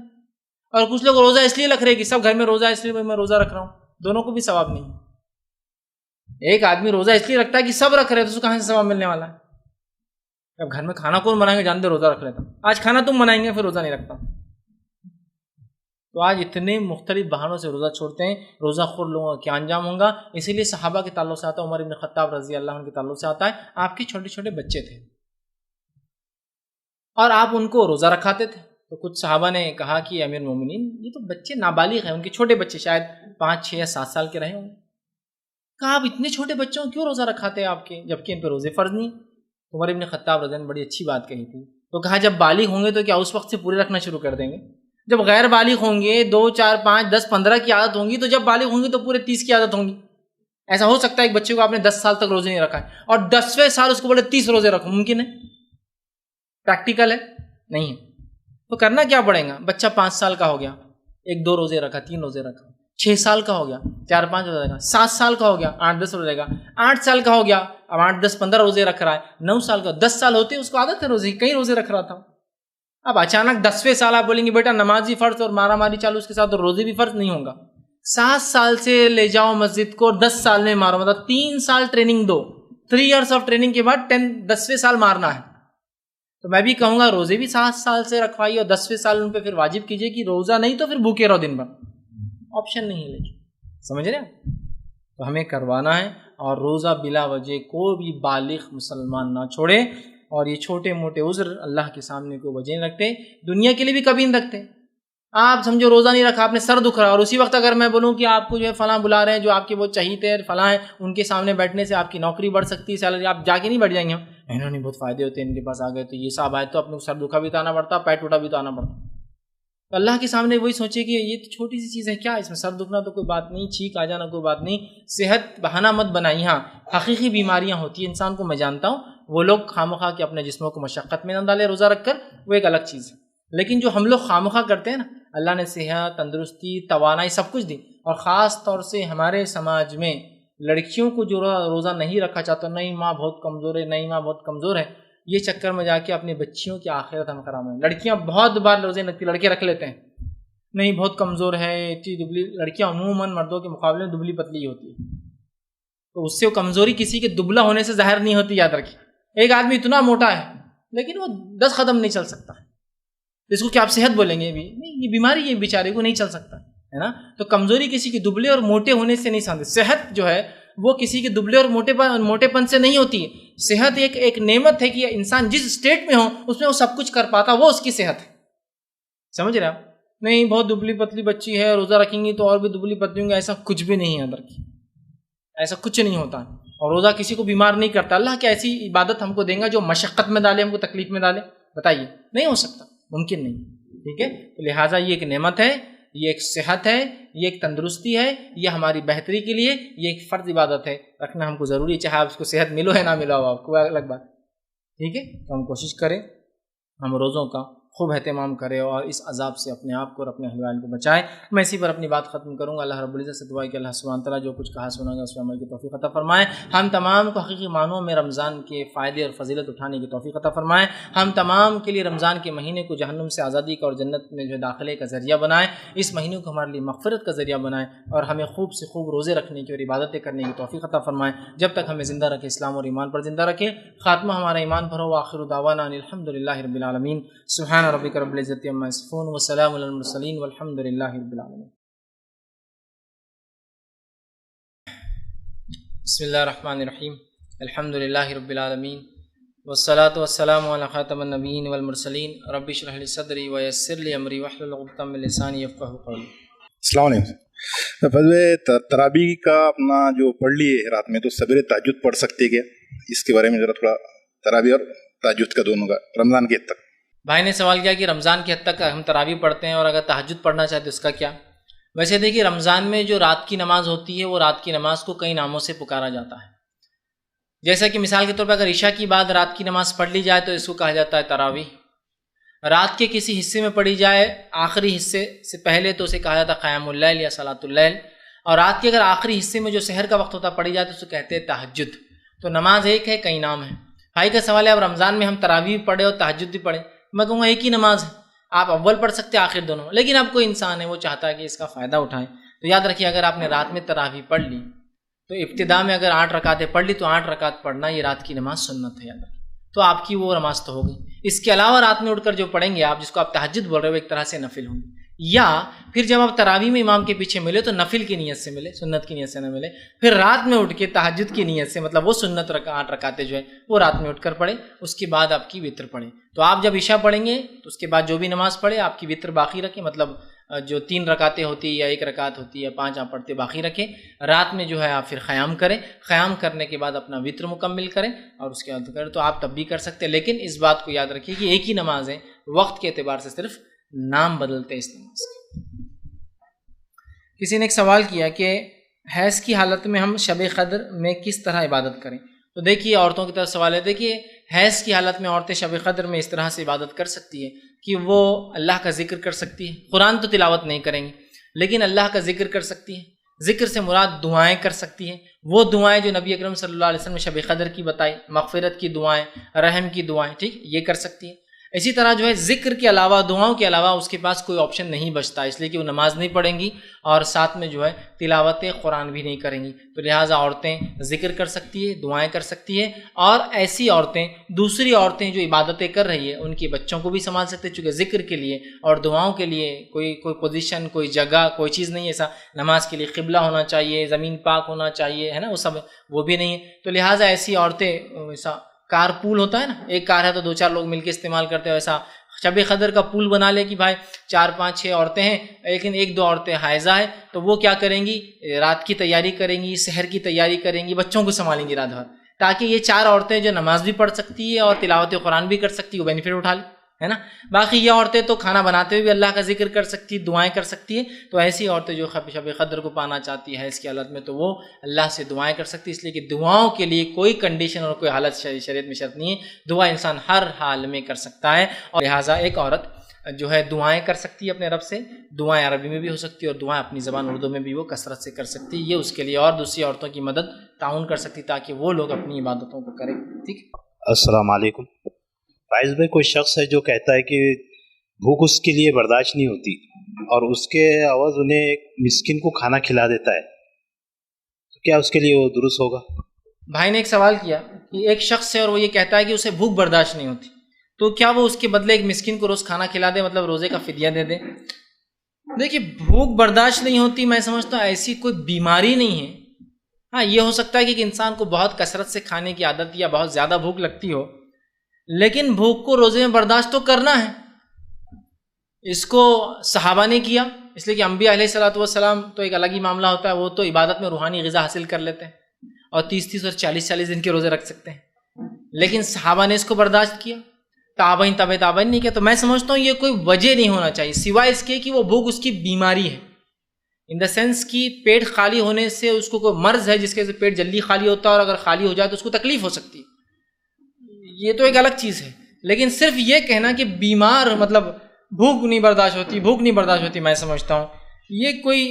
B: اور کچھ لوگ روزہ اس لیے رکھ رہے کہ سب گھر میں روزہ ہے اس لیے میں روزہ رکھ رہا ہوں. دونوں کو بھی ثواب نہیں. ایک آدمی روزہ اس لیے رکھتا ہے کہ سب رکھ رہے تو اس کو کہاں سے ثواب ملنے والا ہے؟ اب گھر میں کھانا کون بنائیں گے؟ جانتے روزہ رکھ لیتا. آج کھانا تم بنائیں گے، پھر روزہ نہیں رکھتا. تو آج اتنے مختلف بہانوں سے روزہ چھوڑتے ہیں. روزہ خور لوگوں کا کیا انجام ہوگا؟ اسی لیے صحابہ کے تعلق سے آتا ہے، عمر بن خطاب رضی اللہ عنہ کے تعلق سے آتا ہے. آپ کے چھوٹے چھوٹے بچے تھے اور آپ ان کو روزہ رکھاتے تھے. تو کچھ صحابہ نے کہا کہ امیر المومنین یہ تو بچے نابالغ ہیں، ان کے چھوٹے بچے شاید 5 6 یا 7 سال کے رہے ہوں گے. کہا آپ اتنے چھوٹے بچوں کو کیوں روزہ رکھاتے ہیں آپ کے، جبکہ ان پہ روزے فرض نہیں؟ عمر بن خطاب رضی اللہ عنہ نے بڑی اچھی بات کہی تھی. تو کہا جب بالغ ہوں گے تو کیا اس وقت سے پورے رکھنا شروع کر دیں گے؟ جب غیر بالغ ہوں گے 2 4 5 10 15 کی عادت ہوں گی، تو جب بالغ ہوں گے تو پورے 30 کی عادت ہوں گی. ایسا ہو سکتا ہے ایک بچے کو آپ نے 10 سال تک روزے نہیں رکھا ہے اور 10ویں سال اس کو بولے 30 روزے رکھو؟ ممکن ہے؟ پریکٹیکل ہے؟ نہیں ہے. تو کرنا کیا پڑے گا؟ بچہ 5 سال کا ہو گیا 1 2 روزے رکھا، 3 روزے رکھا. 6 سال کا ہو گیا 4 5 روزے رکھا. 7 سال کا ہو گیا 8 10 روزے رکھا. 8 سال کا ہو گیا اب 8 10 15 روزے رکھ رہا ہے. 9 سال کا 10 سال ہوتے اس کو عادت ہے روزے کی، کئی روزے رکھ رہا تھا. اب اچانک 10ویں سال آپ بولیں گے بیٹا نماز بھی فرض اور مارا ماری چالو اس کے ساتھ، اور روزے بھی فرض نہیں ہوگا. 7 سال سے لے جاؤ مسجد کو، 10 سال میں مارو، مطلب 3 سال ٹریننگ دو. 3 years آف ٹریننگ کے بعد 10ویں سال مارنا ہے. تو میں بھی کہوں گا روزے بھی 7 سال سے رکھوائیے اور 10ویں سال ان پہ پھر واجب کیجیے کہ روزہ نہیں تو پھر بھوکے رہو دن بھر. آپشن نہیں ہے، لیکن سمجھ رہے ہیں؟ تو ہمیں کروانا ہے. اور روزہ بلا وجہ کوئی بھی بالغ مسلمان نہ چھوڑے. اور یہ چھوٹے موٹے عذر اللہ کے سامنے کوئی وجہ نہیں رکھتے، دنیا کے لیے بھی کبھی نہیں رکھتے. آپ سمجھو روزہ نہیں رکھا، آپ نے سر دکھ رہا، اور اسی وقت اگر میں بولوں کہ آپ کو جو ہے فلاں بلا رہے ہیں جو آپ کے بہت چہیتے ہیں فلاں ہیں، ان کے سامنے بیٹھنے سے آپ کی نوکری بڑھ سکتی ہے، سیلری، آپ جا کے نہیں بیٹھ جائیں گے؟ انہوں نے بہت فائدے ہوتے ہیں ان کے پاس آ گئے تو یہ صاحب آئے تو اپنے کو سر دکھا بھی تو آنا پڑتا، پیٹ اٹھا بھی تو آنا پڑتا. تو اللہ کے سامنے وہی سوچے کہ یہ تو چھوٹی سی چیز ہے، کیا اس میں سر دکھنا تو کوئی بات نہیں، چھینک آ جانا کوئی بات نہیں، صحت بہانہ مت بنائی۔ ہاں حقیقی بیماریاں ہوتی ہیں انسان کو، میں جانتا ہوں، وہ لوگ خواہ کہ اپنے جسموں کو مشقت میں نہ ڈالے روزہ رکھ کر، وہ ایک الگ چیز ہے، لیکن جو ہم لوگ خواہ کرتے ہیں نا، اللہ نے صحت، تندرستی، توانائی سب کچھ دی، اور خاص طور سے ہمارے سماج میں لڑکیوں کو جو روزہ نہیں رکھا چاہتا، نہیں ماں بہت کمزور ہے، نہیں ماں بہت کمزور ہے، یہ چکر میں جا کے اپنی بچیوں کی آخرت ہم خراب ہیں۔ لڑکیاں بہت بار روزے رکھتی، لڑکے رکھ لیتے ہیں، نہیں بہت کمزور ہے، اتنی دبلی، لڑکیاں عموماً مردوں کے مقابلے میں دبلی پتلی ہوتی ہے، تو اس سے وہ کمزوری کسی کے دبلا ہونے سے ظاہر نہیں ہوتی، یاد رکھیے۔ ایک آدمی اتنا موٹا ہے لیکن وہ 10 قدم نہیں چل سکتا، اس کو کیا آپ صحت بولیں گے؟ بھی نہیں، یہ بیماری ہے، بیچارے کو نہیں چل سکتا ہے نا۔ تو کمزوری کسی کے دبلے اور موٹے ہونے سے نہیں سمجھتے، صحت جو ہے وہ کسی کے دبلے اور موٹے پن سے نہیں ہوتی ہے۔ صحت ایک نعمت ہے کہ انسان جس اسٹیٹ میں ہو اس میں وہ سب کچھ کر پاتا، وہ اس کی صحت ہے، سمجھ رہے آپ؟ نہیں بہت دبلی پتلی بچی ہے، روزہ رکھیں گی تو اور بھی دبلی پتلی ہوں گے، ایسا کچھ بھی نہیں ہے اندر کی، ایسا کچھ نہیں ہوتا، اور روزہ کسی کو بیمار نہیں کرتا۔ اللہ کیا ایسی عبادت ہم کو دیں گا جو مشقت میں ڈالے، ہم کو تکلیف میں ڈالے؟ بتائیے، نہیں ہو سکتا، ممکن نہیں، ٹھیک ہے؟ تو لہٰذا یہ ایک نعمت ہے، یہ ایک صحت ہے، یہ ایک تندرستی ہے، یہ ہماری بہتری کے لیے یہ ایک فرض عبادت ہے، رکھنا ہم کو ضروری ہے، چاہے آپ کو صحت ملو ہے نہ ملو ہو آپ کو، الگ بات، ٹھیک ہے؟ تو ہم کوشش کریں ہم روزوں کا خوب اہتمام کرے اور اس عذاب سے اپنے آپ کو اور اپنے اہل ویال کو بچائے۔ میں اسی پر اپنی بات ختم کروں گا۔ اللہ رب العزت سے دعا ہے کہ اللہ سبحانہ تعالیٰ جو کچھ کہا سنا گا اس میں عمل کی توفیق عطا فرمائے، ہم تمام کو حقیقی معنوں میں رمضان کے فائدے اور فضیلت اٹھانے کی توفیق عطا فرمائے، ہم تمام کے لیے رمضان کے مہینے کو جہنم سے آزادی کا اور جنت میں جو داخلے کا ذریعہ بنائے، اس مہینے کو ہمارے لیے مغفرت کا ذریعہ بنائے، اور ہمیں خوب سے خوب روزے رکھنے کی اور عبادتیں کرنے کی توفیق عطا فرمائے، جب تک ہمیں زندہ رکھے اسلام اور ایمان پر زندہ رکھے، خاتمہ ہمارا ایمان پر ہو۔ آخر دعوانا ان الحمد للہ رب العالمین، سبحان ربک رب العزت عما یصفون وسلام علی المرسلین والحمد للہ رب العالمین۔ بسم اللہ الرحمن الرحیم، الحمد للہ رب العالمین والصلاة والسلام علی خاتم النبیین والمرسلین، رب اشرح لی صدری ویسر لی امری واحلل عقدۃ من لسانی یفقہوا قولی۔
C: السلام علیکم۔ فضل تراویح کا اپنا جو پڑھ لیے رات میں تو سویرے تہجد پڑھ سکتے کیا؟ اس کے بارے میں ذرا تھوڑا، تراویح اور تہجد کا دونوں کا رمضان کے حد تک۔
B: بھائی نے سوال کیا کہ رمضان کی حد تک ہم تراویح پڑھتے ہیں اور اگر تہجد پڑھنا چاہتے اس کا کیا؟ ویسے دیکھیے رمضان میں جو رات کی نماز ہوتی ہے وہ رات کی نماز کو کئی ناموں سے پکارا جاتا ہے، جیسا کہ مثال کے طور پر اگر عشاء کی بعد رات کی نماز پڑھ لی جائے تو اس کو کہا جاتا ہے تراویح، رات کے کسی حصے میں پڑھی جائے آخری حصے سے پہلے تو اسے کہا جاتا ہے قیام اللیل یا صلاۃ اللیل، اور رات کے اگر آخری حصے میں جو سحر کا وقت ہوتا پڑھی جائے تو اسے کہتے ہیں تہجد۔ تو نماز ایک ہے، کئی نام ہیں۔ بھائی کا سوال ہے اب رمضان میں ہم تراویح بھی پڑھے اور تہجد بھی پڑھے، میں کہوں گا ایک ہی نماز ہے، آپ اول پڑھ سکتے ہیں آخر دونوں، لیکن اب کوئی انسان ہے وہ چاہتا ہے کہ اس کا فائدہ اٹھائیں، تو یاد رکھیے اگر آپ نے رات میں تراویح پڑھ لی تو ابتدا میں اگر 8 رکعتیں پڑھ لی تو 8 رکعت پڑھنا یہ رات کی نماز سنت ہے، یاد رکھیے، تو آپ کی وہ نماز تو ہو گئی۔ اس کے علاوہ رات میں اٹھ کر جو پڑھیں گے آپ، جس کو آپ تہجد بول رہے ہو، ایک طرح سے نفل ہوں گے، یا پھر جب آپ تراویح میں امام کے پیچھے ملے تو نفل کی نیت سے ملے، سنت کی نیت سے نہ ملے، پھر رات میں اٹھ کے تہجد کی نیت سے، مطلب وہ سنت 8 رکعتیں جو ہے وہ رات میں اٹھ کر پڑھیں، اس کے بعد آپ کی وتر پڑھیں۔ تو آپ جب عشاء پڑھیں گے تو اس کے بعد جو بھی نماز پڑھے آپ کی وتر باقی رکھیں، مطلب جو 3 رکعتیں ہوتی یا 1 رکعت ہوتی یا 5 آپ پڑھتے باقی رکھیں، رات میں جو ہے آپ پھر قیام کریں، قیام کرنے کے بعد اپنا وتر مکمل کریں اور اس کے بعد کریں، تو آپ تب بھی کر سکتے ہیں، لیکن اس بات کو یاد رکھیے کہ ایک ہی نماز ہے، وقت کے اعتبار سے صرف نام بدلتے اس نماز کے۔ کسی نے ایک سوال کیا کہ حیض کی حالت میں ہم شب قدر میں کس طرح عبادت کریں؟ تو دیکھیے عورتوں کی طرف سوال ہے، دیکھیے حیض کی حالت میں عورتیں شب قدر میں اس طرح سے عبادت کر سکتی ہے کہ وہ اللہ کا ذکر کر سکتی ہے، قرآن تو تلاوت نہیں کریں گی لیکن اللہ کا ذکر کر سکتی ہے، ذکر سے مراد دعائیں کر سکتی ہیں، وہ دعائیں جو نبی اکرم صلی اللہ علیہ وسلم نے شب قدر کی بتائی، مغفرت کی دعائیں، رحم کی دعائیں، ٹھیک، یہ کر سکتی ہیں۔ اسی طرح جو ہے ذکر کے علاوہ، دعاؤں کے علاوہ اس کے پاس کوئی آپشن نہیں بچتا، اس لیے کہ وہ نماز نہیں پڑھیں گی اور ساتھ میں جو ہے تلاوت قرآن بھی نہیں کریں گی، تو لہٰذا عورتیں ذکر کر سکتی ہے، دعائیں کر سکتی ہے، اور ایسی عورتیں دوسری عورتیں جو عبادتیں کر رہی ہیں ان کے بچوں کو بھی سنبھال سکتے ہیں، چونکہ ذکر کے لیے اور دعاؤں کے لیے کوئی پوزیشن، کوئی جگہ، کوئی چیز نہیں ہے ایسا، نماز کے لیے قبلہ ہونا چاہیے، زمین پاک ہونا چاہیے، ہے نا، وہ سب وہ بھی نہیں ہے، تو لہٰذا ایسی عورتیں ایسا کار پول ہوتا ہے نا، ایک کار ہے تو 2-4 لوگ مل کے استعمال کرتے ہیں، ویسا شب قدر کا پول بنا لے کہ بھائی 4-5-6 عورتیں ہیں لیکن 1-2 عورتیں حائضہ ہیں، تو وہ کیا کریں گی، رات کی تیاری کریں گی، سحر کی تیاری کریں گی، بچوں کو سنبھالیں گی رات بھر، تاکہ یہ 4 عورتیں جو نماز بھی پڑھ سکتی ہے اور تلاوت قرآن بھی کر سکتی ہے وہ بینیفٹ اٹھا لیں، ہے نا. باقی یہ عورتیں تو کھانا بناتے ہوئے بھی اللہ کا ذکر کر سکتی, دعائیں کر سکتی ہے. تو ایسی عورتیں جو شب قدر کو پانا چاہتی ہے اس کی حالت میں, تو وہ اللہ سے دعائیں کر سکتی ہے, اس لیے کہ دعاؤں کے لیے کوئی کنڈیشن اور کوئی حالت شریعت میں شرط نہیں ہے. دعا انسان ہر حال میں کر سکتا ہے, اور لہٰذا ایک عورت جو ہے دعائیں کر سکتی ہے اپنے رب سے. دعائیں عربی میں بھی ہو سکتی ہے اور دعائیں اپنی زبان اردو میں بھی وہ کثرت سے کر سکتی ہے. یہ اس کے لیے اور دوسری عورتوں کی مدد تعاون کر سکتی تاکہ وہ لوگ اپنی عبادتوں کو کریں. ٹھیک ہے.
D: السلام علیکم. فائز بھائی, کوئی شخص ہے جو کہتا ہے کہ بھوک اس کے لیے برداشت نہیں ہوتی اور اس کے عوض انہیں ایک مسکین کو کھانا کھلا دیتا ہے, تو کیا اس کے لیے وہ درست ہوگا؟
B: بھائی نے ایک سوال کیا کہ ایک شخص ہے اور وہ یہ کہتا ہے کہ اسے بھوک برداشت نہیں ہوتی, تو کیا وہ اس کے بدلے ایک مسکین کو روز کھانا کھلا دے, مطلب روزے کا فدیہ دے دے. دیکھیے, بھوک برداشت نہیں ہوتی, میں سمجھتا ہوں ایسی کوئی بیماری نہیں ہے. ہاں, یہ ہو سکتا ہے کہ انسان کو بہت کثرت سے کھانے کی عادت یا بہت زیادہ بھوک لگتی ہو, لیکن بھوک کو روزے میں برداشت تو کرنا ہے. اس کو صحابہ نے کیا, اس لیے کہ انبیاء علیہ الصلوۃ والسلام تو ایک الگ ہی معاملہ ہوتا ہے, وہ تو عبادت میں روحانی غذا حاصل کر لیتے ہیں اور 30 اور 40 دن کے روزے رکھ سکتے ہیں, لیکن صحابہ نے اس کو برداشت کیا, تابعین نہیں کیا. تو میں سمجھتا ہوں یہ کوئی وجہ نہیں ہونا چاہیے سوائے اس کے کہ وہ بھوک اس کی بیماری ہے, ان دا سینس کہ پیٹ خالی ہونے سے اس کو کوئی مرض ہے جس کے سے پیٹ جلدی خالی ہوتا ہے اور اگر خالی ہو جائے تو اس کو تکلیف ہو سکتی ہے. یہ تو ایک الگ چیز ہے, لیکن صرف یہ کہنا کہ بیمار مطلب بھوک نہیں برداشت ہوتی, میں سمجھتا ہوں یہ کوئی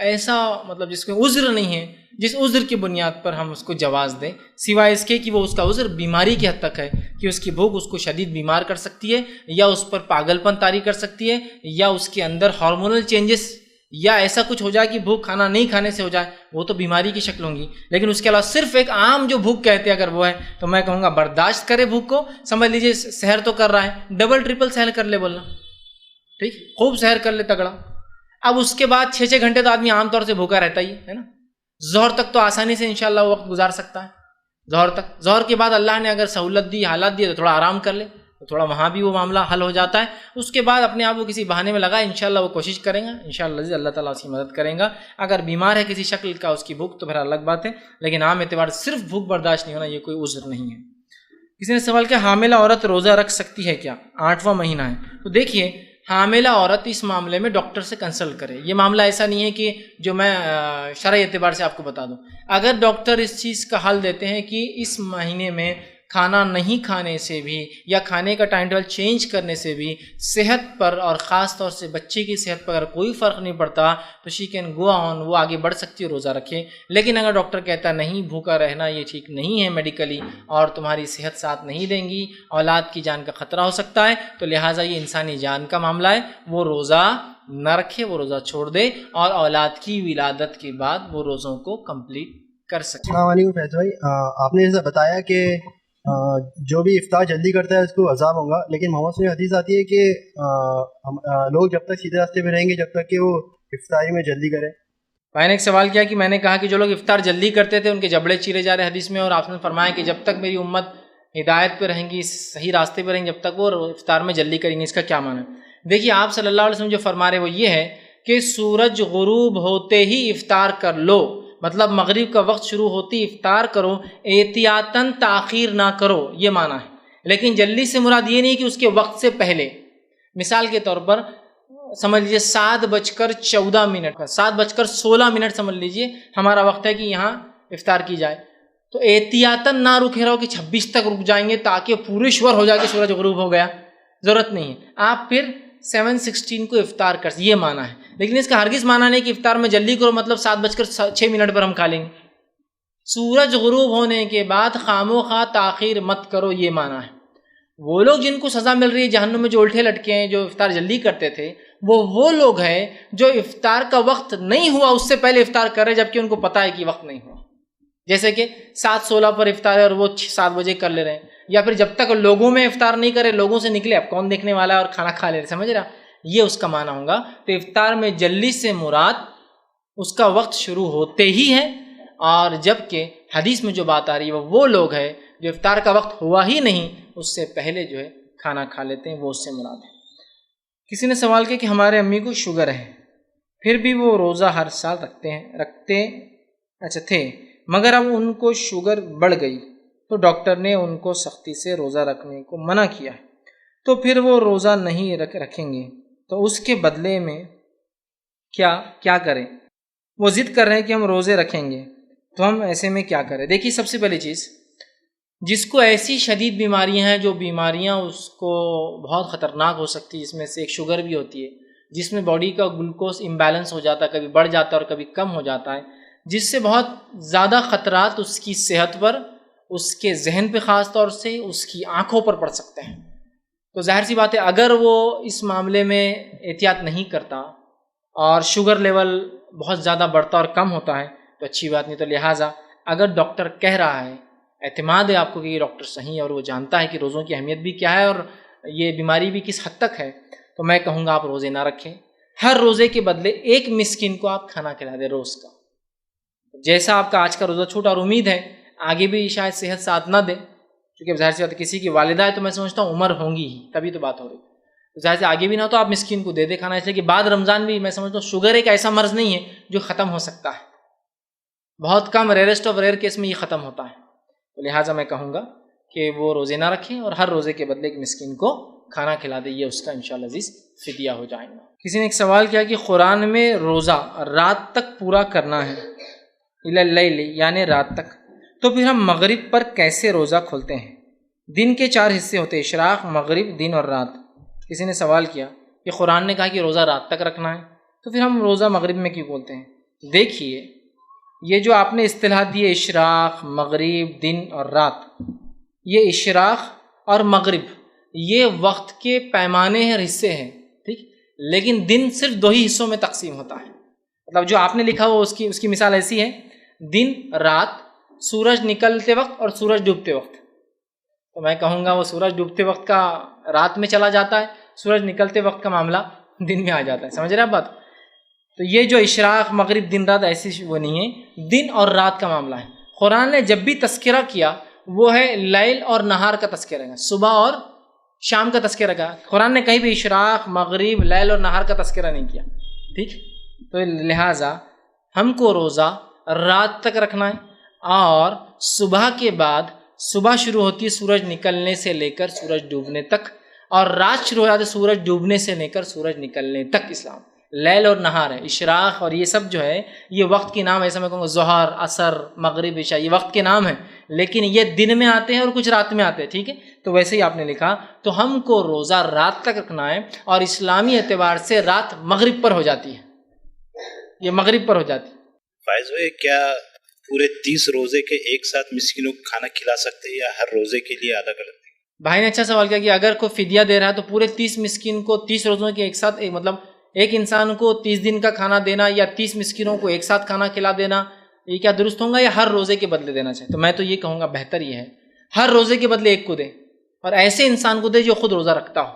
B: ایسا مطلب جس میں عذر نہیں ہے جس عذر کی بنیاد پر ہم اس کو جواز دیں, سوائے اس کے کہ وہ اس کا عذر بیماری کی حد تک ہے کہ اس کی بھوک اس کو شدید بیمار کر سکتی ہے, یا اس پر پاگل پن طاری کر سکتی ہے, یا اس کے اندر ہارمونل چینجز یا ایسا کچھ ہو جائے کہ بھوک کھانا نہیں کھانے سے ہو جائے, وہ تو بیماری کی شکل ہوں گی. لیکن اس کے علاوہ صرف ایک عام جو بھوک کہتے ہیں اگر وہ ہے تو میں کہوں گا برداشت کرے بھوک کو. سمجھ لیجئے سحر تو کر رہا ہے, ڈبل ٹرپل سحر کر لے, بولنا ٹھیک, خوب سحر کر لے تگڑا. اب اس کے بعد 6 گھنٹے تو آدمی عام طور سے بھوکا رہتا ہی ہے نا. ظہر تک تو آسانی سے انشاءاللہ وہ وقت گزار سکتا ہے, ظہر تک. ظہر کے بعد اللہ نے اگر سہولت دی, حالات دی تو تھوڑا آرام کر لے, تو تھوڑا وہاں بھی وہ معاملہ حل ہو جاتا ہے. اس کے بعد اپنے آپ کو کسی بہانے میں لگا, انشاءاللہ وہ کوشش کریں گا, انشاءاللہ اللہ تعالیٰ اس کی مدد کریں گا. اگر بیمار ہے کسی شکل کا اس کی بھوک تو پھر الگ بات ہے, لیکن عام اعتبار صرف بھوک برداشت نہیں ہونا یہ کوئی عذر نہیں ہے. کسی نے سوال کیا حاملہ عورت روزہ رکھ سکتی ہے کیا, 8واں مہینہ ہے. تو دیکھیے, حاملہ عورت اس معاملے میں ڈاکٹر سے کنسلٹ کرے. یہ معاملہ ایسا نہیں ہے کہ جو میں شرعی اعتبار سے آپ کو بتا دوں. اگر ڈاکٹر اس چیز کا حل دیتے ہیں کہ اس مہینے میں کھانا نہیں کھانے سے بھی یا کھانے کا ٹائم ٹیبل چینج کرنے سے بھی صحت پر اور خاص طور سے بچے کی صحت پر اگر کوئی فرق نہیں پڑتا تو شی کین گو آن, وہ آگے بڑھ سکتی ہے, روزہ رکھے. لیکن اگر ڈاکٹر کہتا نہیں بھوکا رہنا یہ ٹھیک نہیں ہے میڈیکلی اور تمہاری صحت ساتھ نہیں دیں گی, اولاد کی جان کا خطرہ ہو سکتا ہے, تو لہٰذا یہ انسانی جان کا معاملہ ہے, وہ روزہ نہ رکھے, وہ روزہ چھوڑ دے اور اولاد کی ولادت کے بعد وہ روزوں کو کمپلیٹ کر سکے.
E: السلام علیکم فیض بھائی, آپ نے ایسا بتایا کہ جو بھی افطار جلدی کرتا ہے اس کو عذاب ہوگا, لیکن محمد صلی اللہ علیہ وسلم حدیث آتی ہے کہ لوگ جب تک سیدھے راستے پہ رہیں گے جب تک کہ وہ افطاری میں جلدی کریں.
B: میں نے ایک سوال کیا کہ میں نے کہا کہ جو لوگ افطار جلدی کرتے تھے ان کے جبڑے چیرے جا رہے حدیث میں, اور آپ نے فرمایا کہ جب تک میری امت ہدایت پہ رہیں گی, صحیح راستے پہ رہیں گی, جب تک وہ افطار میں جلدی کریں گے. اس کا کیا معنی ہے؟ دیکھیے, آپ صلی اللہ علیہ وسلم جو فرما رہے وہ یہ ہے کہ سورج غروب ہوتے ہی افطار کر لو, مطلب مغرب کا وقت شروع ہوتی افطار کرو, احتیاطاً تاخیر نہ کرو, یہ معنی ہے. لیکن جلدی سے مراد یہ نہیں کہ اس کے وقت سے پہلے. مثال کے طور پر سمجھ لیجیے 7:14 7:16 سمجھ لیجیے ہمارا وقت ہے کہ یہاں افطار کی جائے, تو احتیاطاً نہ رکے رہو کہ 26 تک رک جائیں گے تاکہ پورے شور ہو جائے کہ سورج غروب ہو گیا, ضرورت نہیں ہے. آپ پھر 7:16 کو افطار کر, یہ معنی ہے. لیکن اس کا ہرگز معنی نہیں کہ افطار میں جلدی کرو مطلب 7:06 پر ہم کھا لیں گے. سورج غروب ہونے کے بعد خاموخواہ تاخیر مت کرو, یہ معنی ہے. وہ لوگ جن کو سزا مل رہی ہے جہنم میں جو الٹے لٹکے ہیں, جو افطار جلدی کرتے تھے, وہ لوگ ہیں جو افطار کا وقت نہیں ہوا اس سے پہلے افطار کر رہے جبکہ ان کو پتہ ہے کہ وقت نہیں ہوا. جیسے کہ 7:16 پر افطار ہے اور وہ 7 بجے کر لے رہے ہیں, یا پھر جب تک لوگوں میں افطار نہیں کرے, لوگوں سے نکلے, اب کون دیکھنے والا ہے, اور کھانا کھا لے رہے, سمجھ رہا, یہ اس کا معنی ہوگا. تو افطار میں جلدی سے مراد اس کا وقت شروع ہوتے ہی ہے, اور جبکہ حدیث میں جو بات آ رہی ہے وہ لوگ ہیں جو افطار کا وقت ہوا ہی نہیں اس سے پہلے جو ہے کھانا کھا لیتے ہیں, وہ اس سے مراد ہے. کسی نے سوال کیا کہ ہمارے امی کو شوگر ہے, پھر بھی وہ روزہ ہر سال رکھتے تھے, مگر اب ان کو شوگر بڑھ گئی تو ڈاکٹر نے ان کو سختی سے روزہ رکھنے کو منع کیا ہے, تو پھر وہ روزہ نہیں رکھیں گے تو اس کے بدلے میں کیا کریں؟ وہ ضد کر رہے ہیں کہ ہم روزے رکھیں گے، تو ہم ایسے میں کیا کریں؟ دیکھیے سب سے پہلی چیز، جس کو ایسی شدید بیماریاں ہیں، جو بیماریاں اس کو بہت خطرناک ہو سکتی ہے، جس میں سے ایک شوگر بھی ہوتی ہے، جس میں باڈی کا گلوکوز امبیلنس ہو جاتا ہے، کبھی بڑھ جاتا ہے اور کبھی کم ہو جاتا ہے، جس سے بہت زیادہ خطرات اس کی صحت پر، اس کے ذہن پہ خاص طور سے، اس کی آنکھوں پر پڑ سکتے ہیں. تو ظاہر سی بات ہے اگر وہ اس معاملے میں احتیاط نہیں کرتا اور شوگر لیول بہت زیادہ بڑھتا اور کم ہوتا ہے تو اچھی بات نہیں. تو لہٰذا اگر ڈاکٹر کہہ رہا ہے، اعتماد ہے آپ کو کہ یہ ڈاکٹر صحیح ہے اور وہ جانتا ہے کہ روزوں کی اہمیت بھی کیا ہے اور یہ بیماری بھی کس حد تک ہے، تو میں کہوں گا آپ روزے نہ رکھیں. ہر روزے کے بدلے ایک مسکین کو آپ کھانا کھلا دیں روز کا. جیسا آپ کا آج کا روزہ چھوٹا، اور امید ہے آگے بھی شاید صحت ساتھ نہ دے، کیونکہ ظاہر سی بات ہے کسی کی والدہ ہے تو میں سمجھتا ہوں عمر ہوں گی ہی تبھی تو بات ہو رہی. ظاہر سے آگے بھی نہ ہو تو آپ مسکین کو دے دے کھانا، اس لیے کہ بعد رمضان بھی میں سمجھتا ہوں شوگر ایک ایسا مرض نہیں ہے جو ختم ہو سکتا ہے، بہت کم ریئرسٹ آف ریئر کیس میں یہ ختم ہوتا ہے. تو لہٰذا میں کہوں گا کہ وہ روزے نہ رکھیں اور ہر روزے کے بدلے ایک مسکین کو کھانا کھلا دے، یہ اس کا انشاءاللہ عزیز فدیہ ہو جائے گا. کسی نے ایک سوال کیا کہ قرآن میں روزہ رات تک پورا کرنا ہے، اللیل یعنی رات تک، تو پھر ہم مغرب پر کیسے روزہ کھولتے ہیں؟ دن کے 4 حصے ہوتے ہیں، اشراق، مغرب، دن اور رات. کسی نے سوال کیا کہ قرآن نے کہا کہ روزہ رات تک رکھنا ہے، تو پھر ہم روزہ مغرب میں کیوں کھولتے ہیں؟ دیکھیے یہ جو آپ نے اصطلاح دی ہے اشراق، مغرب، دن اور رات، یہ اشراق اور مغرب یہ وقت کے پیمانے اور حصے ہیں، ٹھیک، لیکن دن صرف 2 ہی حصوں میں تقسیم ہوتا ہے. مطلب جو آپ نے لکھا وہ اس کی مثال ایسی ہے، دن، رات، سورج نکلتے وقت اور سورج ڈوبتے وقت. تو میں کہوں گا وہ سورج ڈوبتے وقت کا رات میں چلا جاتا ہے، سورج نکلتے وقت کا معاملہ دن میں آ جاتا ہے. سمجھ رہے آپ بات؟ تو یہ جو اشراق، مغرب، دن، رات ایسی وہ نہیں ہے، دن اور رات کا معاملہ ہے. قرآن نے جب بھی تذکرہ کیا وہ ہے لیل اور نہار کا تذکرہ ہے، صبح اور شام کا تذکرہ کا. قرآن نے کہیں بھی اشراق، مغرب، لیل اور نہار کا تذکرہ نہیں کیا، ٹھیک. تو لہٰذا ہم کو روزہ رات تک رکھنا ہے، اور صبح کے بعد، صبح شروع ہوتی ہے سورج نکلنے سے لے کر سورج ڈوبنے تک، اور رات شروع ہو جاتی ہے سورج ڈوبنے سے لے کر سورج نکلنے تک. اسلام لیل اور نہار ہے، اشراق اور یہ سب جو ہے یہ وقت کے نام، ایسا میں کہوں گا ظہر، عصر، مغرب، عشاء یہ وقت کے نام ہیں، لیکن یہ دن میں آتے ہیں اور کچھ رات میں آتے ہیں، ٹھیک ہے. تو ویسے ہی آپ نے لکھا، تو ہم کو روزہ رات تک رکھنا ہے، اور اسلامی اعتبار سے رات مغرب پر ہو جاتی ہے، یہ مغرب پر ہو جاتی ہے.
D: فائز بھائی کیا پورے 30 روزے کے ایک ساتھ مسکینوں کو کھانا کھلا سکتے ہیں یا ہر روزے کے لیے الگ الگ؟
B: بھائی نے اچھا سوال کیا کہ اگر کوئی فدیہ دے رہا ہے تو پورے 30 مسکین کو 30 روزوں کے ایک ساتھ، مطلب ایک انسان کو 30 دن کا کھانا دینا یا 30 مسکینوں کو ایک ساتھ کھانا کھلا دینا، یہ کیا درست ہوگا یا ہر روزے کے بدلے دینا چاہیے؟ تو میں تو یہ کہوں گا بہتر یہ ہے ہر روزے کے بدلے ایک کو دے، اور ایسے انسان کو دے جو خود روزہ رکھتا ہو.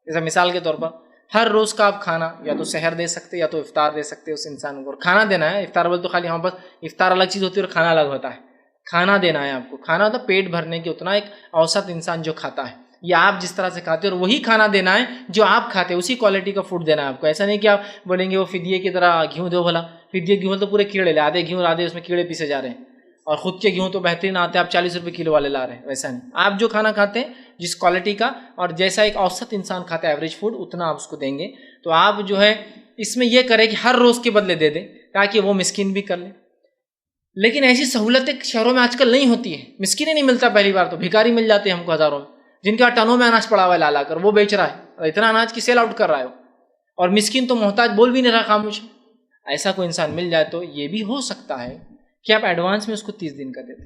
B: جیسا مثال کے طور پر ہر روز کا آپ کھانا یا تو سحر دے سکتے یا تو افطار دے سکتے اس انسان کو، اور کھانا دینا ہے. افطار بول تو خالی ہم بس افطار الگ چیز ہوتی ہے اور کھانا الگ ہوتا ہے. کھانا دینا ہے آپ کو، کھانا ہوتا ہے پیٹ بھرنے کے اتنا ایک اوسط انسان جو کھاتا ہے، یا آپ جس طرح سے کھاتے ہیں اور وہی کھانا دینا ہے جو آپ کھاتے ہیں، اسی کوالٹی کا فوڈ دینا ہے آپ کو. ایسا نہیں کہ آپ بولیں گے وہ فدیے کی طرح گھیوں دو، بھلا فدیے گھیوں تو پورے کیڑے لے، آدھے گھیوں آدھے اس میں کیڑے پیسے جا رہے ہیں، اور خود کے گھیوں تو بہترین آتے ہیں، آپ 40 روپے کلو والے لا رہے ہیں. ویسا نہیں، آپ جو کھانا کھاتے ہیں جس کوالٹی کا اور جیسا ایک اوسط انسان کھاتا ہے ایوریج فوڈ، اتنا آپ اس کو دیں گے. تو آپ جو ہے اس میں یہ کریں کہ ہر روز کے بدلے دے دیں تاکہ وہ مسکین بھی کر لیں. لیکن ایسی سہولتیں شہروں میں آج کل نہیں ہوتی ہے، مسکین ہی نہیں ملتا. پہلی بار تو بھکاری مل جاتے ہیں ہم کو ہزاروں میں، جن کا ٹنوں میں اناج پڑا ہوا ہے لا کر وہ بیچ رہا ہے، اور اتنا اناج کی سیل آؤٹ کر رہا ہے، اور مسکین تو محتاج بول بھی نہیں رہا، خاموش. ایسا کوئی انسان مل جائے تو یہ بھی ہو سکتا ہے کہ آپ ایڈوانس میں اس کو 30 دن کا دیتے،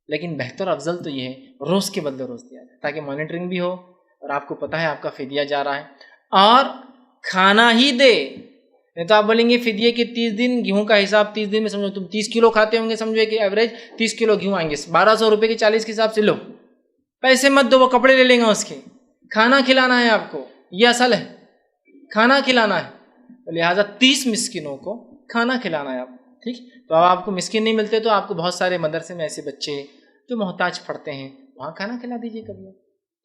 B: لیکن بہتر افضل تو یہ ہے روز کے بدلے روز دیا جائے تاکہ مانیٹرنگ بھی ہو اور آپ کو پتہ ہے آپ کا فدیہ جا رہا ہے. اور کھانا ہی دے، نہیں تو آپ بولیں گے فدیے کے 30 دن گیہوں کا حساب 30 دن میں سمجھو تم 30 کلو کھاتے ہوں گے، سمجھو کہ ایوریج 30 کلو گیہوں آئیں گے، 1200 روپے کے 40 کے حساب سے لو، پیسے مت دو، وہ کپڑے لے لیں گے اس کے. کھانا کھلانا ہے آپ کو، یہ اصل ہے، کھانا کھلانا ہے. لہٰذا 30 مسکینوں کو کھانا کھلانا ہے آپ، ٹھیک. تو اب آپ کو مسکین نہیں ملتے تو آپ کو بہت سارے مدرسے میں ایسے بچے جو محتاج پڑھتے ہیں وہاں کھانا کھلا دیجیے کبھی،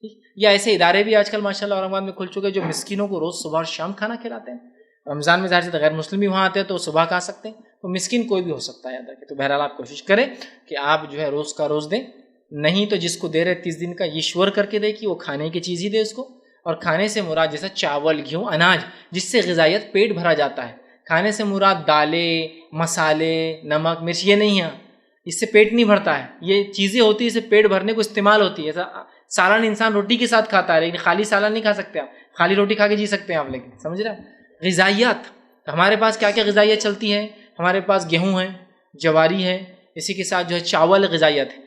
B: ٹھیک. یا ایسے ادارے بھی آج کل ماشاء اللہ اورنگ آباد میں کھل چکے جو مسکینوں کو روز صبح اور شام کھانا کھلاتے ہیں. رمضان میں ظاہر سے غیر مسلم بھی وہاں آتے ہیں تو صبح کھا سکتے ہیں، تو مسکین کوئی بھی ہو سکتا ہے یاد رکھیں. تو بہرحال آپ کوشش کریں کہ آپ جو ہے روز کا روز دیں، نہیں تو جس کو دے رہے 30 دن کا یہ شور کر کے دے کہ وہ کھانے کی چیز ہی دے اس کو، اور کھانے سے مراد جیسا چاول، گیہوں، اناج جس سے غذائیت پیٹ بھرا جاتا ہے. کھانے سے مراد دالیں، مسالے، نمک، مرچ یہ نہیں ہے، اس سے پیٹ نہیں بھرتا ہے. یہ چیزیں ہوتی ہیں اسے پیٹ بھرنے کو استعمال ہوتی ہے. ایسا سالن انسان روٹی کے ساتھ کھاتا ہے، لیکن خالی سالن نہیں کھا سکتے آپ. خالی روٹی کھا کے جی سکتے ہیں آپ، لیکن سمجھ رہے ہیں. غذائیات ہمارے پاس کیا کیا غذائیت چلتی ہے؟ ہمارے پاس گیہوں ہے، جواری ہے، اسی کے ساتھ جو ہے چاول غذائیت ہے.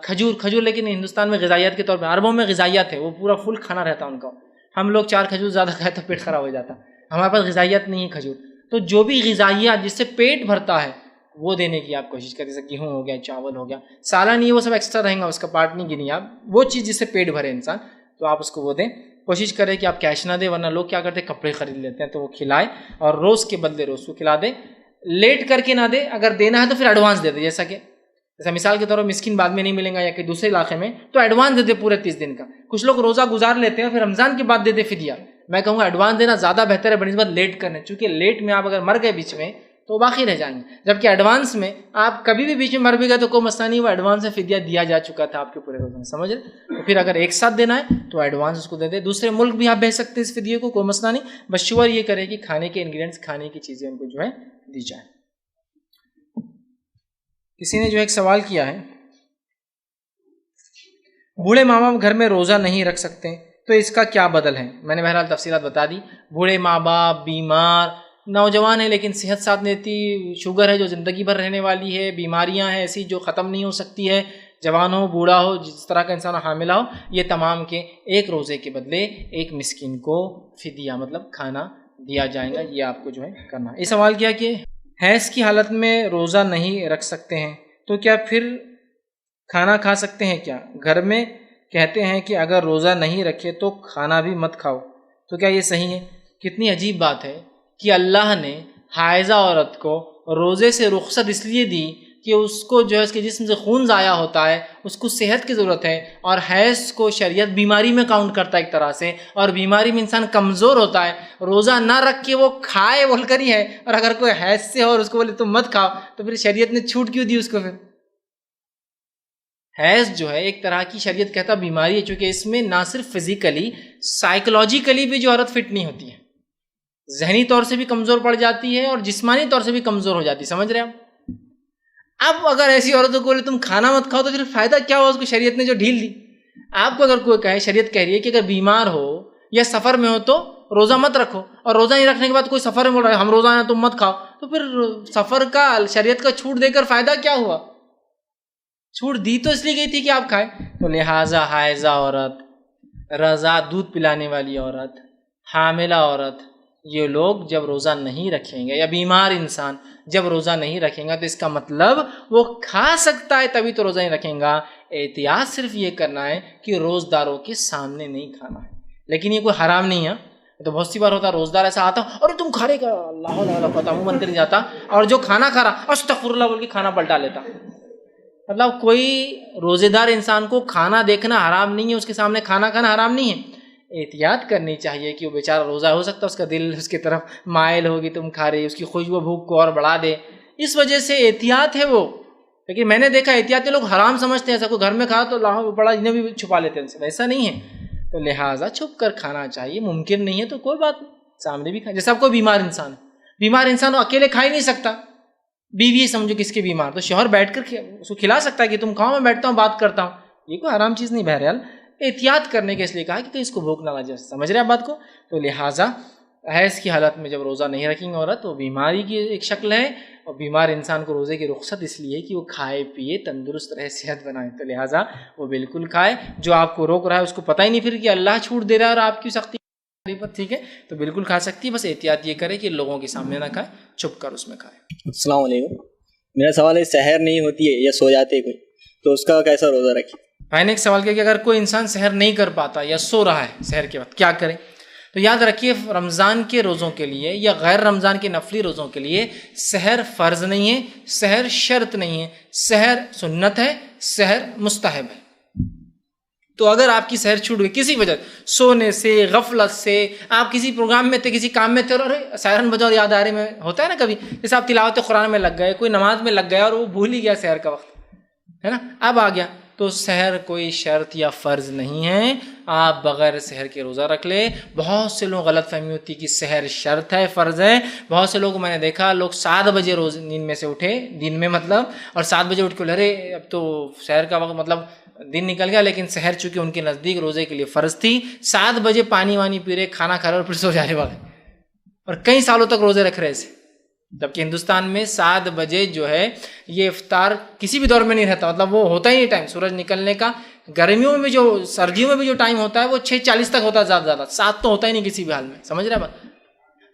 B: کھجور لیکن ہندوستان میں غذائیت کے طور پہ، عربوں میں غذائیت ہے، وہ پورا فل کھانا رہتا ہے ان کا. ہم لوگ 4 کھجور زیادہ کھائے تو پیٹ خراب ہو جاتا. ہمارے پاس غذائیت نہیں ہے کھجور. تو جو بھی غذائیات جس سے پیٹ بھرتا ہے وہ دینے کی آپ کوشش کریں. جیسے گیہوں ہو گیا، چاول ہو گیا، سالن نہیں، وہ سب ایکسٹرا رہیں گا، اس کا پارٹ نہیں گنی آپ. وہ چیز جس سے پیٹ بھرے انسان تو آپ اس کو وہ دیں. کوشش کریں کہ آپ کیش نہ دیں، ورنہ لوگ کیا کرتے ہیں کپڑے خرید لیتے ہیں تو وہ کھلائے، اور روز کے بدلے روز کو کھلا دیں. لیٹ کر کے نہ دے، اگر دینا ہے تو پھر ایڈوانس دے دے. جیسا مثال کے طور پر مسکین بعد میں نہیں ملیں گا یا کہ دوسرے علاقے میں تو ایڈوانس دے دے پورے 30 دن کا. کچھ لوگ روزہ گزار لیتے ہیں پھر رمضان کے بعد دے دے فدیہ. میں کہوں گا ایڈوانس دینا زیادہ بہتر ہے بنسبت لیٹ کرنے، چونکہ لیٹ میں آپ اگر مر گئے بیچ میں تو باقی رہ جائیں گے، جبکہ ایڈوانس میں آپ کبھی بھی بیچ میں مر بھی گئے تو کوئی مسئلہ نہیں، وہ ایڈوانس میں فدیہ دیا جا چکا تھا آپ کے پورے روزے میں. سمجھ رہے؟ تو پھر اگر ایک ساتھ دینا ہے تو ایڈوانس اس کو دے دے. دوسرے ملک بھی آپ بھیج سکتے ہیں اس فدیے کو، کوئی مسئلہ نہیں. بس شور یہ کرے کہ کھانے کے انگریڈینٹس، کھانے کی چیزیں ان کو جو ہے دی جائیں. کسی نے جو ایک سوال کیا ہے، بوڑھے ماں باپ گھر میں روزہ نہیں رکھ سکتے تو اس کا کیا بدل ہے؟ میں نے بہرحال تفصیلات بتا دی. بوڑھے ماں باپ، بیمار، نوجوان ہے لیکن صحت ساتھ نہیں دیتی، شوگر ہے جو زندگی بھر رہنے والی ہے، بیماریاں ہیں ایسی جو ختم نہیں ہو سکتی ہے، جوان ہو، بوڑھا ہو، جس طرح کا انسان حاملہ ہو، یہ تمام کے ایک روزے کے بدلے ایک مسکین کو فدیہ مطلب کھانا دیا جائے گا. یہ آپ کو جو ہے کرنا ہے. یہ سوال کیا کہ حیض کی حالت میں روزہ نہیں رکھ سکتے ہیں تو کیا پھر کھانا کھا سکتے ہیں کیا؟ گھر میں کہتے ہیں کہ اگر روزہ نہیں رکھے تو کھانا بھی مت کھاؤ، تو کیا یہ صحیح ہے؟ کتنی عجیب بات ہے کہ اللہ نے حائضہ عورت کو روزے سے رخصت اس لیے دی کہ اس کو جو ہے اس کے جسم سے خون ضائع ہوتا ہے، اس کو صحت کی ضرورت ہے، اور حیض کو شریعت بیماری میں کاؤنٹ کرتا ہے ایک طرح سے، اور بیماری میں انسان کمزور ہوتا ہے. روزہ نہ رکھ کے وہ کھائے بول کر ہی ہے، اور اگر کوئی حیض سے ہو اور اس کو بولے تم مت کھاؤ تو پھر شریعت نے چھوٹ کیوں دی اس کو؟ پھر حیض جو ہے ایک طرح کی شریعت کہتا بیماری ہے، چونکہ اس میں نہ صرف فزیکلی، سائیکولوجیکلی بھی جو عورت فٹ نہیں ہوتی ہے، ذہنی طور سے بھی کمزور پڑ جاتی ہے اور جسمانی طور سے بھی کمزور ہو جاتی ہے. سمجھ رہے آپ؟ اب اگر ایسی عورتوں کو بولے تم کھانا مت کھاؤ تو پھر فائدہ کیا ہوا اس کو شریعت نے جو ڈھیل دی. آپ کو اگر کوئی کہے، شریعت کہہ رہی ہے کہ اگر بیمار ہو یا سفر میں ہو تو روزہ مت رکھو، اور روزہ نہیں رکھنے کے بعد کوئی سفر میں بول رہا ہے ہم روزہ ہیں تم مت کھاؤ، تو پھر سفر کا شریعت کا چھوٹ دے کر فائدہ کیا ہوا؟ چھوٹ دی تو اس لیے گئی تھی کہ آپ کھائیں. تو لہٰذا حائضہ عورت، رضع دودھ پلانے والی عورت، حاملہ عورت، یہ لوگ جب روزہ نہیں رکھیں گے، یا بیمار انسان جب روزہ نہیں رکھیں گا تو اس کا مطلب وہ کھا سکتا ہے تبھی تو روزہ نہیں رکھیں گا. احتیاط صرف یہ کرنا ہے کہ روزداروں کے سامنے نہیں کھانا ہے، لیکن یہ کوئی حرام نہیں ہے. تو بہت سی بار ہوتا ہے روزدار ایسا آتا اور تم کھا رہے کا اللہ اللہ پتہ منہ بند کر جاتا، اور جو کھانا کھا رہا استغفر اللہ بول کے کھانا پلٹا لیتا. مطلب کوئی روزے دار انسان کو کھانا دیکھنا حرام نہیں ہے، اس کے سامنے کھانا کھانا حرام نہیں ہے. احتیاط کرنی چاہیے کہ وہ بیچارہ روزہ ہو سکتا ہے اس کا دل اس کی طرف مائل ہوگی، تم کھا رہی، اس کی خوشبو بھوک کو اور بڑھا دے، اس وجہ سے احتیاط ہے وہ. لیکن میں نے دیکھا احتیاطی لوگ حرام سمجھتے ہیں، ایسا کوئی گھر میں کھا تو لاہو بڑا انہیں بھی چھپا لیتے ہیں، ایسا نہیں ہے. تو لہٰذا چھپ کر کھانا چاہیے. ممکن نہیں ہے تو کوئی بات نہیں، سامنے بھی کھا. جیسے آپ کوئی بیمار انسان ہے، بیمار انسان اکیلے کھا ہی نہیں سکتا، بیوی سمجھو کس کے بیمار، تو شوہر بیٹھ کر اس کو کھلا سکتا ہے کہ تم کھاؤ میں بیٹھتا ہوں بات کرتا ہوں، یہ کوئی حرام چیز نہیں. بہرحال احتیاط کرنے کے اس لیے کہا کہ کہیں اس کو بھوک نہ لگ جائے. سمجھ رہے آپ بات کو؟ تو لہٰذا حیض کی حالت میں جب روزہ نہیں رکھیں گے عورت تو بیماری کی ایک شکل ہے، اور بیمار انسان کو روزے کی رخصت اس لیے کہ وہ کھائے پیے تندرست رہے، صحت بنائے. تو لہٰذا وہ بالکل کھائے. جو آپ کو روک رہا ہے اس کو پتہ ہی نہیں پھر کہ اللہ چھوٹ دے رہا ہے اور آپ کی سختی پر، ٹھیک ہے تو بالکل کھا سکتی ہے. بس احتیاط یہ کرے کہ لوگوں کے سامنے نہ کھائے، چھپ کر اس میں کھائے.
F: السلام علیکم. میرا سوال ہے سحر نہیں ہوتی ہے یا سو جاتے کوئی تو اس کا کیسا روزہ رکھے؟
B: بھائی نے ایک سوال کیا کہ اگر کوئی انسان سحر نہیں کر پاتا یا سو رہا ہے سحر کے وقت کیا کرے؟ تو یاد رکھیے رمضان کے روزوں کے لیے یا غیر رمضان کے نفلی روزوں کے لیے سحر فرض نہیں ہے، سحر شرط نہیں ہے، سحر سنت ہے، سحر مستحب ہے. تو اگر آپ کی سحر چھوٹ گئی کسی وجہ، سونے سے، غفلت سے، آپ کسی پروگرام میں تھے، کسی کام میں تھے اور ارے سحرن بجاؤ یاد آ رہے میں ہوتا ہے نا کبھی، جیسے آپ تلاوت قرآن میں لگ گئے، کوئی نماز میں لگ گیا اور وہ بھول ہی گیا سحر کا وقت ہے نا، اب آ گیا تو سحر کوئی شرط یا فرض نہیں ہے، آپ بغیر سحر کے روزہ رکھ لیں۔ بہت سے لوگ غلط فہمی ہوتی کہ سحر شرط ہے، فرض ہے۔ بہت سے لوگ میں نے دیکھا لوگ 7 بجے روز نیند میں سے اٹھے دن میں مطلب، اور 7 بجے اٹھ کے بولے ارے اب تو سحر کا وقت مطلب دن نکل گیا، لیکن سحر چونکہ ان کے نزدیک روزے کے لیے فرض تھی، 7 بجے پانی وانی پی رہے، کھانا کھا رہے اور پھر سو جا رہے وقت، اور کئی سالوں تک روزے رکھ رہے ایسے۔ جبکہ ہندوستان میں 7 بجے جو ہے یہ افطار کسی بھی دور میں نہیں رہتا، مطلب وہ ہوتا ہی نہیں ٹائم سورج نکلنے کا۔ گرمیوں میں بھی جو سردیوں میں بھی جو ٹائم ہوتا ہے وہ 6:40 تک ہوتا ہے زیادہ زیادہ، 7 تو ہوتا ہی نہیں کسی بھی حال میں، سمجھ رہے ہیں بات؟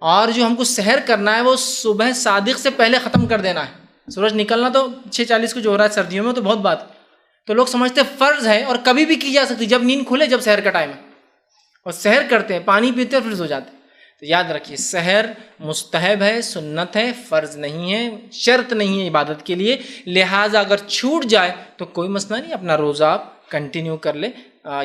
B: اور جو ہم کو سحر کرنا ہے وہ صبح صادق سے پہلے ختم کر دینا ہے۔ سورج نکلنا تو 6:40 کو جو ہو رہا ہے سردیوں میں تو بہت بات، تو لوگ سمجھتے فرض ہے اور کبھی بھی کی جا سکتی، جب نیند کھلے، جب سحر کا ٹائم ہے، اور سحر کرتے ہیں، پانی پیتے اور پھر سو جاتے ہیں۔ تو یاد رکھیے سحر مستحب ہے، سنت ہے، فرض نہیں ہے، شرط نہیں ہے عبادت کے لیے، لہٰذا اگر چھوٹ جائے تو کوئی مسئلہ نہیں، اپنا روزہ آپ کنٹینیو کر لے۔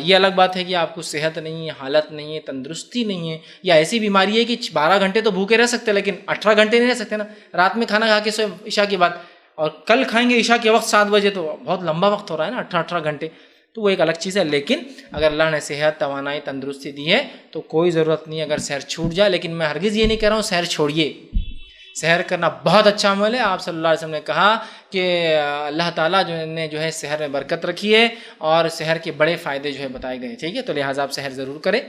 B: یہ الگ بات ہے کہ آپ کو صحت نہیں ہے، حالت نہیں ہے، تندرستی نہیں ہے، یا ایسی بیماری ہے کہ 12 گھنٹے تو بھوکے رہ سکتے لیکن 18 گھنٹے نہیں رہ سکتے نا، رات میں کھانا کھا کے سو عشاء کے بعد، اور کل کھائیں گے عشاء کے وقت 7 بجے، تو بہت لمبا وقت ہو رہا ہے نا 18 گھنٹے، تو وہ ایک الگ چیز ہے۔ لیکن اگر اللہ نے صحت، توانائی، تندرستی دی ہے تو کوئی ضرورت نہیں اگر سحر چھوٹ جائے۔ لیکن میں ہرگز یہ نہیں کہہ رہا ہوں سحر چھوڑیے، سحر کرنا بہت اچھا عمل ہے۔ آپ صلی اللہ علیہ وسلم نے کہا کہ اللہ تعالیٰ جو ہے سحر میں برکت رکھی ہے اور سحر کے بڑے فائدے جو ہے بتائے گئے، ٹھیک ہے؟ تو لہٰذا آپ سحر ضرور کریں،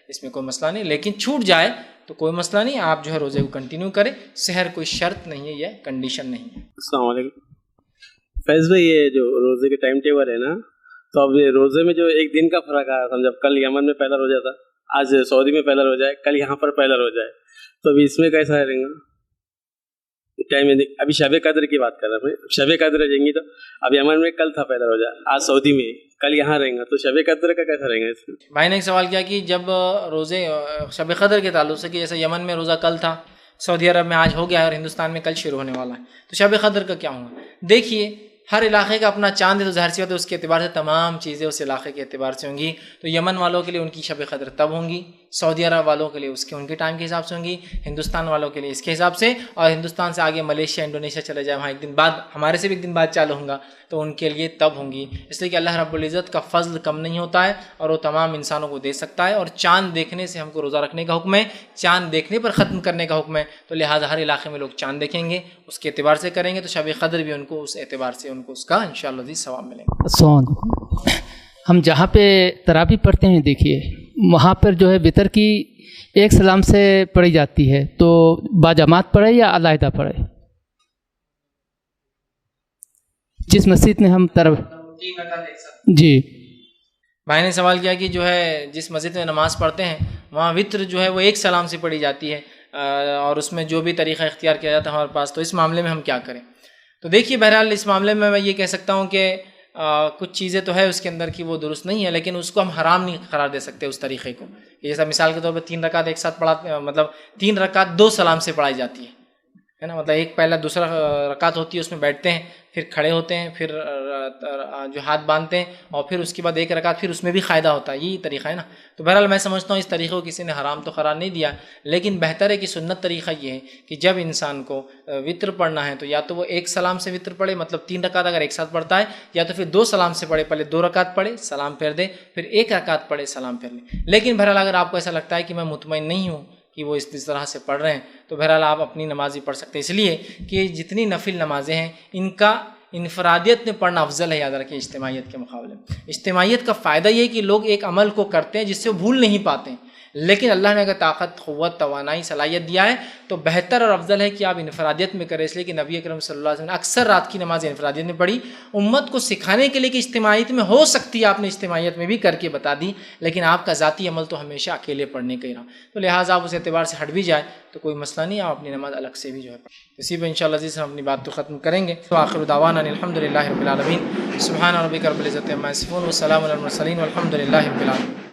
B: اس میں کوئی مسئلہ نہیں، لیکن چھوٹ جائے تو کوئی مسئلہ نہیں، آپ جو ہے روزے کو کنٹینیو کریں، سحر کوئی شرط نہیں ہے یا کنڈیشن نہیں ہے۔
G: السلام علیکم فیض بھائی، یہ جو روزے کے ٹائم ٹیبل ہے نا، تو اب یہ روزے میں جو ایک دن کا فرق آیا، سمجھا کل یمن میں پہلا روزہ تھا، آج سعودی میں پہلا روزہ ہے، کل یہاں پر پہلا روزہ ہے، تو ابھی اس میں کیسا رہیں گا ٹائم؟ ابھی شب قدر کی بات کر رہا ہوں، شب قدر رہیں گی تو اب یمن میں کل تھا پہلا روزہ، آج سعودی میں، کل یہاں رہیں گا، تو شب قدر کا کیسا رہیں گا اس میں؟
B: بھائی نے ایک سوال کیا کہ جب روزے شب قدر کے تعلق سے، کہ جیسے یمن میں روزہ کل تھا، سعودی عرب میں آج ہو گیا ہے اور ہندوستان میں کل شروع ہونے والا ہے، تو شب قدر کا کیا ہوگا؟ دیکھیے ہر علاقے کا اپنا چاند ہے، تو ظاہر سی بات ہے اس کے اعتبار سے تمام چیزیں اس علاقے کے اعتبار سے ہوں گی۔ تو یمن والوں کے لیے ان کی شب قدر تب ہوں گی، سعودی عرب والوں کے لیے اس کے ان کے ٹائم کے حساب سے ہوں گی، ہندوستان والوں کے لیے اس کے حساب سے، اور ہندوستان سے آگے ملیشیا، انڈونیشیا چلے جائے، وہاں ایک دن بعد، ہمارے سے بھی ایک دن بعد چالو ہوں گا، تو ان کے لیے تب ہوں گی۔ اس لیے کہ اللہ رب العزت کا فضل کم نہیں ہوتا ہے اور وہ تمام انسانوں کو دے سکتا ہے، اور چاند دیکھنے سے ہم کو روزہ رکھنے کا حکم ہے، چاند دیکھنے پر ختم کرنے کا حکم ہے، تو لہٰذا ہر علاقے میں لوگ چاند دیکھیں گے، اس کے اعتبار سے کریں گے، تو شب قدر بھی ان کو اس اعتبار سے ان کو اس کا انشاءاللہ ثواب ملے گا۔
H: ہم جہاں پہ تراویح پڑھتے ہیں، دیکھیے وہاں پر جو ہے وتر کی ایک سلام سے پڑھی جاتی ہے، تو باجماعت پڑھے یا علیحدہ پڑھے؟ جس مسجد میں ہم جی
B: بھائی نے سوال کیا کہ جو ہے جس مسجد میں نماز پڑھتے ہیں وہاں وتر جو ہے وہ ایک سلام سے پڑھی جاتی ہے، اور اس میں جو بھی طریقہ اختیار کیا جاتا ہے ہمارے پاس، تو اس معاملے میں ہم کیا کریں؟ تو دیکھیے بہرحال اس معاملے میں یہ کہہ سکتا ہوں کہ کچھ چیزیں تو ہے اس کے اندر کی وہ درست نہیں ہے، لیکن اس کو ہم حرام نہیں قرار دے سکتے اس طریقے کو، جیسا مثال کے طور پہ 3 رکعت ایک ساتھ پڑھا، مطلب 3 رکعت 2 سلام سے پڑھائی جاتی ہے نا، مطلب ایک پہلا دوسرا رکعت ہوتی ہے، اس میں بیٹھتے ہیں، پھر کھڑے ہوتے ہیں، پھر جو ہاتھ باندھتے ہیں، اور پھر اس کے بعد ایک رکعت، پھر اس میں بھی قاعدہ ہوتا ہے، یہی طریقہ ہے نا۔ تو بہرحال میں سمجھتا ہوں اس طریقے کو کسی نے حرام تو قرار نہیں دیا، لیکن بہتر ہے کہ سنت طریقہ یہ ہے کہ جب انسان کو وتر پڑھنا ہے تو یا تو وہ ایک سلام سے وتر پڑھے، مطلب 3 رکعت اگر ایک ساتھ پڑھتا ہے، یا تو پھر 2 سلام سے پڑھے، پہلے 2 رکعت پڑھے، سلام پھیر دے، پھر 1 رکعت پڑھے، سلام پھیر لے۔ لیکن بہرحال اگر آپ کو ایسا لگتا ہے کہ میں مطمئن نہیں ہوں کہ وہ اس طرح سے پڑھ رہے ہیں، تو بہرحال آپ اپنی نماز ہی پڑھ سکتے ہیں، اس لیے کہ جتنی نفل نمازیں ہیں ان کا انفرادیت میں پڑھنا افضل ہے، یاد رکھیں اجتماعیت کے مقابلے میں۔ اجتماعیت کا فائدہ یہ ہے کہ لوگ ایک عمل کو کرتے ہیں جس سے وہ بھول نہیں پاتے ہیں، لیکن اللہ نے اگر طاقت، قوت، توانائی، صلاحیت دیا ہے تو بہتر اور افضل ہے کہ آپ انفرادیت میں کریں، اس لیے کہ نبی اکرم صلی اللہ علیہ وسلم نے اکثر رات کی نماز انفرادیت میں پڑھی، امت کو سکھانے کے لیے کہ اجتماعیت میں ہو سکتی ہے، آپ نے اجتماعیت میں بھی کر کے بتا دی، لیکن آپ کا ذاتی عمل تو ہمیشہ اکیلے پڑھنے کا ہی رہا، تو لہٰذا آپ اس اعتبار سے ہٹ بھی جائے تو کوئی مسئلہ نہیں، آپ اپنی نماز الگ سے بھی جو ہے اسی پہ انشاءاللہ عزیز ہم اپنی بات تو ختم کریں گے۔ تو آخر دعوانا الحمدللہ رب العالمین، سبحان ربک رب العزۃ عما یصفون، وسلام علی المرسلین، والحمد للہ رب العالمین۔